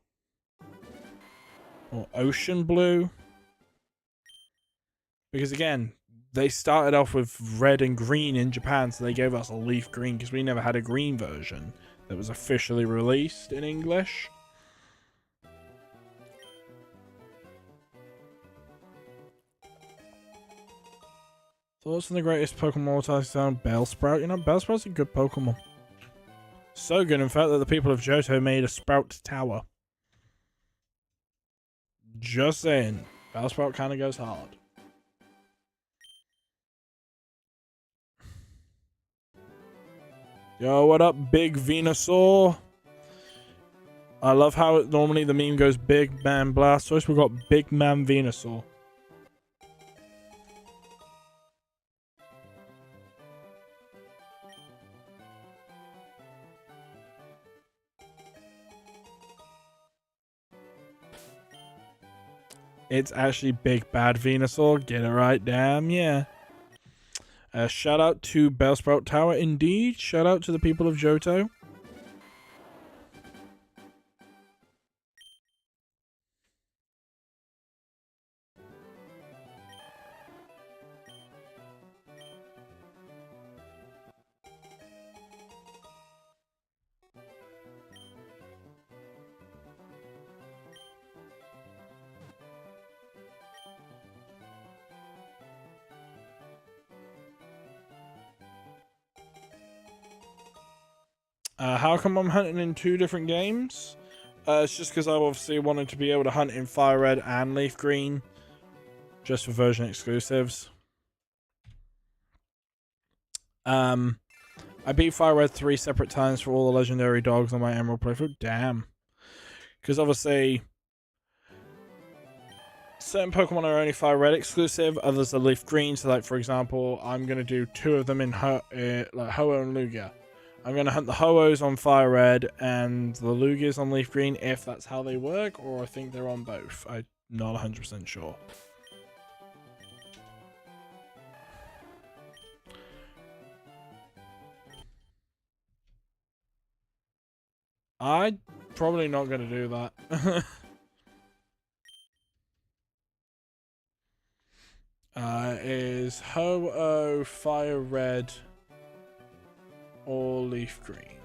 or ocean blue. Because again, they started off with red and green in Japan, so they gave us a leaf green because we never had a green version that was officially released in English. Thoughts on the greatest Pokemon sound? Bellsprout. You know, Bellsprout's a good Pokemon. So good, in fact, that the people of Johto made a Sprout Tower. Just saying. Bellsprout kind of goes hard. Yo, what up, Big Venusaur? I love how normally the meme goes Big Man Blastoise. We've got Big Man Venusaur. It's actually Big Bad Venusaur. Get it right, damn, yeah. Shout out to Bellsprout Tower, indeed. Shout out to the people of Johto. How come I'm hunting in 2 different games? It's just because I obviously wanted to be able to hunt in Fire Red and Leaf Green. just for version exclusives. I beat Fire Red 3 separate times for all the legendary dogs on my Emerald playthrough. Damn. Because obviously, certain Pokemon are only Fire Red exclusive, others are Leaf Green. So, like, for example, I'm going to do 2 of them in like Ho-Oh and Lugia. I'm going to hunt the Ho-Ohs on Fire Red and the Lugias on Leaf Green, if that's how they work, or I think they're on both. I'm not 100% sure. I'm probably not going to do that. Is Ho-Oh Fire Red or Leaf Green?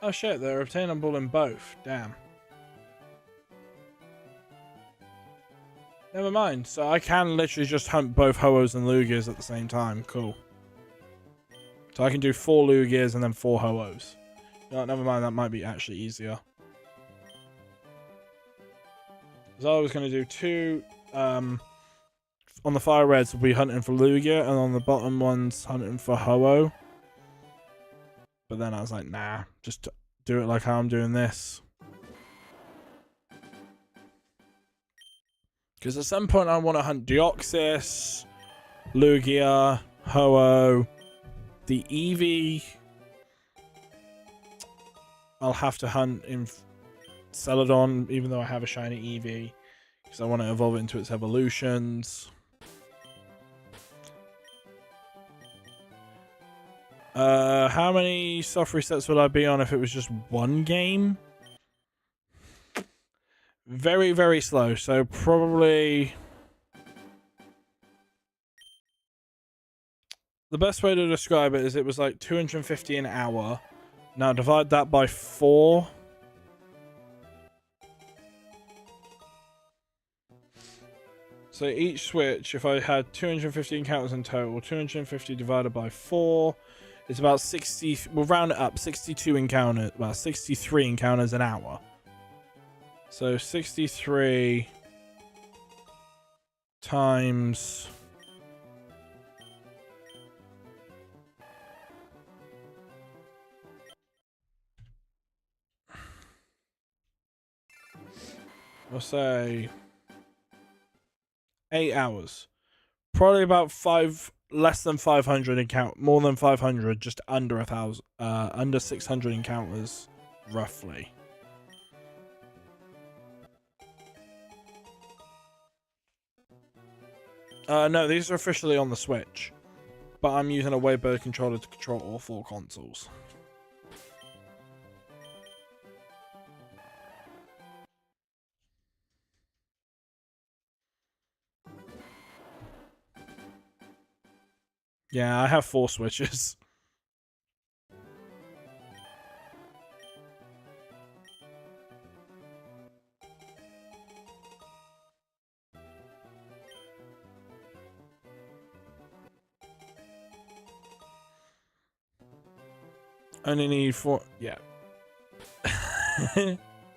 Oh shit, they're obtainable in both. Damn. Never mind. So I can literally just hunt both Ho-Ohs and Lugias at the same time. Cool. So I can do 4 Lugias and then 4 Ho-Ohs. No, never mind. That might be actually easier. So I was going to do 2... on the Fire Reds, we'll be hunting for Lugia, and on the bottom ones, hunting for Ho-Oh. But then I was like, nah, just do it like how I'm doing this. Because at some point I want to hunt Deoxys, Lugia, Ho-Oh, the Eevee. I'll have to hunt in Celadon, even though I have a shiny Eevee. Because I want to evolve it into its evolutions. How many soft resets would I be on if it was just 1 game? Very, very slow. So probably... the best way to describe it is it was like 250 an hour. Now divide that by 4. So each switch, if I had 250 encounters in total, 250 divided by 4... it's about 60, we'll round it up, 62 encounters, well, 63 encounters an hour. So 63 times... we'll say 8 hours. Probably about less than 500 more than 500, just under 1,000, under 600 encounters, roughly. No, these are officially on the Switch, but I'm using a Waybird controller to control all 4 consoles. Yeah, I have 4 Switches. Only need 4. Yeah.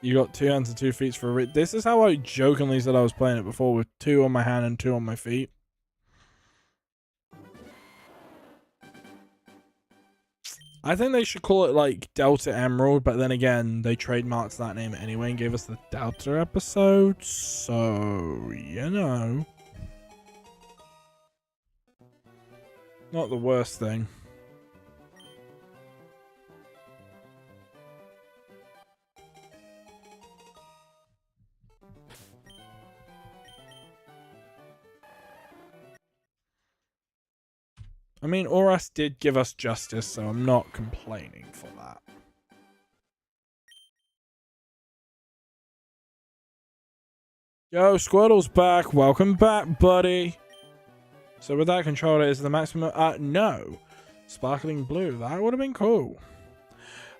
You got 2 hands and 2 feet for a... this is how I jokingly said I was playing it before, with 2 on my hand and 2 on my feet. I think they should call it like Delta Emerald, but then again, they trademarked that name anyway and gave us the Delta episode, so, you know. Not the worst thing. I mean, Oras did give us justice, so I'm not complaining for that. Yo, Squirtle's back. Welcome back, buddy. So with that controller, is the maximum... no. Sparkling blue. That would have been cool.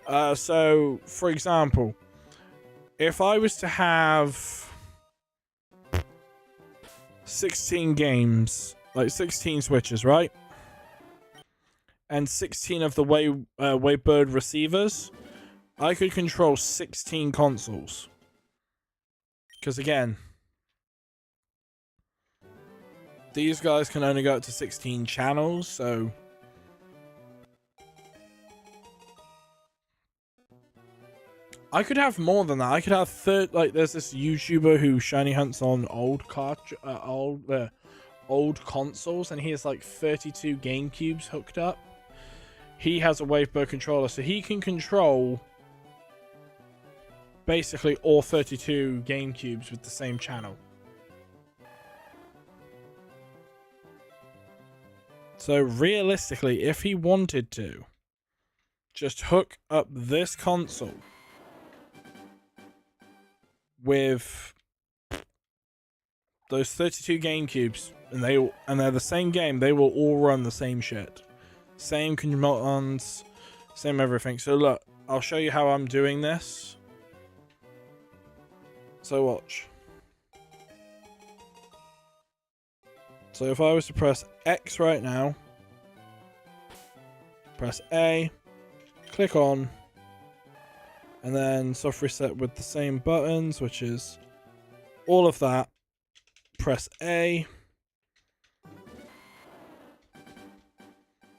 So, for example, if I was to have 16 games, like 16 Switches, right? And 16 of the Waybird receivers, I could control 16 consoles. Because again, these guys can only go up to 16 channels, so I could have more than that. I could have like there's this YouTuber who shiny hunts on old old consoles, and he has like 32 GameCubes hooked up. He has a Wavebird controller, so he can control basically all 32 GameCubes with the same channel. So realistically, if he wanted to just hook up this console with those 32 GameCubes, and they're the same game, they will all run the same shit. Same commands, same everything. So look, I'll show you how I'm doing this. So watch. So if I was to press X right now, press A, click on, and then soft reset with the same buttons, which is all of that. Press A.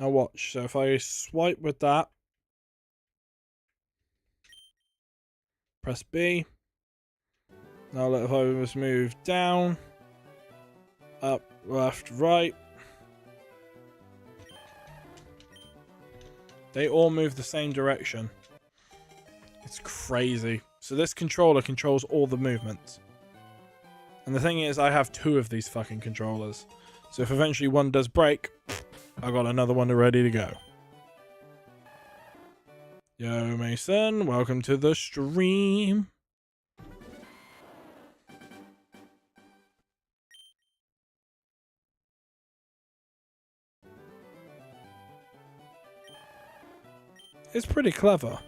Now watch. So if I swipe with that, press B. Now if I was move down, up, left, right, they all move the same direction. It's crazy. So this controller controls all the movements. And the thing is, I have 2 of these fucking controllers. So if eventually one does break, I got another one ready to go. Yo, Mason, welcome to the stream. It's pretty clever.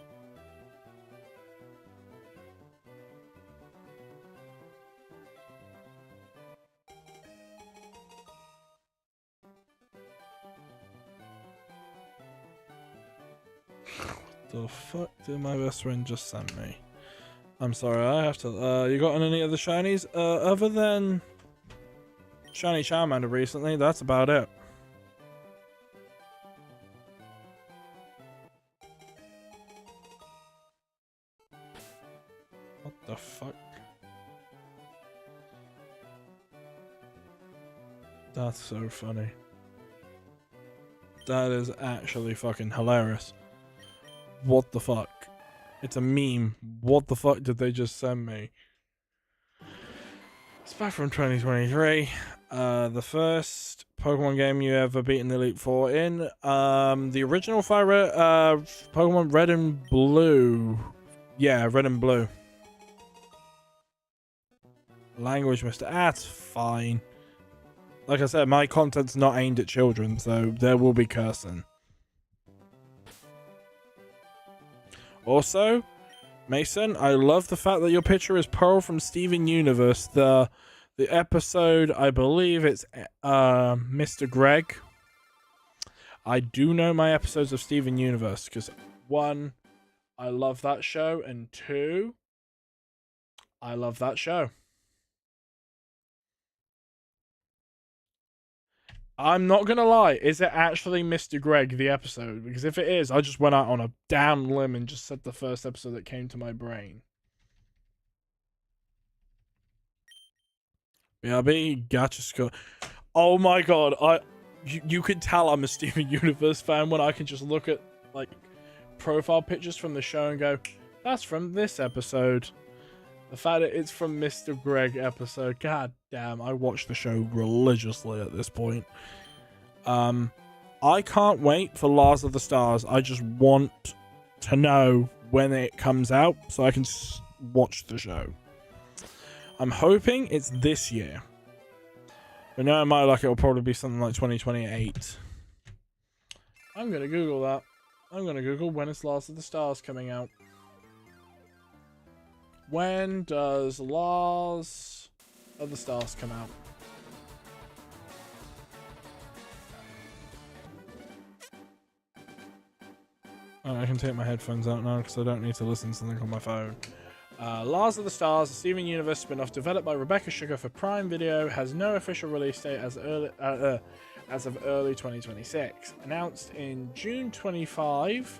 The fuck did my best friend just send me? I'm sorry, I have to. You got any other shinies? Other than Shiny Charmander recently, that's about it. What the fuck? That's so funny. That is actually fucking hilarious. What the fuck? It's a meme. What the fuck did they just send me? It's back from 2023. The first Pokemon game you ever beaten the Elite Four in. The original Fire Pokemon Red and Blue. Yeah, Red and Blue. Language Mister. That's fine. Like I said, my content's not aimed at children, so there will be cursing. Also, Mason, I love the fact that your picture is Pearl from Steven Universe. The episode, I believe it's Mr. Greg. I do know my episodes of Steven Universe because 1, I love that show, and 2, I love that show. I'm not gonna lie, is it actually Mr. Greg, the episode? Because if it is, I just went out on a damn limb and just said the first episode that came to my brain. BRB, gotcha, Scott. Oh my god, you could tell I'm a Steven Universe fan when I can just look at, like, profile pictures from the show and go, that's from this episode. The fact that it's from Mr. Greg episode, god damn, I watch the show religiously at this point. I can't wait for Lars of the Stars. I just want to know when it comes out so I can watch the show. I'm hoping it's this year. But no, in my luck, it'll probably be something like 2028. I'm gonna Google that. I'm gonna Google when is Lars of the Stars coming out. When does Lars of the Stars come out? I can take my headphones out now because I don't need to listen to something on my phone. Lars of the Stars, a Steven Universe spin-off developed by Rebecca Sugar for Prime Video, has no official release date as of early 2026. Announced in June 25.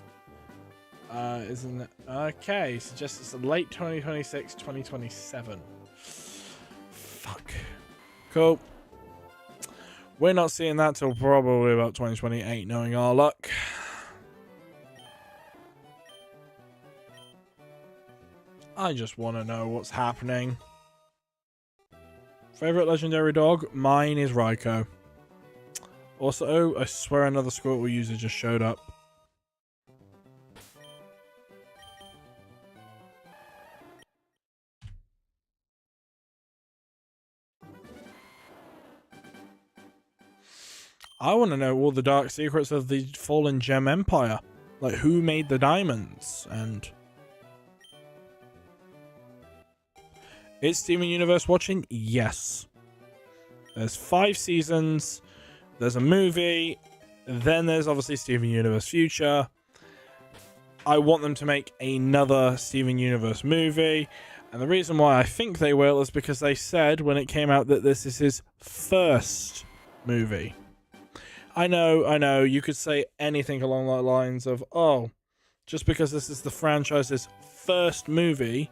Isn't it? Okay, suggests it's late 2026, 2027. Fuck. Cool. We're not seeing that till probably about 2028, knowing our luck. I just want to know what's happening. Favorite legendary dog? Mine is Raikou. Also, I swear another Squirtle user just showed up. I want to know all the dark secrets of the fallen gem empire. Like, who made the diamonds? And... is Steven Universe watching? Yes. There's 5 seasons. There's a movie. Then there's obviously Steven Universe Future. I want them to make another Steven Universe movie. And the reason why I think they will is because they said when it came out that this is his first movie. I know, you could say anything along the lines of, oh, just because this is the franchise's first movie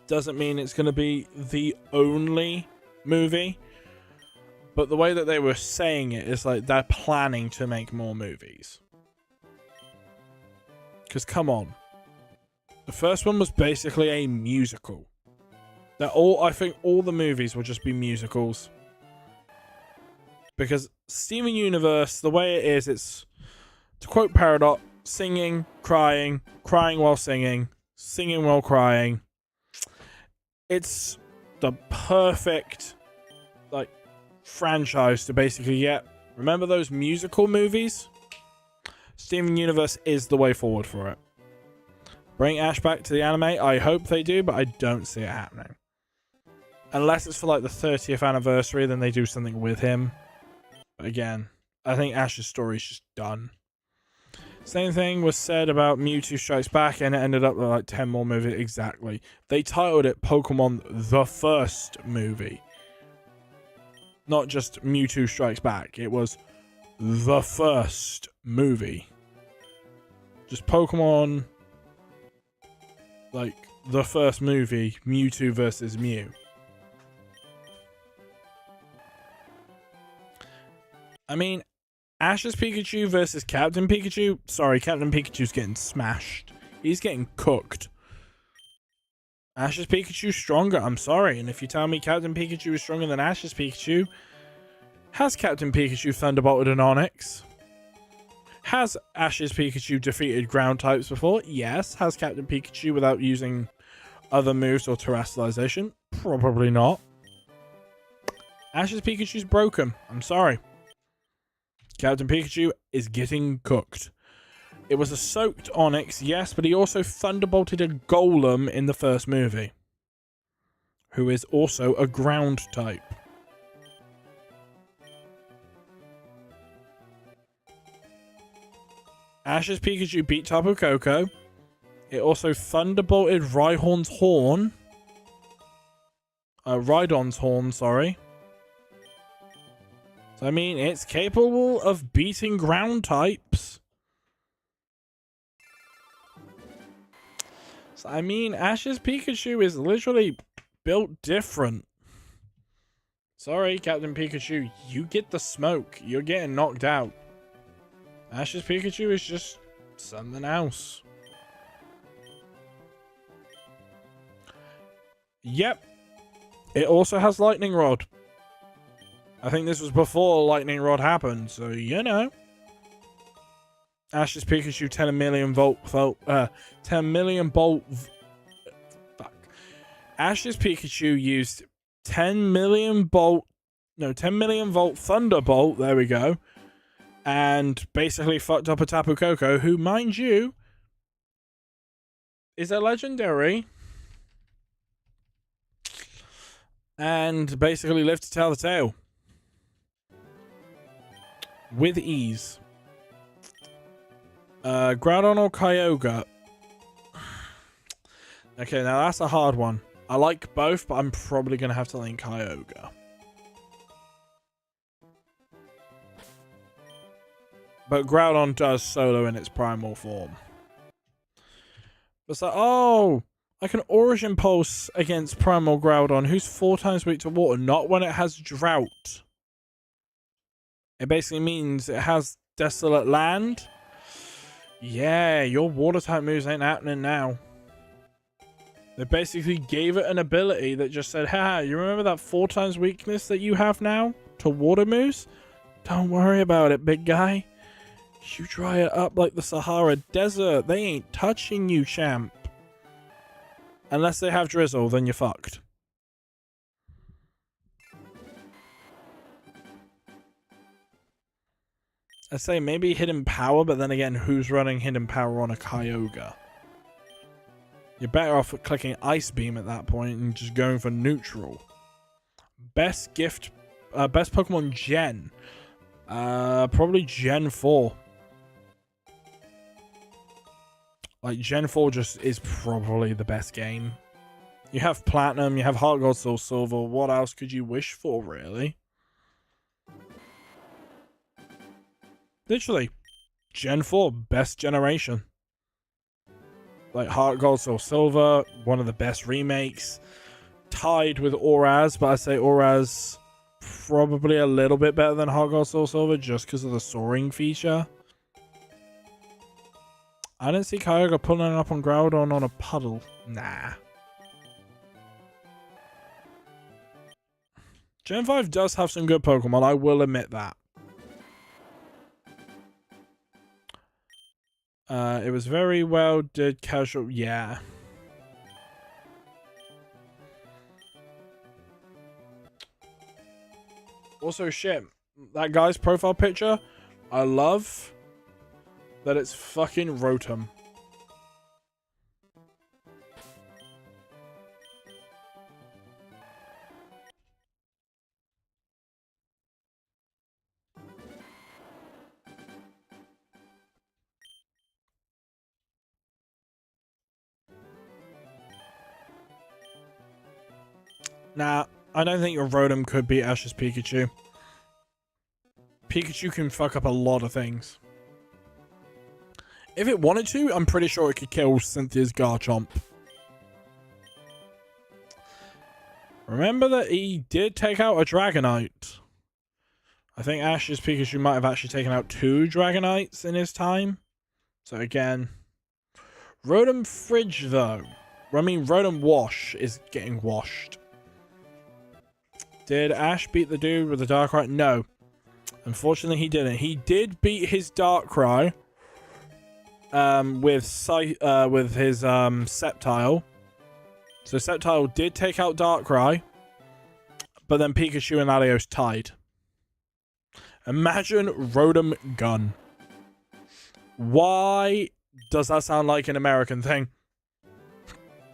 doesn't mean it's going to be the only movie. But the way that they were saying it is like they're planning to make more movies. Because come on. The first one was basically a musical. I think all the movies will just be musicals. Because Steven Universe, the way it is, it's, to quote Paradox, singing, crying while singing while crying. It's the perfect, like, franchise to basically get. Remember those musical movies? Steven Universe is the way forward for it. Bring Ash back to the anime? I hope they do, but I don't see it happening. Unless it's for, like, the 30th anniversary, then they do something with him. But again, I think Ash's story is just done. Same thing was said about Mewtwo Strikes Back, and it ended up with like 10 more movies. Exactly. They titled it Pokemon the First Movie. Not just Mewtwo Strikes Back. It was the first movie. Just Pokemon, like, the first movie, Mewtwo versus Mew. I mean, Ash's Pikachu versus Captain Pikachu. Sorry, Captain Pikachu's getting smashed. He's getting cooked. Ash's Pikachu's stronger. I'm sorry. And if you tell me Captain Pikachu is stronger than Ash's Pikachu, has Captain Pikachu Thunderbolted an Onix? Has Ash's Pikachu defeated ground types before? Yes. Has Captain Pikachu without using other moves or terrestrialization? Probably not. Ash's Pikachu's broken. I'm sorry. Captain Pikachu is getting cooked. It was a soaked Onix, yes, but he also thunderbolted a Golem in the first movie, who is also a ground type. Ash's Pikachu beat Tapu Koko. It also thunderbolted Rhydon's horn, sorry. So, I mean, it's capable of beating ground types. So, I mean, Ash's Pikachu is literally built different. Sorry, Captain Pikachu, you get the smoke. You're getting knocked out. Ash's Pikachu is just something else. Yep. It also has Lightning Rod. I think this was before Lightning Rod happened, so you know. Ash's Pikachu 10 million volt. Ash's Pikachu used 10 million volt Thunderbolt, there we go. And basically fucked up a Tapu Koko, who, mind you, is a legendary. And basically lived to tell the tale. With ease. Groudon or Kyogre? Okay, now that's a hard one. I like both, but I'm probably going to have to link Kyogre. But Groudon does solo in its primal form. It's like, oh, I can Origin Pulse against Primal Groudon, who's 4 times weak to water, not when it has Drought. It basically means it has Desolate Land. Yeah, your water type moves ain't happening now. They basically gave it an ability that just said, haha, you remember that 4 times weakness that you have now to water moves? Don't worry about it, big guy. You dry it up like the Sahara Desert. They ain't touching you, champ. Unless they have Drizzle, then you're fucked. I say maybe Hidden Power, but then again, who's running Hidden Power on a Kyogre? You're better off clicking Ice Beam at that point and just going for neutral. Best gift, best Pokemon Gen. Probably Gen 4. Like, Gen 4 just is probably the best game. You have Platinum, you have Heart Gold, Soul Silver. What else could you wish for, really? Literally, Gen 4, best generation. Like, Heart Gold, Soul Silver, one of the best remakes. Tied with Auraz, but I say Auraz probably a little bit better than Heart Gold, Soul Silver just because of the soaring feature. I didn't see Kyogre pulling up on Groudon on a puddle. Nah. Gen 5 does have some good Pokemon, I will admit that. It was very well did casual. Yeah. Also, shit. That guy's profile picture, I love that it's fucking Rotom. Nah, I don't think your Rotom could beat Ash's Pikachu. Pikachu can fuck up a lot of things. If it wanted to, I'm pretty sure it could kill Cynthia's Garchomp. Remember that he did take out a Dragonite. I think Ash's Pikachu might have actually taken out 2 Dragonites in his time. So again, Rotom Fridge though. I mean, Rotom Wash is getting washed. Did Ash beat the dude with the Darkrai? No. Unfortunately, he didn't. He did beat his Darkrai with his Sceptile. So Sceptile did take out Darkrai, but then Pikachu and Latios tied. Imagine Rotom Gun. Why does that sound like an American thing?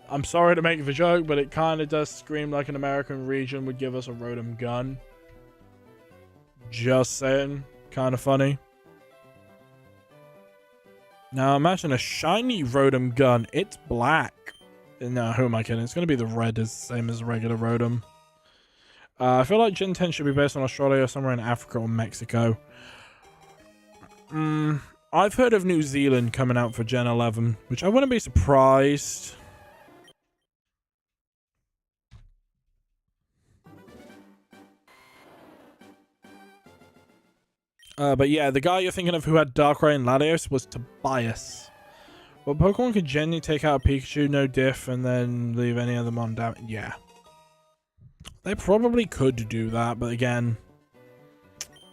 I'm sorry to make the joke, but it kind of does scream like an American region would give us a Rotom Gun. Just saying. Kind of funny. Now imagine a shiny Rotom Gun. It's black. No, who am I kidding? It's going to be the red, is the same as a regular Rotom. I feel like Gen 10 should be based on Australia or somewhere in Africa or Mexico. I've heard of New Zealand coming out for Gen 11, which I wouldn't be surprised. But yeah, the guy you're thinking of who had Darkrai and Latios was Tobias. Well, Pokemon could genuinely take out a Pikachu, no diff, and then leave any other mon down. Yeah. They probably could do that, but again,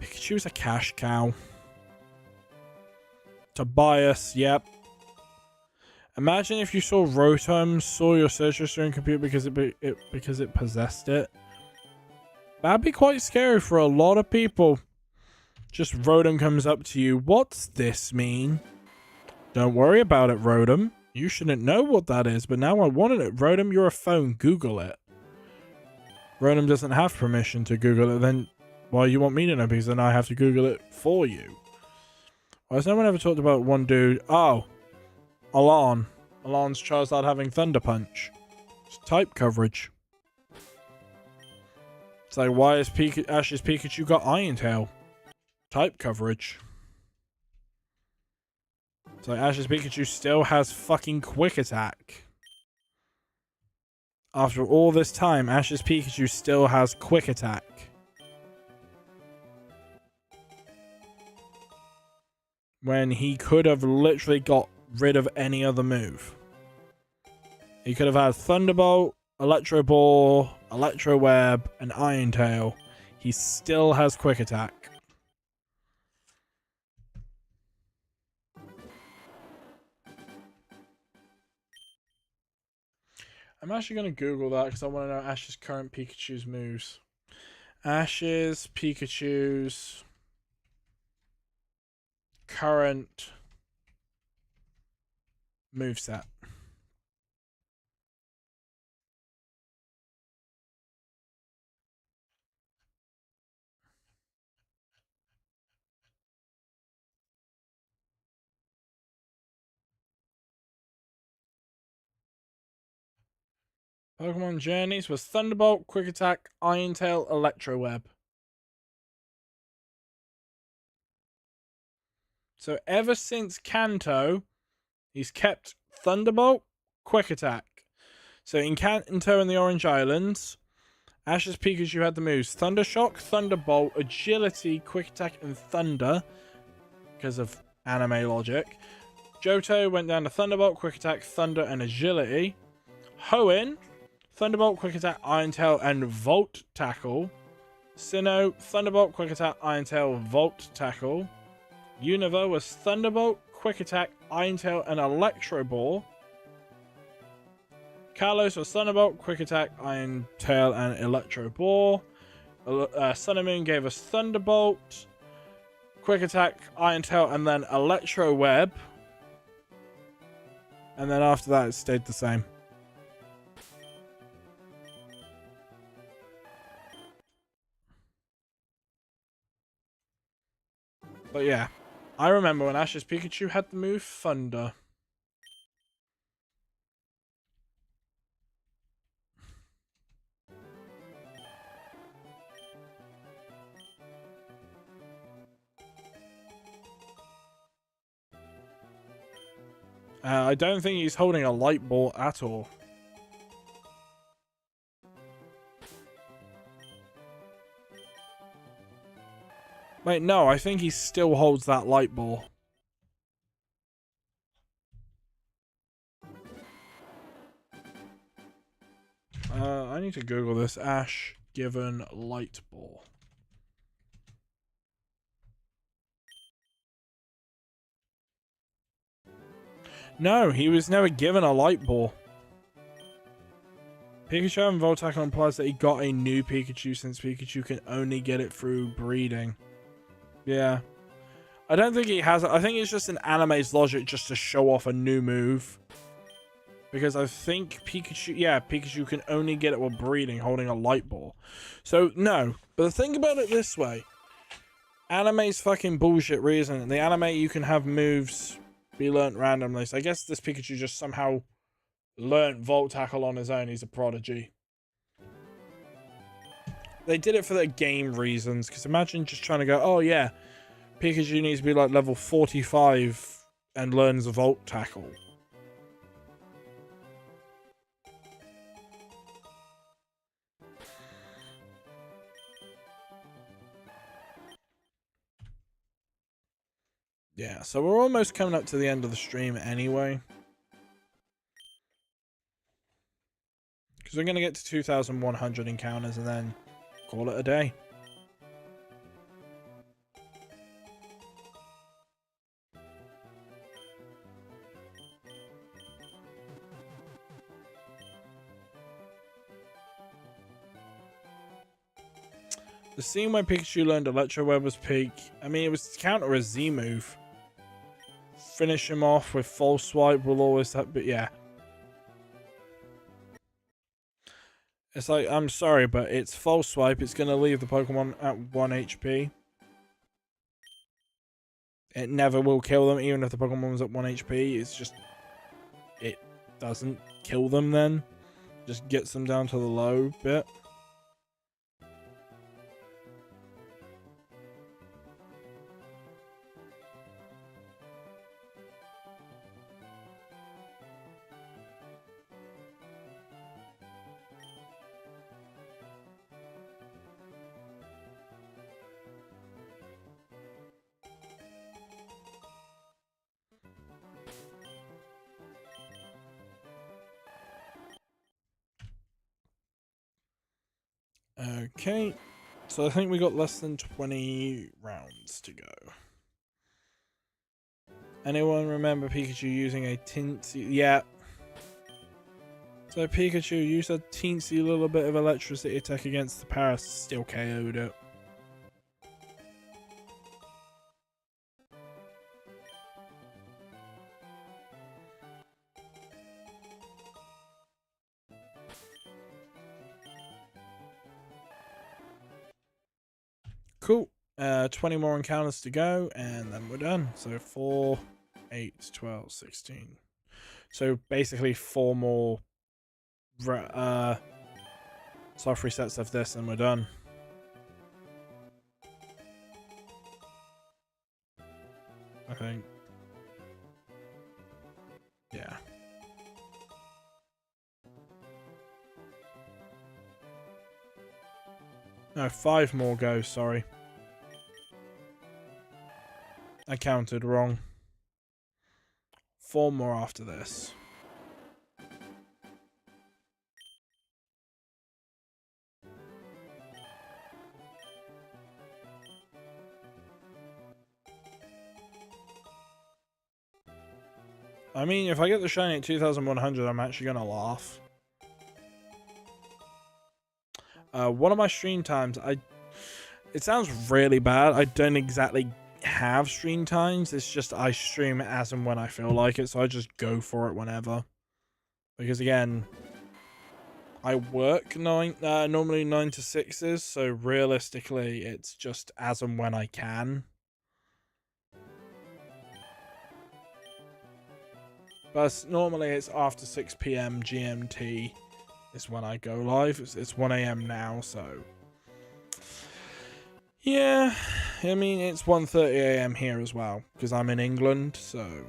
Pikachu's a cash cow. Tobias, yep. Imagine if you saw Rotom, saw your search history and computer because it possessed it. That'd be quite scary for a lot of people. Just Rotom comes up to you. What's this mean? Don't worry about it, Rotom. You shouldn't know what that is, but now I wanted it. Rotom, you're a phone. Google it. Rotom doesn't have permission to Google it. Then why you want me to know? Because then I have to Google it for you. Why has no one ever talked about one dude? Oh, Alon. Alon's Charizard having Thunder Punch. It's type coverage. It's like, why has Ash's Pikachu got Iron Tail? Type coverage. It's like Ash's Pikachu still has fucking Quick Attack. After all this time, Ash's Pikachu still has Quick Attack. When he could have literally got rid of any other move. He could have had Thunderbolt, Electro Ball, Electro Web, and Iron Tail. He still has Quick Attack. I'm actually going to Google that because I want to know Ash's current Pikachu's moves. Ash's Pikachu's current moveset. Pokemon Journeys was Thunderbolt, Quick Attack, Iron Tail, Electro Web. So ever since Kanto, he's kept Thunderbolt, Quick Attack. So in Kanto and the Orange Islands, Ash's Pikachu had the moves Thunder Shock, Thunderbolt, Agility, Quick Attack, and Thunder. Because of anime logic. Johto went down to Thunderbolt, Quick Attack, Thunder, and Agility. Hoenn, Thunderbolt, Quick Attack, Iron Tail, and Volt Tackle. Sinnoh, Thunderbolt, Quick Attack, Iron Tail, Volt Tackle. Unova was Thunderbolt, Quick Attack, Iron Tail, and Electro Ball. Kalos was Thunderbolt, Quick Attack, Iron Tail, and Electro Ball. Sun and Moon gave us Thunderbolt, Quick Attack, Iron Tail, and then Electro Web. And then after that, it stayed the same. But yeah, I remember when Ash's Pikachu had the move Thunder. I don't think he's holding a light ball at all. Wait, no, I think he still holds that light ball. I need to Google this. Ash given light ball. No, he was never given a light ball. Pikachu and Volt Tackle implies that he got a new Pikachu since Pikachu can only get it through breeding. Yeah. I don't think he has it. I think it's just an anime's logic just to show off a new move. Because I think Pikachu... Yeah, Pikachu can only get it while breeding, holding a light ball. So, no. But think about it this way. Anime's fucking bullshit reason. In the anime, you can have moves be learnt randomly. So I guess this Pikachu just somehow learnt Volt Tackle on his own. He's a prodigy. They did it for their game reasons. Because imagine just trying to go, oh yeah, Pikachu needs to be like level 45 and learns Volt Tackle. Yeah, so we're almost coming up to the end of the stream anyway. Because we're going to get to 2,100 encounters and then call it a day. The scene where Pikachu learned Electro Web was peak. I mean, it was to counter a Z move. Finish him off with False Swipe will always have, but yeah. It's like, I'm sorry, but it's False Swipe. It's going to leave the Pokemon at 1 HP. It never will kill them, even if the Pokemon's at 1 HP. It's just, it doesn't kill them then. Just gets them down to the low bit. Okay, so I think we got less than 20 rounds to go. Anyone remember Pikachu using a teensy? Yeah. So Pikachu used a teensy little bit of electricity attack against the Paras, still KO'd it. Cool. 20 more encounters to go, and then we're done. So 4, 8, 12, 16. So basically 4 more soft resets of this, and we're done. I think. Yeah. No, 5 more go, sorry. I counted wrong. 4 more after this. I mean, if I get the shiny at 2100, I'm actually gonna laugh. One of my stream times, it sounds really bad. I don't exactly have stream times. It's just I stream as and when I feel like it, so I just go for it whenever. Because again, I work normally 9 to 6s, so realistically, it's just as and when I can. But normally it's after 6 PM GMT is when I go live. It's 1 AM now, so yeah, I mean, it's 1:30 AM here as well, because I'm in England, so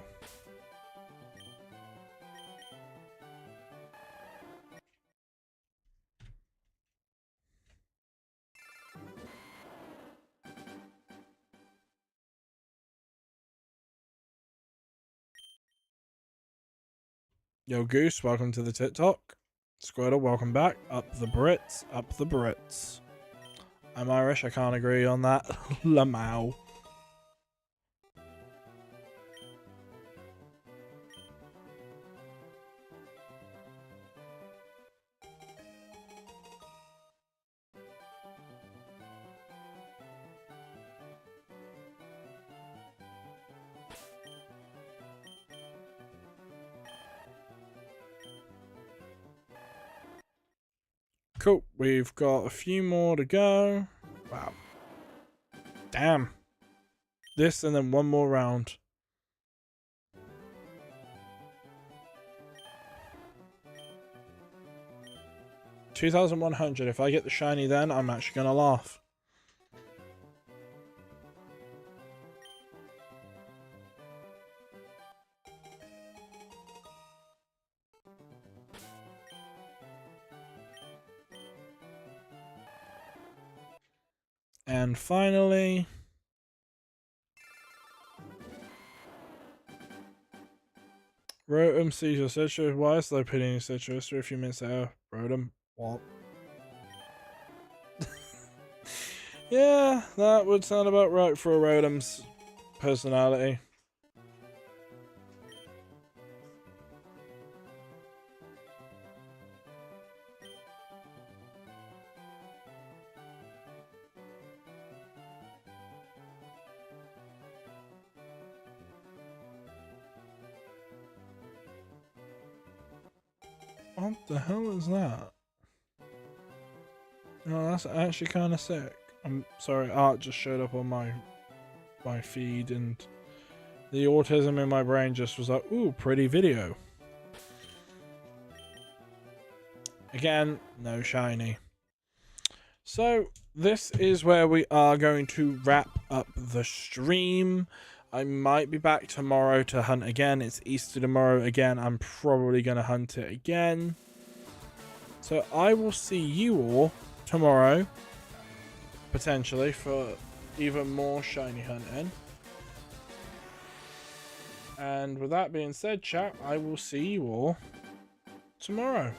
yo Goose, welcome to the TikTok. Squirtle, welcome back. Up the Brits, up the Brits. I'm Irish, I can't agree on that. Lamau. Cool, we've got a few more to go. Wow. Damn. This and then one more round. $2,100. If I get the shiny then, I'm actually gonna laugh. And finally, Rotom sees your citrus. Why is there pitting your citrus? For a few minutes there, Rotom. What? Yeah, that would sound about right for a Rotom's personality. What the hell is that? Oh, that's actually kind of sick. I'm sorry, art just showed up on my feed and The autism in my brain just was like, ooh, pretty video. Again, no shiny. So this is where we are going to wrap up the stream. I might be back tomorrow to hunt again. It's Easter tomorrow again. I'm probably going to hunt it again. So I will see you all tomorrow, potentially, for even more shiny hunting. And with that being said, chat, I will see you all tomorrow.